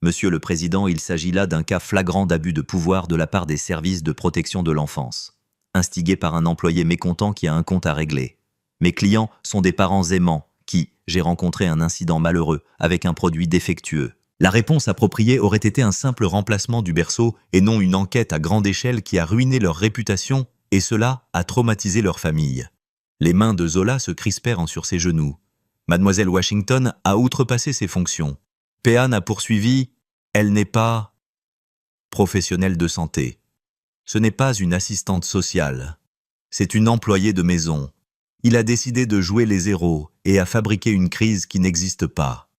Monsieur le Président, il s'agit là d'un cas flagrant d'abus de pouvoir de la part des services de protection de l'enfance, instigé par un employé mécontent qui a un compte à régler. Mes clients sont des parents aimants qui, j'ai rencontré un incident malheureux avec un produit défectueux. La réponse appropriée aurait été un simple remplacement du berceau et non une enquête à grande échelle qui a ruiné leur réputation et cela a traumatisé leur famille. Les mains de Zola se crispèrent sur ses genoux. Mademoiselle Washington a outrepassé ses fonctions. Pehan a poursuivi « Elle n'est pas professionnelle de santé. Ce n'est pas une assistante sociale. C'est une employée de maison. Il a décidé de jouer les héros et a fabriqué une crise qui n'existe pas.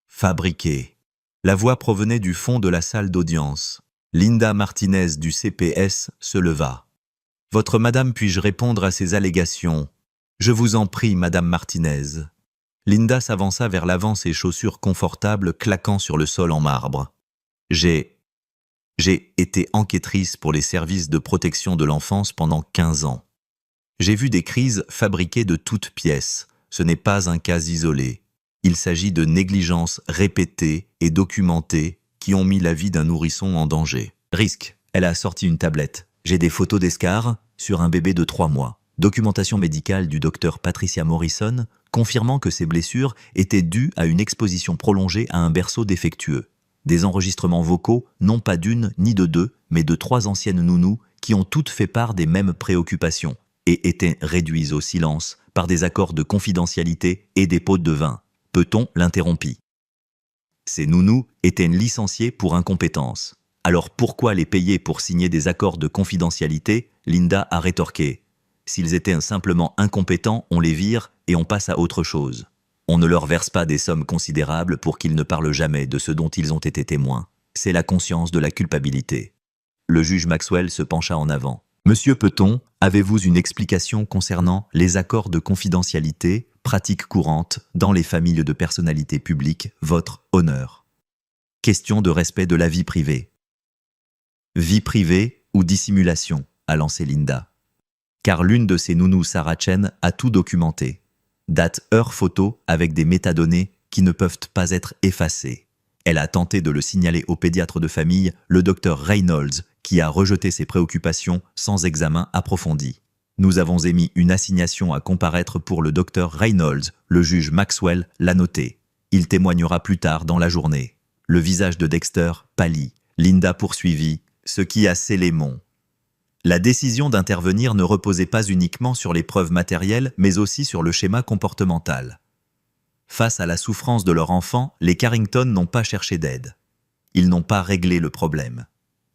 Fabriquer. La voix provenait du fond de la salle d'audience. Linda Martinez du CPS se leva. « Votre madame, puis-je répondre à ces allégations ? » « Je vous en prie, madame Martinez. » Linda s'avança vers l'avant, ses chaussures confortables claquant sur le sol en marbre. « J'ai été enquêtrice pour les services de protection de l'enfance pendant 15 ans. J'ai vu des crises fabriquées de toutes pièces. Ce n'est pas un cas isolé. Il s'agit de négligences répétées et documentées qui ont mis la vie d'un nourrisson en danger. Risque. Elle a sorti une tablette. J'ai des photos d'escarres sur un bébé de 3 mois. Documentation médicale du docteur Patricia Morrison confirmant que ces blessures étaient dues à une exposition prolongée à un berceau défectueux. Des enregistrements vocaux, non pas d'une ni de deux, mais de 3 anciennes nounous qui ont toutes fait part des mêmes préoccupations et étaient réduites au silence par des accords de confidentialité et des pots de vin. Peut-on l'interrompit. Ces nounous étaient licenciés pour incompétence. Alors pourquoi les payer pour signer des accords de confidentialité ? Linda a rétorqué. S'ils étaient simplement incompétents, on les vire et on passe à autre chose. On ne leur verse pas des sommes considérables pour qu'ils ne parlent jamais de ce dont ils ont été témoins. C'est la conscience de la culpabilité. Le juge Maxwell se pencha en avant. « Monsieur Peton, avez-vous une explication concernant les accords de confidentialité, pratique courante dans les familles de personnalités publiques, votre honneur ? Question de respect de la vie privée. » « Vie privée ou dissimulation ?» a lancé Linda. Car l'une de ses nounous, Sarah Chen, a tout documenté. Date, heure, photo, avec des métadonnées qui ne peuvent pas être effacées. Elle a tenté de le signaler au pédiatre de famille, le docteur Reynolds, qui a rejeté ses préoccupations sans examen approfondi. Nous avons émis une assignation à comparaître pour le docteur Reynolds, le juge Maxwell l'a noté. Il témoignera plus tard dans la journée. Le visage de Dexter pâlit. Linda poursuivit, ce qui a scellé mon. La décision d'intervenir ne reposait pas uniquement sur les preuves matérielles, mais aussi sur le schéma comportemental. Face à la souffrance de leur enfant, les Carrington n'ont pas cherché d'aide. Ils n'ont pas réglé le problème.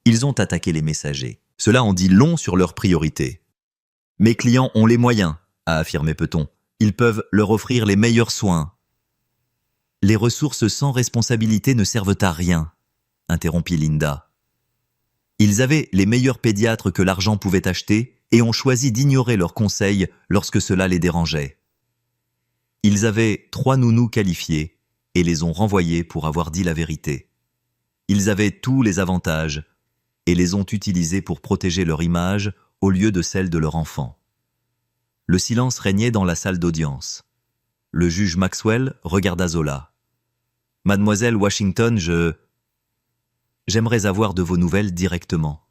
Ils ont attaqué les messagers. Cela en dit long sur leurs priorités. « Mes clients ont les moyens », a affirmé Peton. « Ils peuvent leur offrir les meilleurs soins. » « Les ressources sans responsabilité ne servent à rien », interrompit Linda. Ils avaient les meilleurs pédiatres que l'argent pouvait acheter et ont choisi d'ignorer leurs conseils lorsque cela les dérangeait. Ils avaient 3 nounous qualifiés et les ont renvoyés pour avoir dit la vérité. Ils avaient tous les avantages et les ont utilisés pour protéger leur image au lieu de celle de leur enfant. Le silence régnait dans la salle d'audience. Le juge Maxwell regarda Zola. « Mademoiselle Washington, J'aimerais avoir de vos nouvelles directement.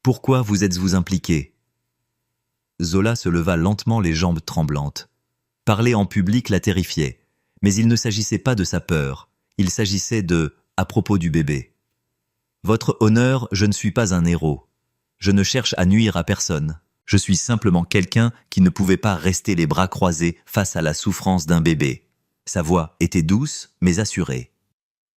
Pourquoi vous êtes-vous impliquée ?» Zola se leva lentement, les jambes tremblantes. Parler en public la terrifiait, mais il ne s'agissait pas de sa peur, il s'agissait de « à propos du bébé ». « Votre honneur, je ne suis pas un héros. Je ne cherche à nuire à personne. Je suis simplement quelqu'un qui ne pouvait pas rester les bras croisés face à la souffrance d'un bébé. » Sa voix était douce, mais assurée.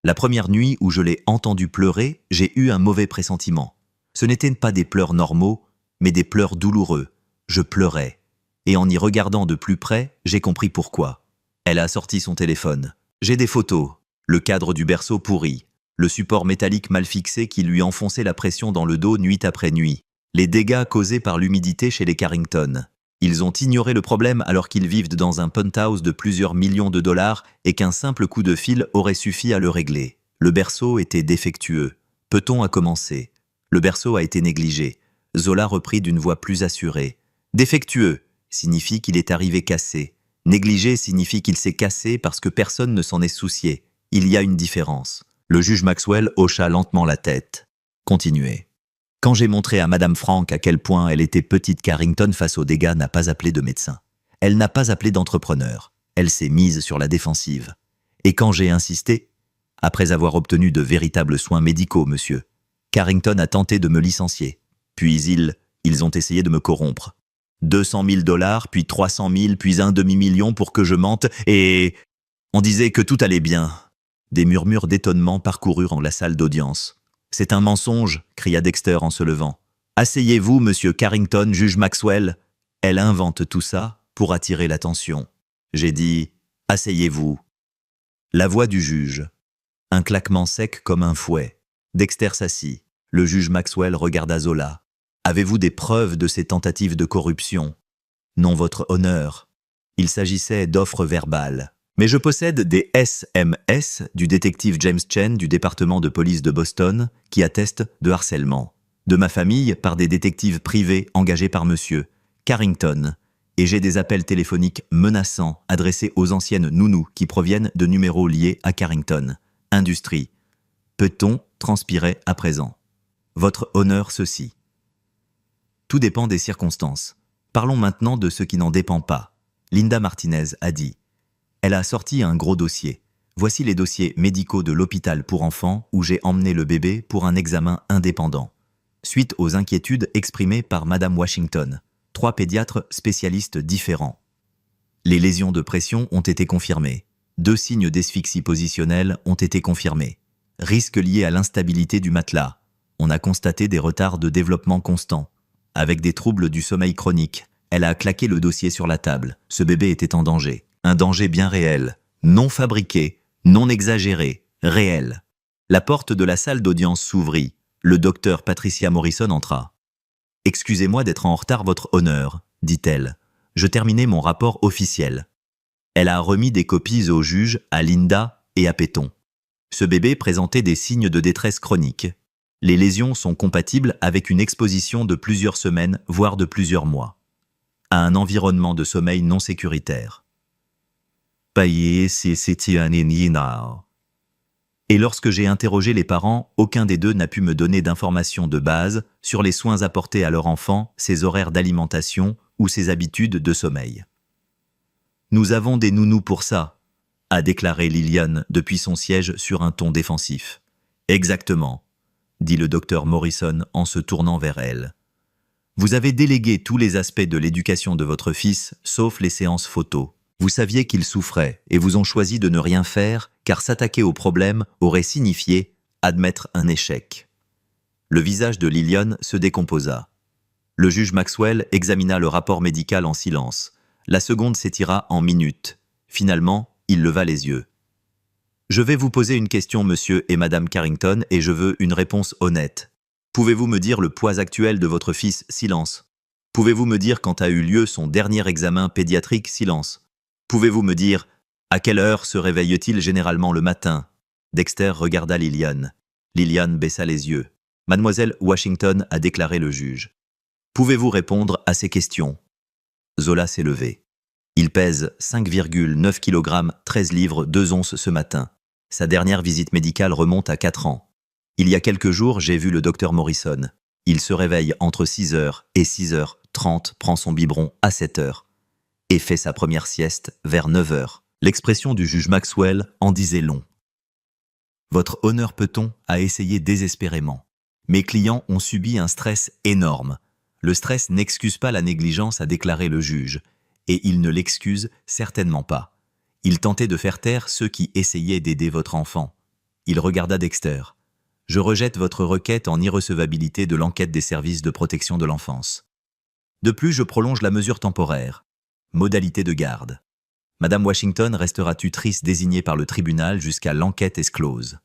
La première nuit où je l'ai entendu pleurer, j'ai eu un mauvais pressentiment. Ce n'étaient pas des pleurs normaux, mais des pleurs douloureux. Je pleurais. Et en y regardant de plus près, j'ai compris pourquoi. Elle a sorti son téléphone. J'ai des photos. Le cadre du berceau pourri. Le support métallique mal fixé qui lui enfonçait la pression dans le dos nuit après nuit. Les dégâts causés par l'humidité chez les Carrington. Ils ont ignoré le problème alors qu'ils vivent dans un penthouse de plusieurs millions de dollars et qu'un simple coup de fil aurait suffi à le régler. Le berceau était défectueux. Peton a commencé. Le berceau a été négligé. Zola reprit d'une voix plus assurée. Défectueux signifie qu'il est arrivé cassé. Négligé signifie qu'il s'est cassé parce que personne ne s'en est soucié. Il y a une différence. Le juge Maxwell hocha lentement la tête. Continuez. Quand j'ai montré à Madame Frank à quel point elle était petite, Carrington face aux dégâts n'a pas appelé de médecin. Elle n'a pas appelé d'entrepreneur. Elle s'est mise sur la défensive. Et quand j'ai insisté, après avoir obtenu de véritables soins médicaux, monsieur, Carrington a tenté de me licencier. Puis ils ont essayé de me corrompre. 200 000 $, puis 300 000, puis un demi-million pour que je mente, et on disait que tout allait bien. Des murmures d'étonnement parcoururent la salle d'audience. « C'est un mensonge !» cria Dexter en se levant. Asseyez-vous, monsieur Carrington, juge Maxwell. Elle invente tout ça pour attirer l'attention. J'ai dit « Asseyez-vous ». La voix du juge. Un claquement sec comme un fouet. Dexter s'assit. Le juge Maxwell regarda Zola. « Avez-vous des preuves de ces tentatives de corruption ?»« Non, votre honneur. Il s'agissait d'offres verbales. Mais je possède des SMS du détective James Chen du département de police de Boston qui attestent de harcèlement. De ma famille par des détectives privés engagés par monsieur Carrington. Et j'ai des appels téléphoniques menaçants adressés aux anciennes nounous qui proviennent de numéros liés à Carrington. Industrie. Peut-on transpirer à présent? Votre honneur, ceci. Tout dépend des circonstances. Parlons maintenant de ce qui n'en dépend pas. Linda Martinez a dit. Elle a sorti un gros dossier. Voici les dossiers médicaux de l'hôpital pour enfants où j'ai emmené le bébé pour un examen indépendant. Suite aux inquiétudes exprimées par Madame Washington. 3 pédiatres spécialistes différents. Les lésions de pression ont été confirmées. 2 signes d'asphyxie positionnelle ont été confirmés. Risque lié à l'instabilité du matelas. On a constaté des retards de développement constants. Avec des troubles du sommeil chronique. Elle a claqué le dossier sur la table. Ce bébé était en danger. Un danger bien réel. Non fabriqué. Non exagéré. Réel. La porte de la salle d'audience s'ouvrit. Le docteur Patricia Morrison entra. « Excusez-moi d'être en retard, votre honneur, » dit-elle. « Je terminais mon rapport officiel. » Elle a remis des copies au juge, à Linda et à Péton. Ce bébé présentait des signes de détresse chronique. Les lésions sont compatibles avec une exposition de plusieurs semaines, voire de plusieurs mois, à un environnement de sommeil non sécuritaire. Et lorsque j'ai interrogé les parents, aucun des deux n'a pu me donner d'informations de base sur les soins apportés à leur enfant, ses horaires d'alimentation ou ses habitudes de sommeil. « Nous avons des nounous pour ça », a déclaré Lillian depuis son siège sur un ton défensif. « Exactement », dit le docteur Morrison en se tournant vers elle. « Vous avez délégué tous les aspects de l'éducation de votre fils, sauf les séances photos. Vous saviez qu'il souffrait et vous ont choisi de ne rien faire car s'attaquer au problème aurait signifié admettre un échec. » Le visage de Lillian se décomposa. Le juge Maxwell examina le rapport médical en silence. La seconde s'étira en minutes. Finalement, il leva les yeux. « Je vais vous poser une question, monsieur et madame Carrington, et je veux une réponse honnête. Pouvez-vous me dire le poids actuel de votre fils? Silence. Pouvez-vous me dire quand a eu lieu son dernier examen pédiatrique? Silence. Pouvez-vous me dire à quelle heure se réveille-t-il généralement le matin? » Dexter regarda Lillian. Lillian baissa les yeux. Mademoiselle Washington a déclaré le juge. « Pouvez-vous répondre à ces questions ?» Zola s'est levé. Il pèse 5,9 kg, 13 livres, 2 onces ce matin. Sa dernière visite médicale remonte à 4 ans. Il y a quelques jours, j'ai vu le docteur Morrison. Il se réveille entre 6h et 6h30, prend son biberon à 7h et fait sa première sieste vers 9h. L'expression du juge Maxwell en disait long. « Votre honneur Peton a essayé désespérément. Mes clients ont subi un stress énorme. Le stress n'excuse pas la négligence, a déclaré le juge, et il ne l'excuse certainement pas. Il tentait de faire taire ceux qui essayaient d'aider votre enfant. » Il regarda Dexter. « Je rejette votre requête en irrecevabilité de l'enquête des services de protection de l'enfance. De plus, je prolonge la mesure temporaire. Modalité de garde. Madame Washington restera tutrice désignée par le tribunal jusqu'à l'enquête est close. »«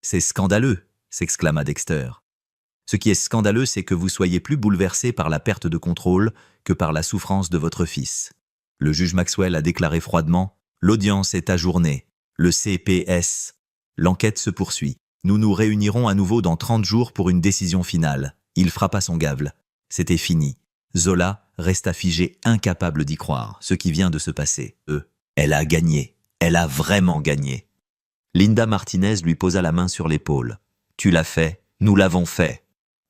C'est scandaleux !» s'exclama Dexter. « Ce qui est scandaleux, c'est que vous soyez plus bouleversé par la perte de contrôle que par la souffrance de votre fils. » Le juge Maxwell a déclaré froidement « L'audience est ajournée. Le CPS. L'enquête se poursuit. Nous nous réunirons à nouveau dans 30 jours pour une décision finale. » Il frappa son gable. C'était fini. Zola resta figé, incapable d'y croire, ce qui vient de se passer. Elle a gagné. Elle a vraiment gagné. Linda Martinez lui posa la main sur l'épaule. « Tu l'as fait. Nous l'avons fait. »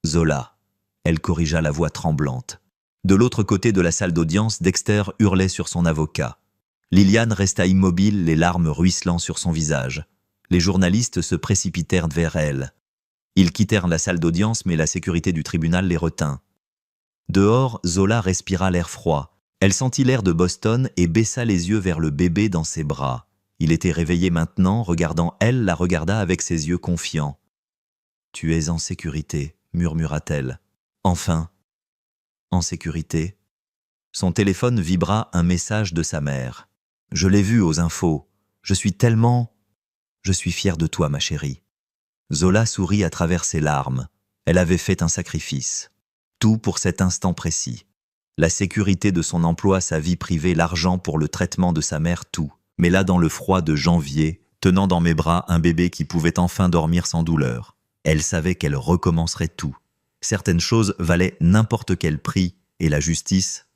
Zola. Elle corrigea la voix tremblante. De l'autre côté de la salle d'audience, Dexter hurlait sur son avocat. Lillian resta immobile, les larmes ruisselant sur son visage. Les journalistes se précipitèrent vers elle. Ils quittèrent la salle d'audience, mais la sécurité du tribunal les retint. Dehors, Zola respira l'air froid. Elle sentit l'air de Boston et baissa les yeux vers le bébé dans ses bras. Il était réveillé maintenant, regardant elle, la regarda avec ses yeux confiants. « Tu es en sécurité », murmura-t-elle. Enfin, en sécurité. Son téléphone vibra un message de sa mère. « Je l'ai vu aux infos. Je suis fière de toi, ma chérie. » Zola sourit à travers ses larmes. Elle avait fait un sacrifice. Tout pour cet instant précis. La sécurité de son emploi, sa vie privée, l'argent pour le traitement de sa mère, tout. Mais là, dans le froid de janvier, tenant dans mes bras un bébé qui pouvait enfin dormir sans douleur, elle savait qu'elle recommencerait tout. Certaines choses valaient n'importe quel prix, et la justice,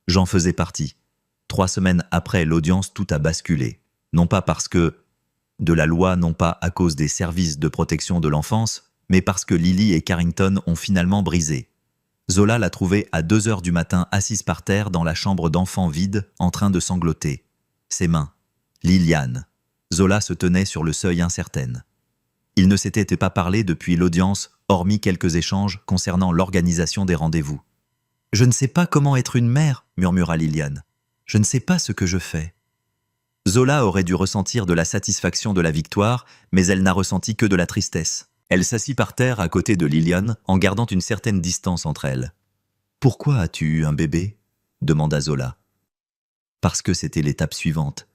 j'en faisais partie. 3 semaines après l'audience, tout a basculé. Non pas parce que de la loi, non pas à cause des services de protection de l'enfance, mais parce que Lily et Carrington ont finalement brisé. Zola l'a trouvée à 2 heures du matin assise par terre dans la chambre d'enfant vide, en train de sangloter. Ses mains. Liliane. Zola se tenait sur le seuil incertaine. Il ne s'était pas parlé depuis l'audience, hormis quelques échanges concernant l'organisation des rendez-vous. « Je ne sais pas comment être une mère, » murmura Liliane. « Je ne sais pas ce que je fais. » Zola aurait dû ressentir de la satisfaction de la victoire, mais elle n'a ressenti que de la tristesse. Elle s'assit par terre à côté de Liliane, en gardant une certaine distance entre elles. « Pourquoi as-tu eu un bébé ?» demanda Zola. « Parce que c'était l'étape suivante »,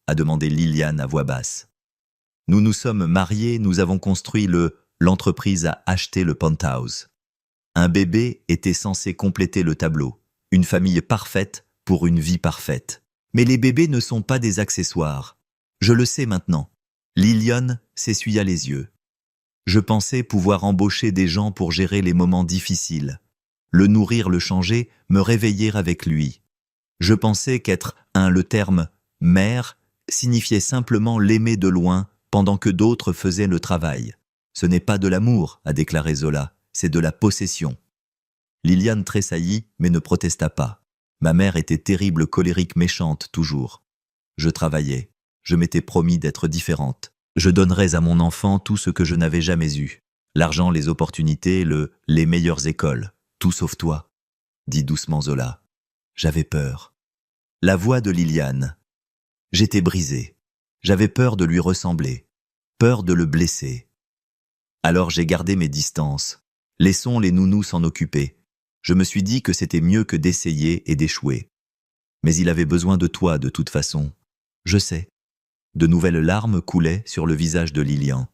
a demandé Liliane à voix basse. « Nous nous sommes mariés, nous avons construit l'entreprise a acheté le penthouse. Un bébé était censé compléter le tableau, une famille parfaite pour une vie parfaite. Mais les bébés ne sont pas des accessoires. Je le sais maintenant. » Liliane s'essuya les yeux. « Je pensais pouvoir embaucher des gens pour gérer les moments difficiles. Le nourrir, le changer, me réveiller avec lui. Je pensais qu'être le terme « mère » signifiait simplement l'aimer de loin pendant que d'autres faisaient le travail. Ce n'est pas de l'amour, a déclaré Zola, c'est de la possession. Liliane tressaillit, mais ne protesta pas. Ma mère était terrible, colérique, méchante, toujours. Je travaillais. Je m'étais promis d'être différente. Je donnerais à mon enfant tout ce que je n'avais jamais eu. L'argent, les opportunités, les meilleures écoles. Tout sauf toi, dit doucement Zola. J'avais peur. La voix de Liliane. J'étais brisée. J'avais peur de lui ressembler. Peur de le blesser. Alors j'ai gardé mes distances. Laissons les nounous s'en occuper. Je me suis dit que c'était mieux que d'essayer et d'échouer. Mais il avait besoin de toi de toute façon. Je sais. De nouvelles larmes coulaient sur le visage de Lilian.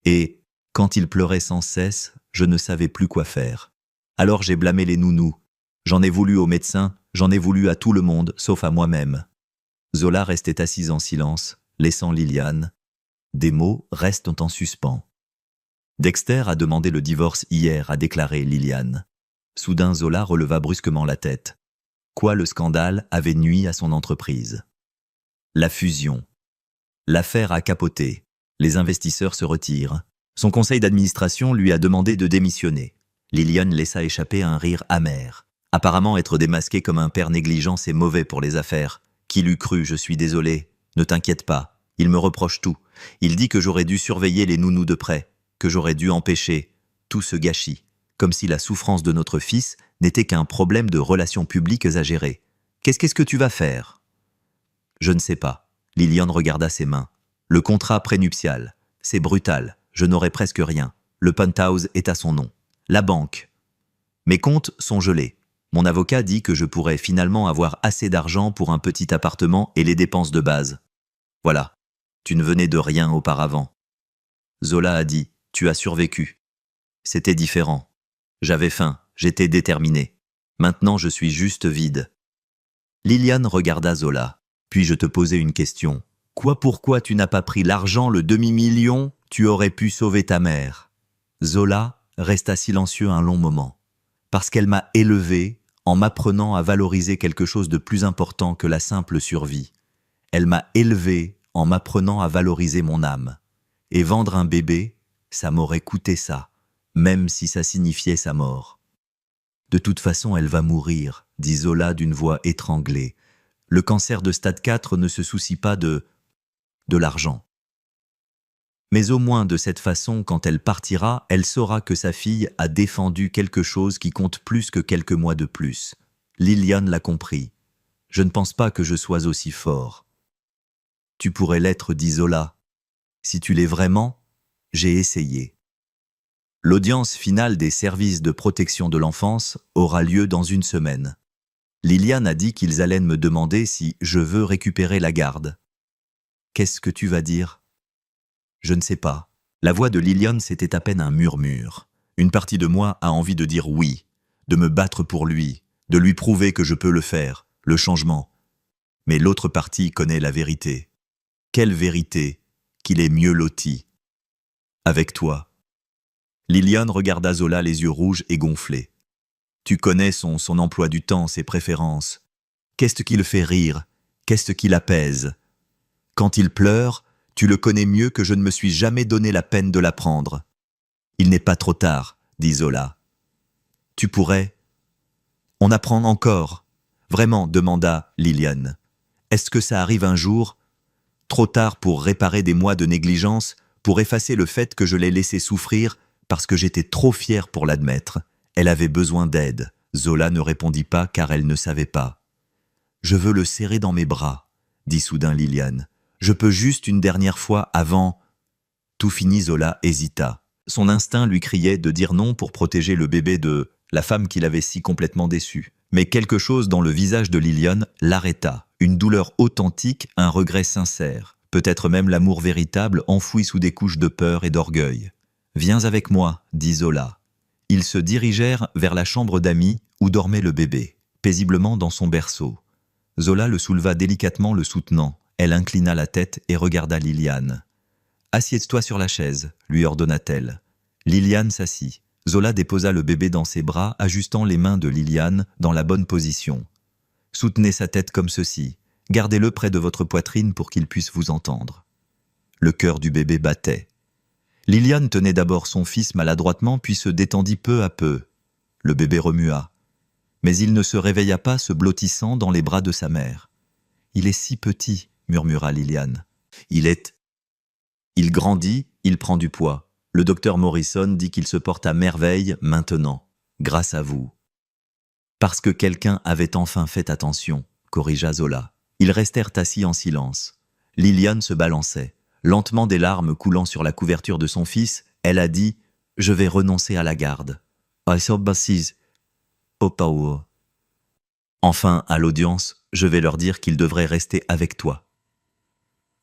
Et, quand il pleurait sans cesse, je ne savais plus quoi faire. Alors j'ai blâmé les nounous. J'en ai voulu aux médecins, j'en ai voulu à tout le monde, sauf à moi-même. Zola restait assise en silence, laissant Liliane. Des mots restent en suspens. Dexter a demandé le divorce hier, a déclaré Liliane. Soudain, Zola releva brusquement la tête. Quoi, le scandale avait nui à son entreprise. La fusion. L'affaire a capoté. Les investisseurs se retirent. Son conseil d'administration lui a demandé de démissionner. Liliane laissa échapper un rire amer. Apparemment, être démasqué comme un père négligent, c'est mauvais pour les affaires. Qui l'eût cru, je suis désolé. Ne t'inquiète pas. Il me reproche tout. Il dit que j'aurais dû surveiller les nounous de près, que j'aurais dû empêcher tout ce gâchis. Comme si la souffrance de notre fils n'était qu'un problème de relations publiques à gérer. Qu'est-ce que tu vas faire ? Je ne sais pas. Liliane regarda ses mains. Le contrat prénuptial. C'est brutal. Je n'aurai presque rien. Le penthouse est à son nom. La banque. Mes comptes sont gelés. Mon avocat dit que je pourrais finalement avoir assez d'argent pour un petit appartement et les dépenses de base. Voilà. Tu ne venais de rien auparavant. Zola a dit, tu as survécu. C'était différent. J'avais faim, j'étais déterminé. Maintenant, je suis juste vide. Liliane regarda Zola. Puis je te posais une question. Pourquoi tu n'as pas pris l'argent, le demi-million ? Tu aurais pu sauver ta mère. Zola resta silencieux un long moment. Parce qu'elle m'a élevé en m'apprenant à valoriser quelque chose de plus important que la simple survie. Elle m'a élevé en m'apprenant à valoriser mon âme. Et vendre un bébé, ça m'aurait coûté ça. Même si ça signifiait sa mort. De toute façon, elle va mourir, dit Zola d'une voix étranglée. Le cancer de stade 4 ne se soucie pas de l'argent. Mais au moins de cette façon, quand elle partira, elle saura que sa fille a défendu quelque chose qui compte plus que quelques mois de plus. Liliane l'a compris. Je ne pense pas que je sois aussi fort. Tu pourrais l'être, dit Zola. Si tu l'es vraiment, j'ai essayé. L'audience finale des services de protection de l'enfance aura lieu dans une semaine. Liliane a dit qu'ils allaient me demander si je veux récupérer la garde. Qu'est-ce que tu vas dire? Je ne sais pas. La voix de Liliane, c'était à peine un murmure. Une partie de moi a envie de dire oui, de me battre pour lui, de lui prouver que je peux le faire, le changement. Mais l'autre partie connaît la vérité. Quelle vérité? Qu'il est mieux loti. Avec toi. Liliane regarda Zola les yeux rouges et gonflés. Tu connais son emploi du temps, ses préférences. Qu'est-ce qui le fait rire? Qu'est-ce qui l'apaise? Quand il pleure, tu le connais mieux que je ne me suis jamais donné la peine de l'apprendre. Il n'est pas trop tard, dit Zola. Tu pourrais... On apprend encore. Vraiment, demanda Liliane. Est-ce que ça arrive un jour? Trop tard pour réparer des mois de négligence, pour effacer le fait que je l'ai laissé souffrir parce que j'étais trop fier pour l'admettre. Elle avait besoin d'aide. Zola ne répondit pas car elle ne savait pas. Je veux le serrer dans mes bras, dit soudain Liliane. Je peux juste une dernière fois avant... Tout fini, Zola hésita. Son instinct lui criait de dire non pour protéger le bébé de la femme qu'il avait si complètement déçue. Mais quelque chose dans le visage de Liliane l'arrêta. Une douleur authentique, un regret sincère. Peut-être même l'amour véritable enfoui sous des couches de peur et d'orgueil. « Viens avec moi », dit Zola. Ils se dirigèrent vers la chambre d'amis où dormait le bébé, paisiblement dans son berceau. Zola le souleva délicatement, le soutenant. Elle inclina la tête et regarda Liliane. « Assieds-toi sur la chaise », lui ordonna-t-elle. Liliane s'assit. Zola déposa le bébé dans ses bras, ajustant les mains de Liliane dans la bonne position. « Soutenez sa tête comme ceci. Gardez-le près de votre poitrine pour qu'il puisse vous entendre. » Le cœur du bébé battait. Liliane tenait d'abord son fils maladroitement, puis se détendit peu à peu. Le bébé remua. Mais il ne se réveilla pas, se blottissant dans les bras de sa mère. « Il est si petit », murmura Liliane. « Il grandit, il prend du poids. Le docteur Morrison dit qu'il se porte à merveille maintenant, grâce à vous. » Parce que quelqu'un avait enfin fait attention, corrigea Zola. Ils restèrent assis en silence. Liliane se balançait. Lentement, des larmes coulant sur la couverture de son fils, elle a dit « Je vais renoncer à la garde. » Enfin, à l'audience, je vais leur dire qu'ils devraient rester avec toi.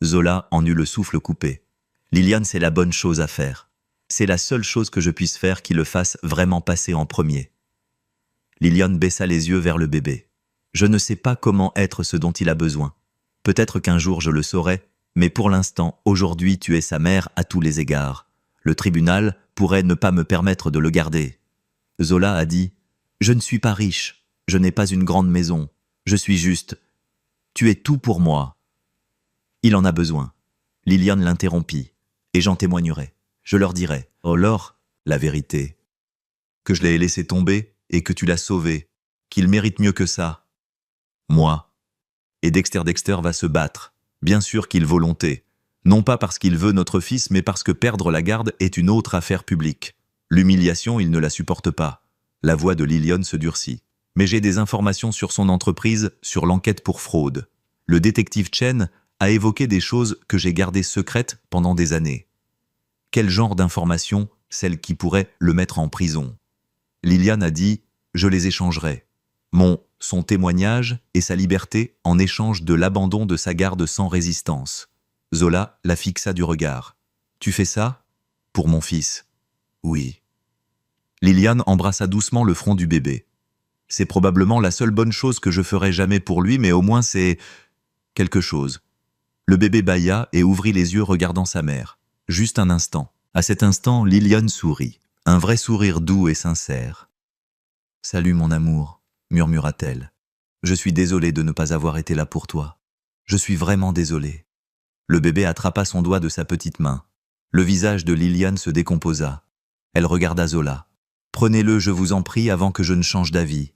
Zola en eut le souffle coupé. Liliane, c'est la bonne chose à faire. C'est la seule chose que je puisse faire qui le fasse vraiment passer en premier. Liliane baissa les yeux vers le bébé. Je ne sais pas comment être ce dont il a besoin. Peut-être qu'un jour je le saurai, mais pour l'instant, aujourd'hui, tu es sa mère à tous les égards. Le tribunal pourrait ne pas me permettre de le garder. Zola a dit « Je ne suis pas riche, je n'ai pas une grande maison, je suis juste... Tu es tout pour moi. » Il en a besoin. Liliane l'interrompit, et j'en témoignerai. Je leur dirai « Oh Laure, la vérité. Que je l'ai laissé tomber et que tu l'as sauvé, qu'il mérite mieux que ça. Moi. » Et Dexter va se battre. Bien sûr qu'il volonté. Non pas parce qu'il veut notre fils, mais parce que perdre la garde est une autre affaire publique. L'humiliation, il ne la supporte pas. La voix de Liliane se durcit. Mais j'ai des informations sur son entreprise, sur l'enquête pour fraude. Le détective Chen a évoqué des choses que j'ai gardées secrètes pendant des années. Quel genre d'informations? Celles qui pourraient le mettre en prison. Liliane a dit « Je les échangerai. » Son témoignage et sa liberté en échange de l'abandon de sa garde sans résistance. Zola la fixa du regard. « Tu fais ça? Pour mon fils. » « Oui. » Liliane embrassa doucement le front du bébé. « C'est probablement la seule bonne chose que je ferai jamais pour lui, mais au moins c'est... quelque chose. » Le bébé bâilla et ouvrit les yeux regardant sa mère. Juste un instant. À cet instant, Liliane sourit. Un vrai sourire doux et sincère. « Salut mon amour, » murmura-t-elle. « Je suis désolée de ne pas avoir été là pour toi. Je suis vraiment désolée. » Le bébé attrapa son doigt de sa petite main. Le visage de Liliane se décomposa. Elle regarda Zola. « Prenez-le, je vous en prie, avant que je ne change d'avis. »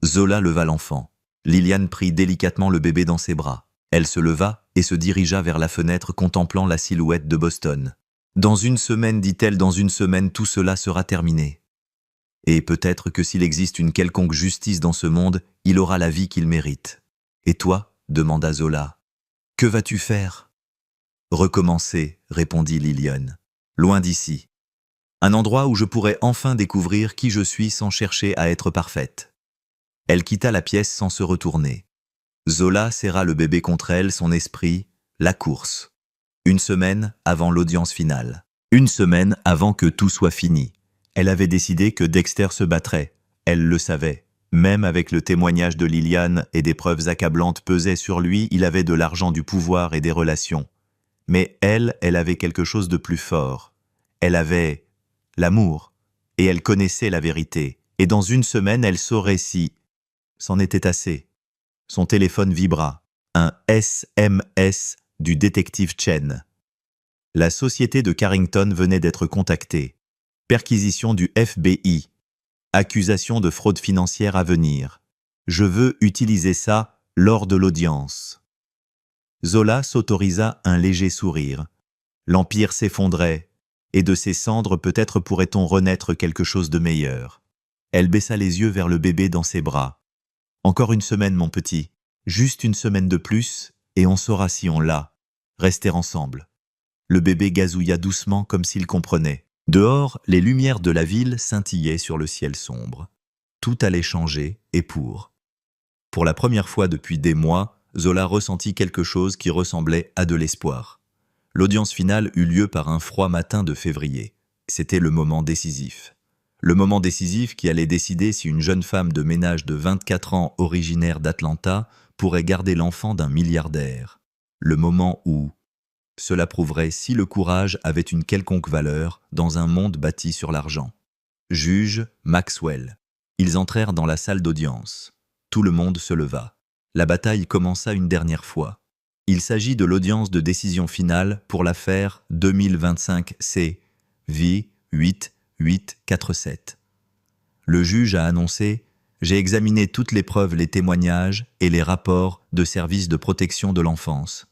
Zola leva l'enfant. Liliane prit délicatement le bébé dans ses bras. Elle se leva et se dirigea vers la fenêtre contemplant la silhouette de Boston. « Dans une semaine, dit-elle, dans une semaine, tout cela sera terminé. Et peut-être que s'il existe une quelconque justice dans ce monde, il aura la vie qu'il mérite. »« Et toi ?» demanda Zola. « Que vas-tu faire ?»« Recommencer, répondit Liliane. Loin d'ici. Un endroit où je pourrais enfin découvrir qui je suis sans chercher à être parfaite. Elle quitta la pièce sans se retourner. Zola serra le bébé contre elle, son esprit, la course. Une semaine avant l'audience finale. Une semaine avant que tout soit fini. Elle avait décidé que Dexter se battrait. Elle le savait. Même avec le témoignage de Liliane et des preuves accablantes pesaient sur lui, il avait de l'argent, du pouvoir et des relations. Mais elle avait quelque chose de plus fort. Elle avait l'amour. Et elle connaissait la vérité. Et dans une semaine, elle saurait si c'en était assez. Son téléphone vibra. Un SMS du détective Chen. La société de Carrington venait d'être contactée. Perquisition du FBI. Accusation de fraude financière à venir. Je veux utiliser ça lors de l'audience. Zola s'autorisa un léger sourire. L'Empire s'effondrait, et de ses cendres peut-être pourrait-on renaître quelque chose de meilleur. Elle baissa les yeux vers le bébé dans ses bras. Encore une semaine, mon petit. Juste une semaine de plus, et on saura si on l'a. Rester ensemble. Le bébé gazouilla doucement comme s'il comprenait. Dehors, les lumières de la ville scintillaient sur le ciel sombre. Tout allait changer, et pour. Pour la première fois depuis des mois, Zola ressentit quelque chose qui ressemblait à de l'espoir. L'audience finale eut lieu par un froid matin de février. C'était le moment décisif. Le moment décisif qui allait décider si une jeune femme de ménage de 24 ans originaire d'Atlanta pourrait garder l'enfant d'un milliardaire. Le moment où cela prouverait si le courage avait une quelconque valeur dans un monde bâti sur l'argent. Juge Maxwell. Ils entrèrent dans la salle d'audience. Tout le monde se leva. La bataille commença une dernière fois. Il s'agit de l'audience de décision finale pour l'affaire 2025 C. V. 8847. Le juge a annoncé « J'ai examiné toutes les preuves, les témoignages et les rapports de services de protection de l'enfance.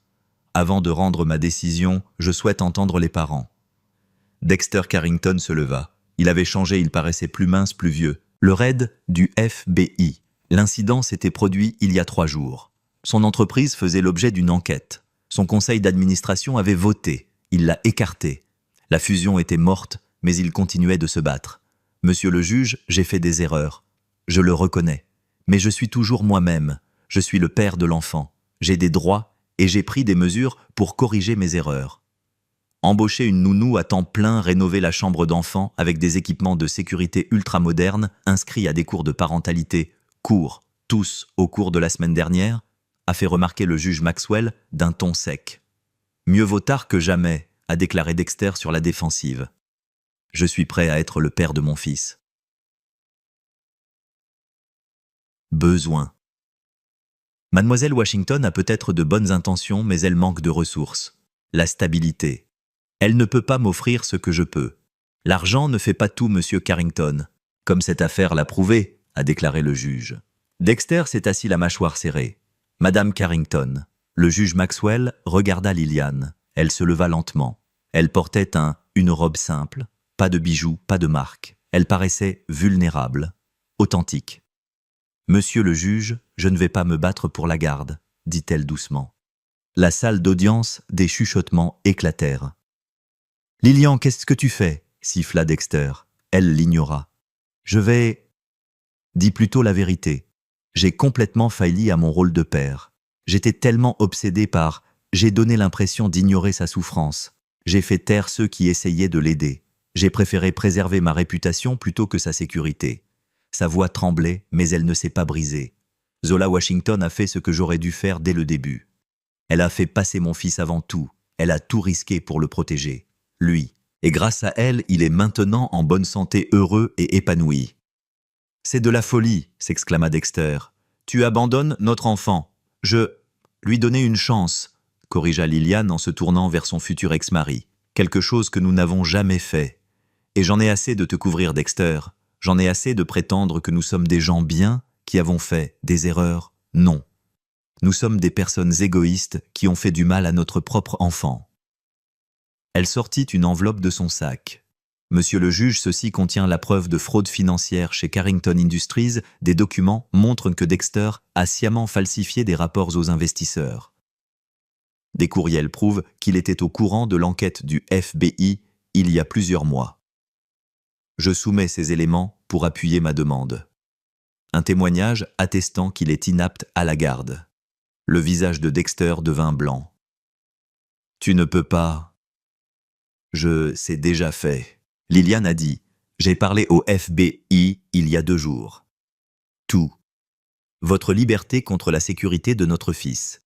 Avant de rendre ma décision, je souhaite entendre les parents. » Dexter Carrington se leva. Il avait changé, il paraissait plus mince, plus vieux. Le raid du FBI. L'incident s'était produit il y a 3 jours. Son entreprise faisait l'objet d'une enquête. Son conseil d'administration avait voté. Il l'a écarté. La fusion était morte, mais il continuait de se battre. « Monsieur le juge, j'ai fait des erreurs. Je le reconnais. Mais je suis toujours moi-même. Je suis le père de l'enfant. J'ai des droits et j'ai pris des mesures pour corriger mes erreurs. Embaucher une nounou à temps plein, rénover la chambre d'enfant avec des équipements de sécurité ultramodernes, inscrits à des cours de parentalité, courts, tous au cours de la semaine dernière, a fait remarquer le juge Maxwell d'un ton sec. Mieux vaut tard que jamais, a déclaré Dexter sur la défensive. Je suis prêt à être le père de mon fils. Besoin. Mademoiselle Washington a peut-être de bonnes intentions, mais elle manque de ressources. La stabilité. Elle ne peut pas m'offrir ce que je peux. L'argent ne fait pas tout, monsieur Carrington. Comme cette affaire l'a prouvé, a déclaré le juge. Dexter s'est assis la mâchoire serrée. Madame Carrington. Le juge Maxwell regarda Liliane. Elle se leva lentement. Elle portait une robe simple, pas de bijoux, pas de marque. Elle paraissait vulnérable, authentique. Monsieur le juge, je ne vais pas me battre pour la garde, dit-elle doucement. La salle d'audience, des chuchotements éclatèrent. Lilian, qu'est-ce que tu fais siffla Dexter. Elle l'ignora. Je vais... Dis plutôt la vérité. J'ai complètement failli à mon rôle de père. J'étais tellement obsédé par... J'ai donné l'impression d'ignorer sa souffrance. J'ai fait taire ceux qui essayaient de l'aider. J'ai préféré préserver ma réputation plutôt que sa sécurité. Sa voix tremblait, mais elle ne s'est pas brisée. Zola Washington a fait ce que j'aurais dû faire dès le début. Elle a fait passer mon fils avant tout. Elle a tout risqué pour le protéger. Lui. Et grâce à elle, il est maintenant en bonne santé, heureux et épanoui. C'est de la folie, s'exclama Dexter. Tu abandonnes notre enfant. Je... lui donner une chance, corrigea Liliane en se tournant vers son futur ex-mari. Quelque chose que nous n'avons jamais fait. Et j'en ai assez de te couvrir, Dexter. J'en ai assez de prétendre que nous sommes des gens bien qui avons fait des erreurs. Non. Nous sommes des personnes égoïstes qui ont fait du mal à notre propre enfant. Elle sortit une enveloppe de son sac. Monsieur le juge, ceci contient la preuve de fraude financière chez Carrington Industries. Des documents montrent que Dexter a sciemment falsifié des rapports aux investisseurs. Des courriels prouvent qu'il était au courant de l'enquête du FBI il y a plusieurs mois. Je soumets ces éléments pour appuyer ma demande. Un témoignage attestant qu'il est inapte à la garde. Le visage de Dexter devint blanc. Tu ne peux pas. C'est déjà fait. Liliane a dit. J'ai parlé au FBI il y a 2 jours. Tout. Votre liberté contre la sécurité de notre fils.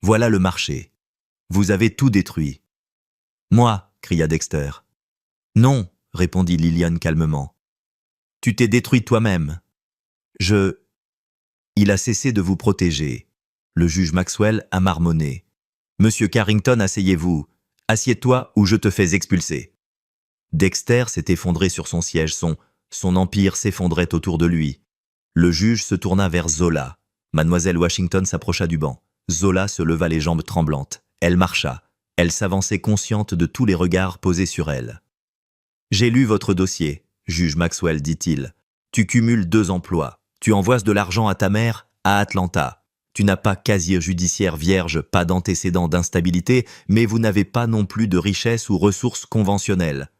Voilà le marché. Vous avez tout détruit. Moi, cria Dexter. Non, répondit Liliane calmement. Tu t'es détruit toi-même. Il a cessé de vous protéger. Le juge Maxwell a marmonné. Monsieur Carrington, asseyez-vous. Assieds-toi ou je te fais expulser. Dexter s'est effondré sur son siège, son empire s'effondrait autour de lui. Le juge se tourna vers Zola. Mademoiselle Washington s'approcha du banc. Zola se leva les jambes tremblantes. Elle marcha. Elle s'avançait consciente de tous les regards posés sur elle. « J'ai lu votre dossier, juge Maxwell, dit-il. Tu cumules 2 emplois. Tu envoies de l'argent à ta mère à Atlanta. Tu n'as pas casier judiciaire vierge, pas d'antécédents d'instabilité, mais vous n'avez pas non plus de richesse ou ressources conventionnelles.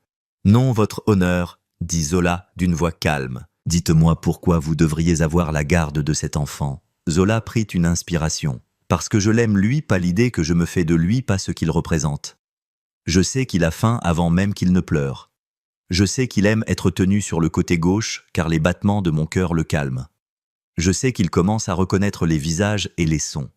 Non, votre honneur, dit Zola d'une voix calme. Dites-moi pourquoi vous devriez avoir la garde de cet enfant. Zola prit une inspiration. Parce que je l'aime lui, pas l'idée que je me fais de lui, pas ce qu'il représente. Je sais qu'il a faim avant même qu'il ne pleure. Je sais qu'il aime être tenu sur le côté gauche, car les battements de mon cœur le calment. Je sais qu'il commence à reconnaître les visages et les sons.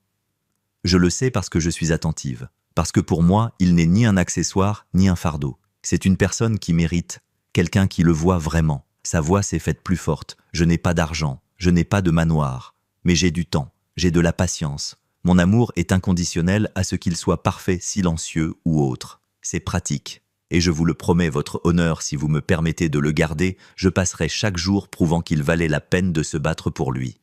Je le sais parce que je suis attentive. Parce que pour moi, il n'est ni un accessoire, ni un fardeau. C'est une personne qui mérite, quelqu'un qui le voit vraiment. Sa voix s'est faite plus forte. Je n'ai pas d'argent, je n'ai pas de manoir. Mais j'ai du temps, j'ai de la patience. Mon amour est inconditionnel à ce qu'il soit parfait, silencieux ou autre. C'est pratique. Et je vous le promets, votre honneur, si vous me permettez de le garder, je passerai chaque jour prouvant qu'il valait la peine de se battre pour lui.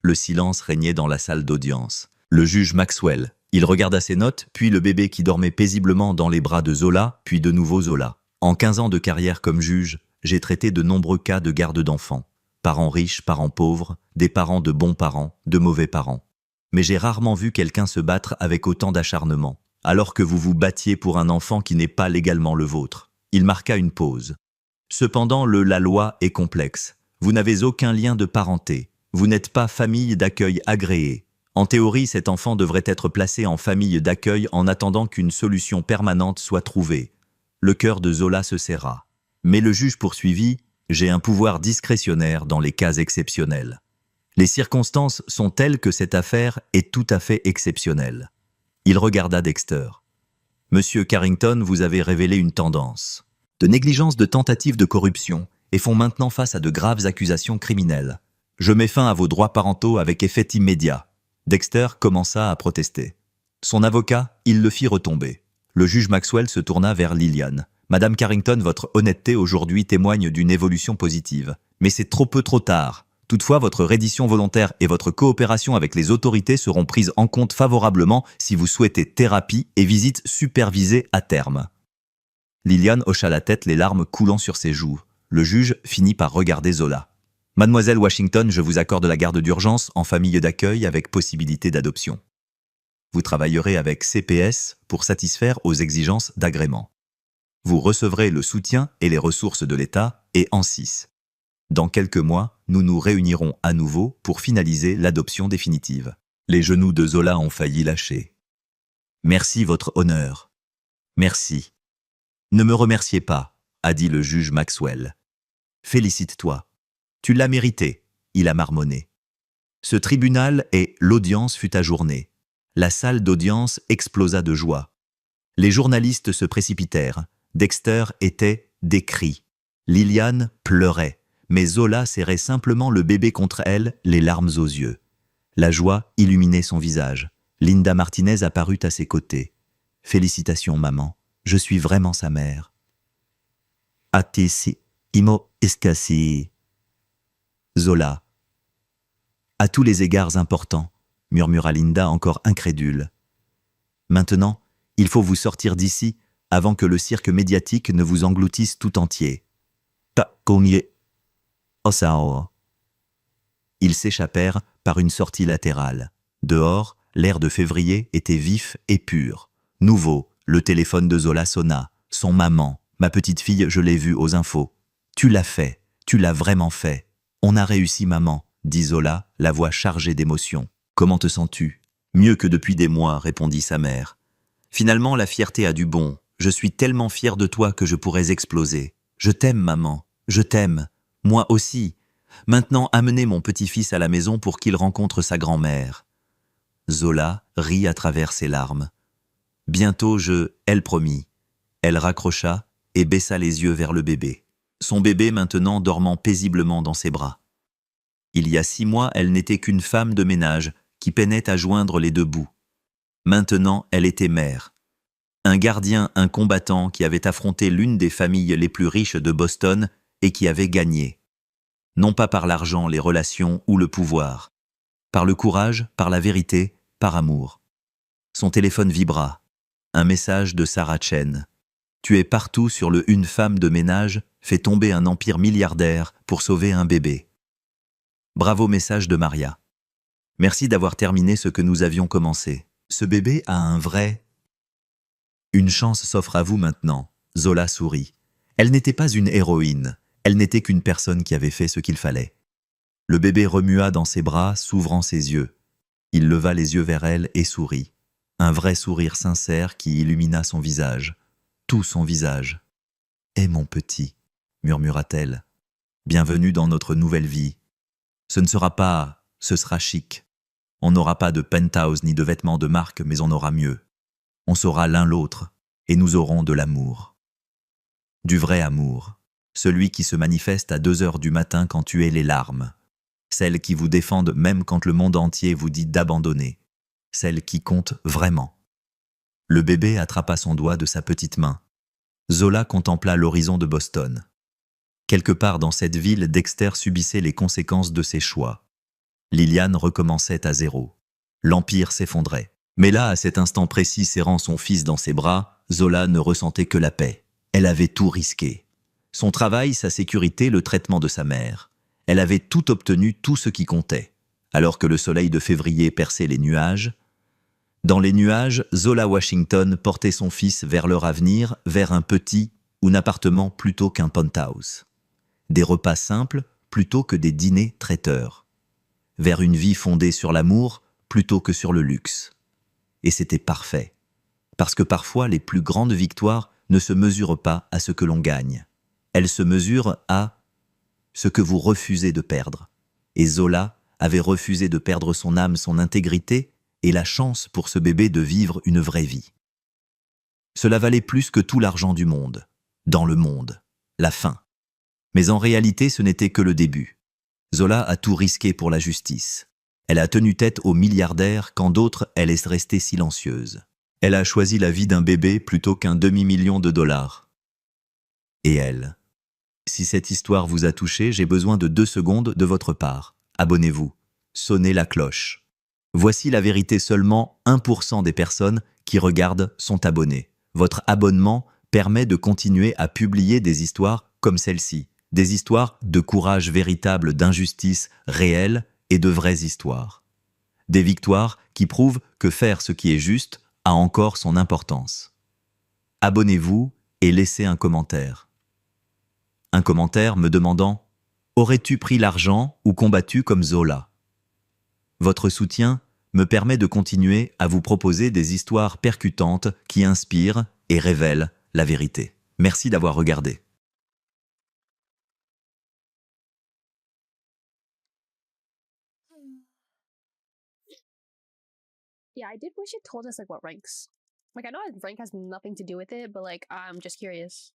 Le silence régnait dans la salle d'audience. Le juge Maxwell, il regarda ses notes, puis le bébé qui dormait paisiblement dans les bras de Zola, puis de nouveau Zola. En 15 ans de carrière comme juge, j'ai traité de nombreux cas de garde d'enfants. Parents riches, parents pauvres, des parents de bons parents, de mauvais parents. Mais j'ai rarement vu quelqu'un se battre avec autant d'acharnement, alors que vous vous battiez pour un enfant qui n'est pas légalement le vôtre. Il marqua une pause. Cependant, la loi est complexe. Vous n'avez aucun lien de parenté. Vous n'êtes pas famille d'accueil agréée. En théorie, cet enfant devrait être placé en famille d'accueil en attendant qu'une solution permanente soit trouvée. Le cœur de Zola se serra. Mais le juge poursuivit, « J'ai un pouvoir discrétionnaire dans les cas exceptionnels. Les circonstances sont telles que cette affaire est tout à fait exceptionnelle. » Il regarda Dexter. « Monsieur Carrington, vous avez révélé une tendance de négligence, de tentative de corruption et font maintenant face à de graves accusations criminelles. Je mets fin à vos droits parentaux avec effet immédiat. » Dexter commença à protester. Son avocat, il le fit retomber. Le juge Maxwell se tourna vers Liliane. « Madame Carrington, votre honnêteté aujourd'hui témoigne d'une évolution positive. Mais c'est trop peu trop tard. Toutefois, votre reddition volontaire et votre coopération avec les autorités seront prises en compte favorablement si vous souhaitez thérapie et visite supervisée à terme. » Liliane hocha la tête, les larmes coulant sur ses joues. Le juge finit par regarder Zola. « Mademoiselle Washington, je vous accorde la garde d'urgence en famille d'accueil avec possibilité d'adoption. Vous travaillerez avec CPS pour satisfaire aux exigences d'agrément. Vous recevrez le soutien et les ressources de l'État et en 6. Dans quelques mois, nous nous réunirons à nouveau pour finaliser l'adoption définitive. » Les genoux de Zola ont failli lâcher. « Merci, votre honneur. Merci. » « Ne me remerciez pas, » a dit le juge Maxwell. « Félicite-toi. Tu l'as mérité, » il a marmonné. Ce tribunal et l'audience fut ajournée. La salle d'audience explosa de joie. Les journalistes se précipitèrent. Dexter était des cris. Liliane pleurait, mais Zola serrait simplement le bébé contre elle, les larmes aux yeux. La joie illuminait son visage. Linda Martinez apparut à ses côtés. « Félicitations, maman. Je suis vraiment sa mère. » « Atisi, imo escassi. » Zola. « À tous les égards importants, » murmura Linda encore incrédule. « Maintenant, il faut vous sortir d'ici avant que le cirque médiatique ne vous engloutisse tout entier. » Ta konye. Osao. Ils s'échappèrent par une sortie latérale. Dehors, l'air de février était vif et pur. Nouveau, le téléphone de Zola sonna. Son maman, ma petite fille, je l'ai vue aux infos. Tu l'as fait, tu l'as vraiment fait. On a réussi, maman, dit Zola, la voix chargée d'émotion. Comment te sens-tu? Mieux que depuis des mois, répondit sa mère. Finalement, la fierté a du bon. Je suis tellement fier de toi que je pourrais exploser. Je t'aime, maman. Je t'aime. Moi aussi. Maintenant, amenez mon petit-fils à la maison pour qu'il rencontre sa grand-mère. Zola rit à travers ses larmes. Bientôt elle promit. Elle raccrocha et baissa les yeux vers le bébé. Son bébé maintenant dormant paisiblement dans ses bras. Il y a 6 mois, elle n'était qu'une femme de ménage qui peinait à joindre les deux bouts. Maintenant, elle était mère. Un gardien, un combattant qui avait affronté l'une des familles les plus riches de Boston et qui avait gagné. Non pas par l'argent, les relations ou le pouvoir. Par le courage, par la vérité, par amour. Son téléphone vibra. Un message de Sarah Chen. Tu es partout sur le Une femme de ménage fait tomber un empire milliardaire pour sauver un bébé. Bravo message de Maria. Merci d'avoir terminé ce que nous avions commencé. Ce bébé a un vrai... Une chance s'offre à vous maintenant. Zola sourit. Elle n'était pas une héroïne. Elle n'était qu'une personne qui avait fait ce qu'il fallait. Le bébé remua dans ses bras, s'ouvrant ses yeux. Il leva les yeux vers elle et sourit. Un vrai sourire sincère qui illumina son visage. Tout son visage. « Eh mon petit » murmura-t-elle. « Bienvenue dans notre nouvelle vie. Ce ne sera pas... ce sera chic. On n'aura pas de penthouse ni de vêtements de marque, mais on aura mieux. On saura l'un l'autre, et nous aurons de l'amour. Du vrai amour. Celui qui se manifeste à 2 heures du matin quand tu es les larmes. Celles qui vous défendent même quand le monde entier vous dit d'abandonner. Celles qui comptent vraiment. » Le bébé attrapa son doigt de sa petite main. Zola contempla l'horizon de Boston. Quelque part dans cette ville, Dexter subissait les conséquences de ses choix. Liliane recommençait à zéro. L'empire s'effondrait. Mais là, à cet instant précis, serrant son fils dans ses bras, Zola ne ressentait que la paix. Elle avait tout risqué. Son travail, sa sécurité, le traitement de sa mère. Elle avait tout obtenu, tout ce qui comptait. Alors que le soleil de février perçait les nuages, dans les nuages, Zola Washington portait son fils vers leur avenir, vers un petit ou un appartement plutôt qu'un penthouse. Des repas simples plutôt que des dîners traiteurs. Vers une vie fondée sur l'amour plutôt que sur le luxe. Et c'était parfait. Parce que parfois, les plus grandes victoires ne se mesurent pas à ce que l'on gagne. Elles se mesurent à ce que vous refusez de perdre. Et Zola avait refusé de perdre son âme, son intégrité, et la chance pour ce bébé de vivre une vraie vie. Cela valait plus que tout l'argent du monde, dans le monde, la fin. Mais en réalité, ce n'était que le début. Zola a tout risqué pour la justice. Elle a tenu tête aux milliardaires quand d'autres, elle est restée silencieuse. Elle a choisi la vie d'un bébé plutôt qu'un demi-million de dollars. Et elle. Si cette histoire vous a touché, j'ai besoin de 2 secondes de votre part. Abonnez-vous. Sonnez la cloche. Voici la vérité, seulement 1% des personnes qui regardent sont abonnées. Votre abonnement permet de continuer à publier des histoires comme celle-ci. Des histoires de courage véritable, d'injustice réelle et de vraies histoires. Des victoires qui prouvent que faire ce qui est juste a encore son importance. Abonnez-vous et laissez un commentaire. Un commentaire me demandant « Aurais-tu pris l'argent ou combattu comme Zola ?» Votre soutien me permet de continuer à vous proposer des histoires percutantes qui inspirent et révèlent la vérité. Merci d'avoir regardé. Yeah, I did wish it told us like what ranks. Like I know rank has nothing to do with it, but like I'm just curious.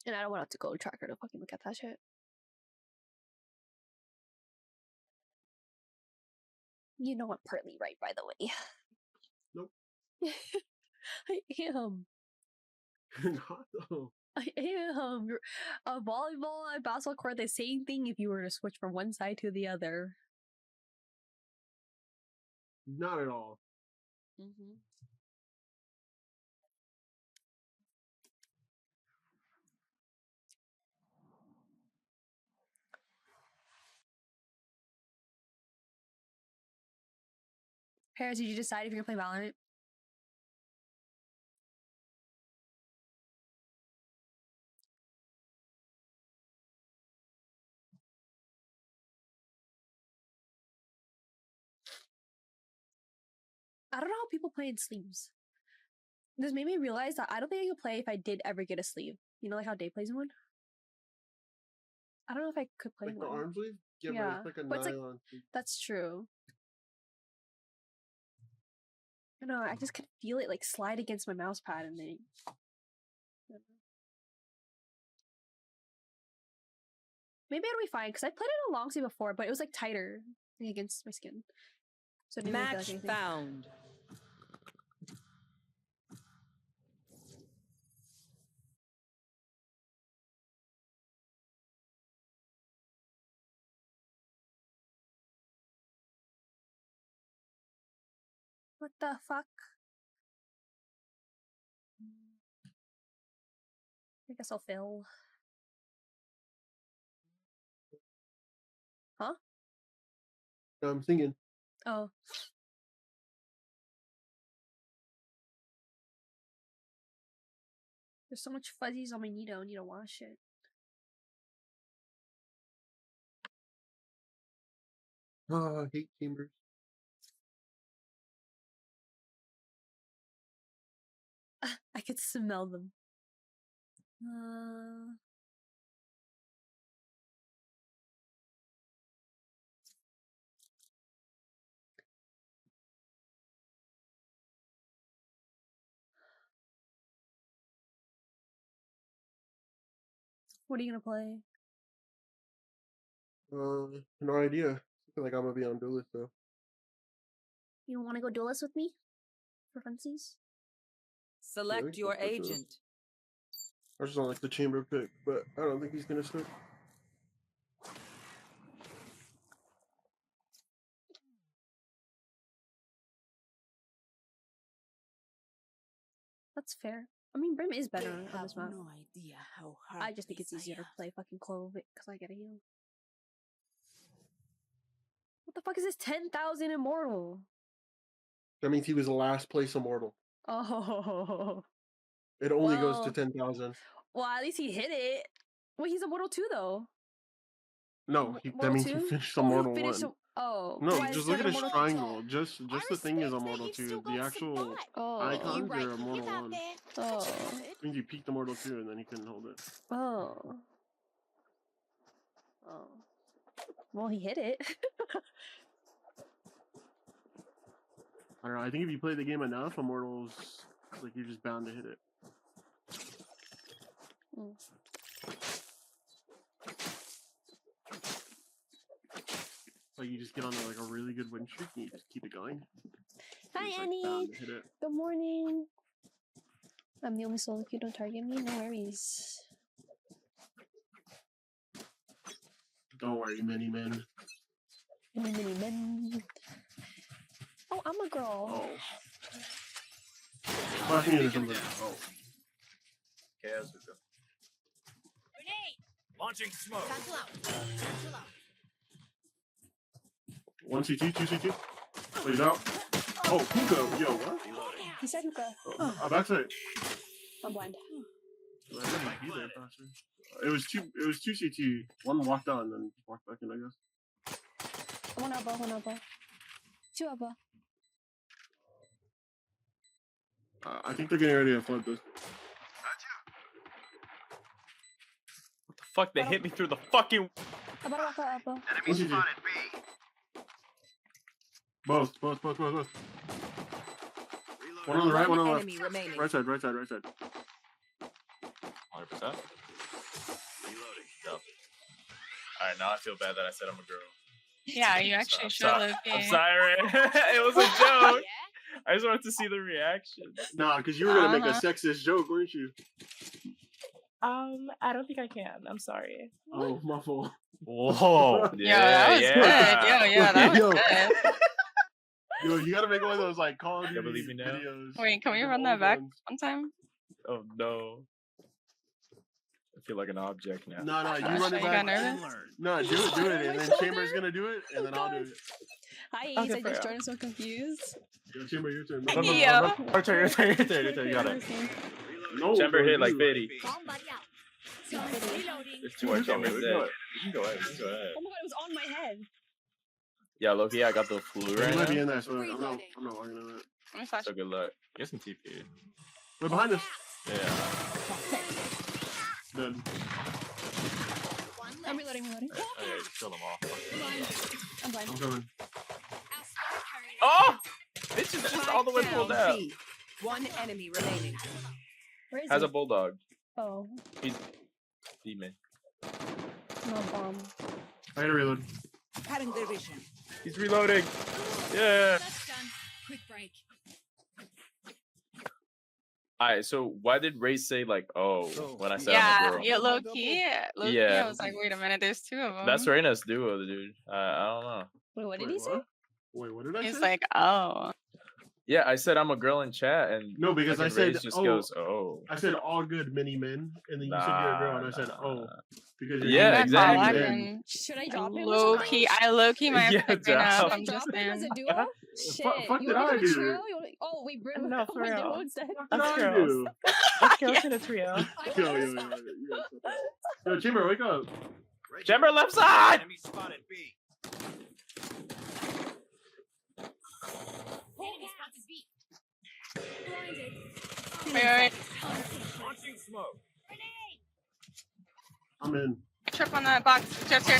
And I don't want to go tracker to fucking look at that shit. You know I'm partly right, by the way. Nope. I am. You're not though. I am. A volleyball and basketball court, the same thing if you were to switch from one side to the other. Not at all. Mm-hmm. Paris, did you decide if you're gonna play Valorant? I don't know how people play in sleeves. This made me realize that I don't think I could play if I did ever get a sleeve. You know, like how Day plays in one. I don't know if I could play Like in the one. arm sleeve? Yeah, Yeah, but it's like a but it's like- nylon sleeve. That's true. I know. I just could feel it like slide against my mouse pad, and then. Maybe it'll be fine because I played it on a long sleeve before, but it was like tighter like, against my skin. So it didn't really feel like Match anything. found. What the fuck? I guess I'll fail. Huh? No, I'm thinking. Oh. There's so much fuzzies on my Nito. I need to wash it. Oh, I hate chambers. I could smell them. What are you gonna play? No idea. I feel like I'm gonna be on Duelist though. You want to go duelist with me? For funsies? Select we your can go to- agent. I just don't like the chamber pick, but I don't think he's gonna stick. That's fair. I mean, Brim is better They on have this map. no idea how hard I just think it's this easier to I play fucking Clove because I get a heal. What the fuck is this 10,000 immortal? That means he was last place immortal. Oh. It only goes to Well- 10,000. Well, at least he hit it. Wait, he's immortal too, though. No, that Immortal means he 2? finished Oh, he immortal finished 1. Oh. No, why is just it look at his immortal- triangle. Just the thing is immortal 2. The actual Oh. icons are immortal 1. Oh. Means he peaked immortal 2 and then he couldn't hold it. Oh. Oh. Well, he hit it. I don't know. I think if you play the game enough, immortals, like you're just bound to hit it. Mm. Like you just get on like a really good win streak and you just keep it going. Hi, You're just, Annie. bound to hit it. Good morning. I'm the only solo queue. Don't target me. No worries. Don't worry, many men. Mini men. Oh, I'm a girl. Oh. Flash me into something. Oh. Chaos is up. Launching smoke. 1 CT, 2 CT. Plays out. Oh, Kuko. Yo, what? Reloading. He said hookah. Oh, backside. I'm blind. I didn't be there faster. It was two CT. One walked on and then walked back in, I guess. One elbow. Two elbow. I think they're getting ready to flood this. What the fuck? They hit me through the fucking. Elbow. Enemy spotted B. Both. One on the right, one on the left. enemy remaining. Right side. 100%. Reloading. Go. Alright, now I feel bad that I said I'm a girl. Yeah, you actually I'm should sorry. have. I'm sorry. It was a joke. I just wanted to see the reaction. Nah, because you were gonna make a Uh-huh. sexist joke, weren't you? I don't think I can. I'm sorry. Oh, my fault. Whoa. Yeah, that was good. Yeah, that was Yo. good. Yo, you gotta make one of those like Call of You Duty believe me now? videos. Wait, can we the run that old back ones. one time? Oh no. I feel like an object now. No, you Gosh, run it you got back. nervous? No, do it, on and my then shoulder. Chamber's gonna do it, and Oh, then I'll do God. it. Hi, Okay, Ace. I for just real. joined. So confused. Yo, Chamber, your turn. No, Yeah. Your turn. You got it. No, Chamber bro, hit like you. 50. Oh There's two more chambers We dead. can go ahead. my god, it was on my head. Yeah, Loki, I got the flu He right might be now. in there, so I'm not walking on it. Let me flash. So good luck. Get some TP. We're behind us. Yeah. Dead. I'm reloading. Oh yeah, just kill them all. I'm blind. I'm coming. Oh! Bitch is just all the way Spike pulled down out. B. One enemy remaining. Where is Has he? a bulldog. Oh, He's demon. no bomb. I gotta reload. Cutting their vision. He's reloading. Yeah. That's done. Quick break. Alright, so why did Ray say like, oh, when I said I'm a Yeah, girl? yeah, low key. Low key. Yeah. I was like, wait a minute, there's two of them. That's Reyna's duo, dude. I don't know. Wait, what did Wait, he say? what? Wait, what did I He's say? like, oh. Yeah, I said I'm a girl in chat, and No, because I fucking said, Reyes just oh. goes, oh. I said all good mini men, and then you said you're a girl, and I said, oh, because you're Yeah, mini exactly. men. Should I drop him? or Low something? key. I low key might Yeah, have picked it drop. up. Should I I'm just drop him as saying. a duo? Shit. fuck you did want I to do a do? trio? You want... Oh, wait, bro. No, for we real. duo instead. What Let's did I girls. do? Let's go to the trio. Yo, Chamber, wake up. Chamber left side! Enemy spotted B. Enemy spotted B. Blinded. Wait. Launching smoke. I'm in. Trip on that box. Just here.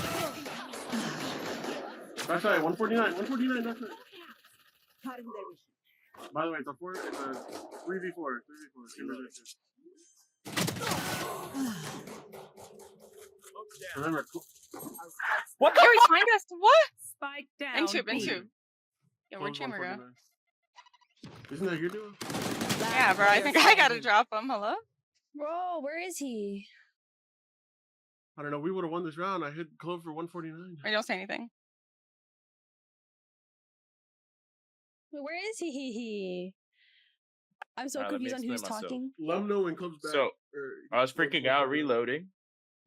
Backside, 149, 149, backside. Cutting their vision. By the way, it's a 3v4. Chamber, remember, What? You're behind us. What? Spike down. In tube, in B. tube. Yeah, where'd Chamber go? 149. Isn't that your duo? Yeah, bro. I think I gotta drop him. Hello? Bro, where is he? I don't know. We would have won this round. I hit Clove for 149. Wait, don't say anything. Wait, where is he? I'm so Alright, let me confused on who's explain myself. talking. Let him know when Clove's back. So, or- I was freaking out reloading.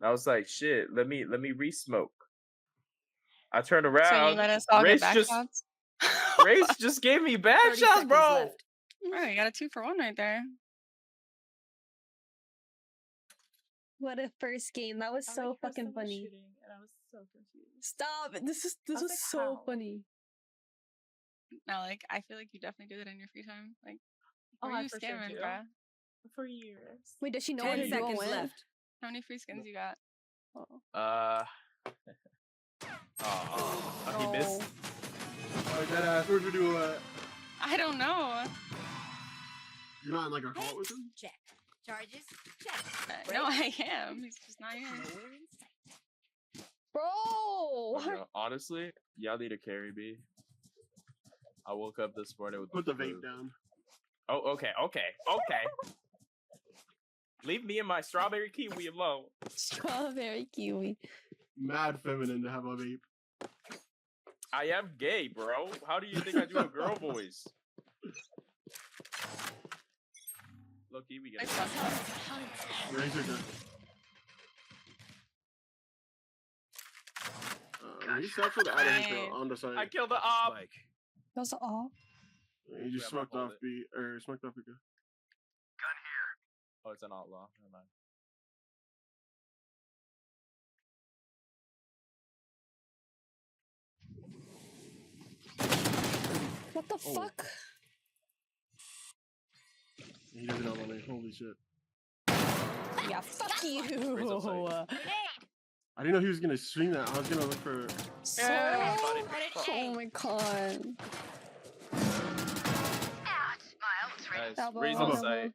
I was like, shit, let me re-smoke. I turned So you around. let us all Race get back just- shots? Race just gave me bad 30 shots, seconds bro. left. Bro, you got a 2-for-1 right there. What a first game. That was so fucking funny. And I was so confused. Stop. This was is like, so how? funny. No, like, I feel like you definitely do that in your free time. Like, Oh, who are I you for sure scamming, do. bruh? For years. Wait, does she know what 10 her duo seconds went? left. How many free skins you got? Oh. Oh, he missed. Oh, that ass. Where'd your duo at? I don't know. You're not in like a call with him? Check. Charges. Check. No, I am. He's just not here. Nowhere in sight. Bro! Okay, honestly, y'all need to carry me. I woke up this morning with Put the flu. vape down. Oh, okay. Leave me and my strawberry kiwi alone. Strawberry kiwi. Mad feminine to have a vape. I am gay, bro. How do you think I do a girl voice? Loki, we get Nice it. one. Razor gun. Reach out for the item Right. on the side. I killed the op. Those are all. He just Yeah, smoked hold off it. B or smoked off the Oh, it's an outlaw. Never mind. What the Oh. fuck? He doesn't know my name. Holy shit. Yeah, fuck you. Razor sight. I didn't know he was gonna swing that. I was gonna look for. So... Yeah. Oh my god. Nice. Elbow, Razor elbow. sight.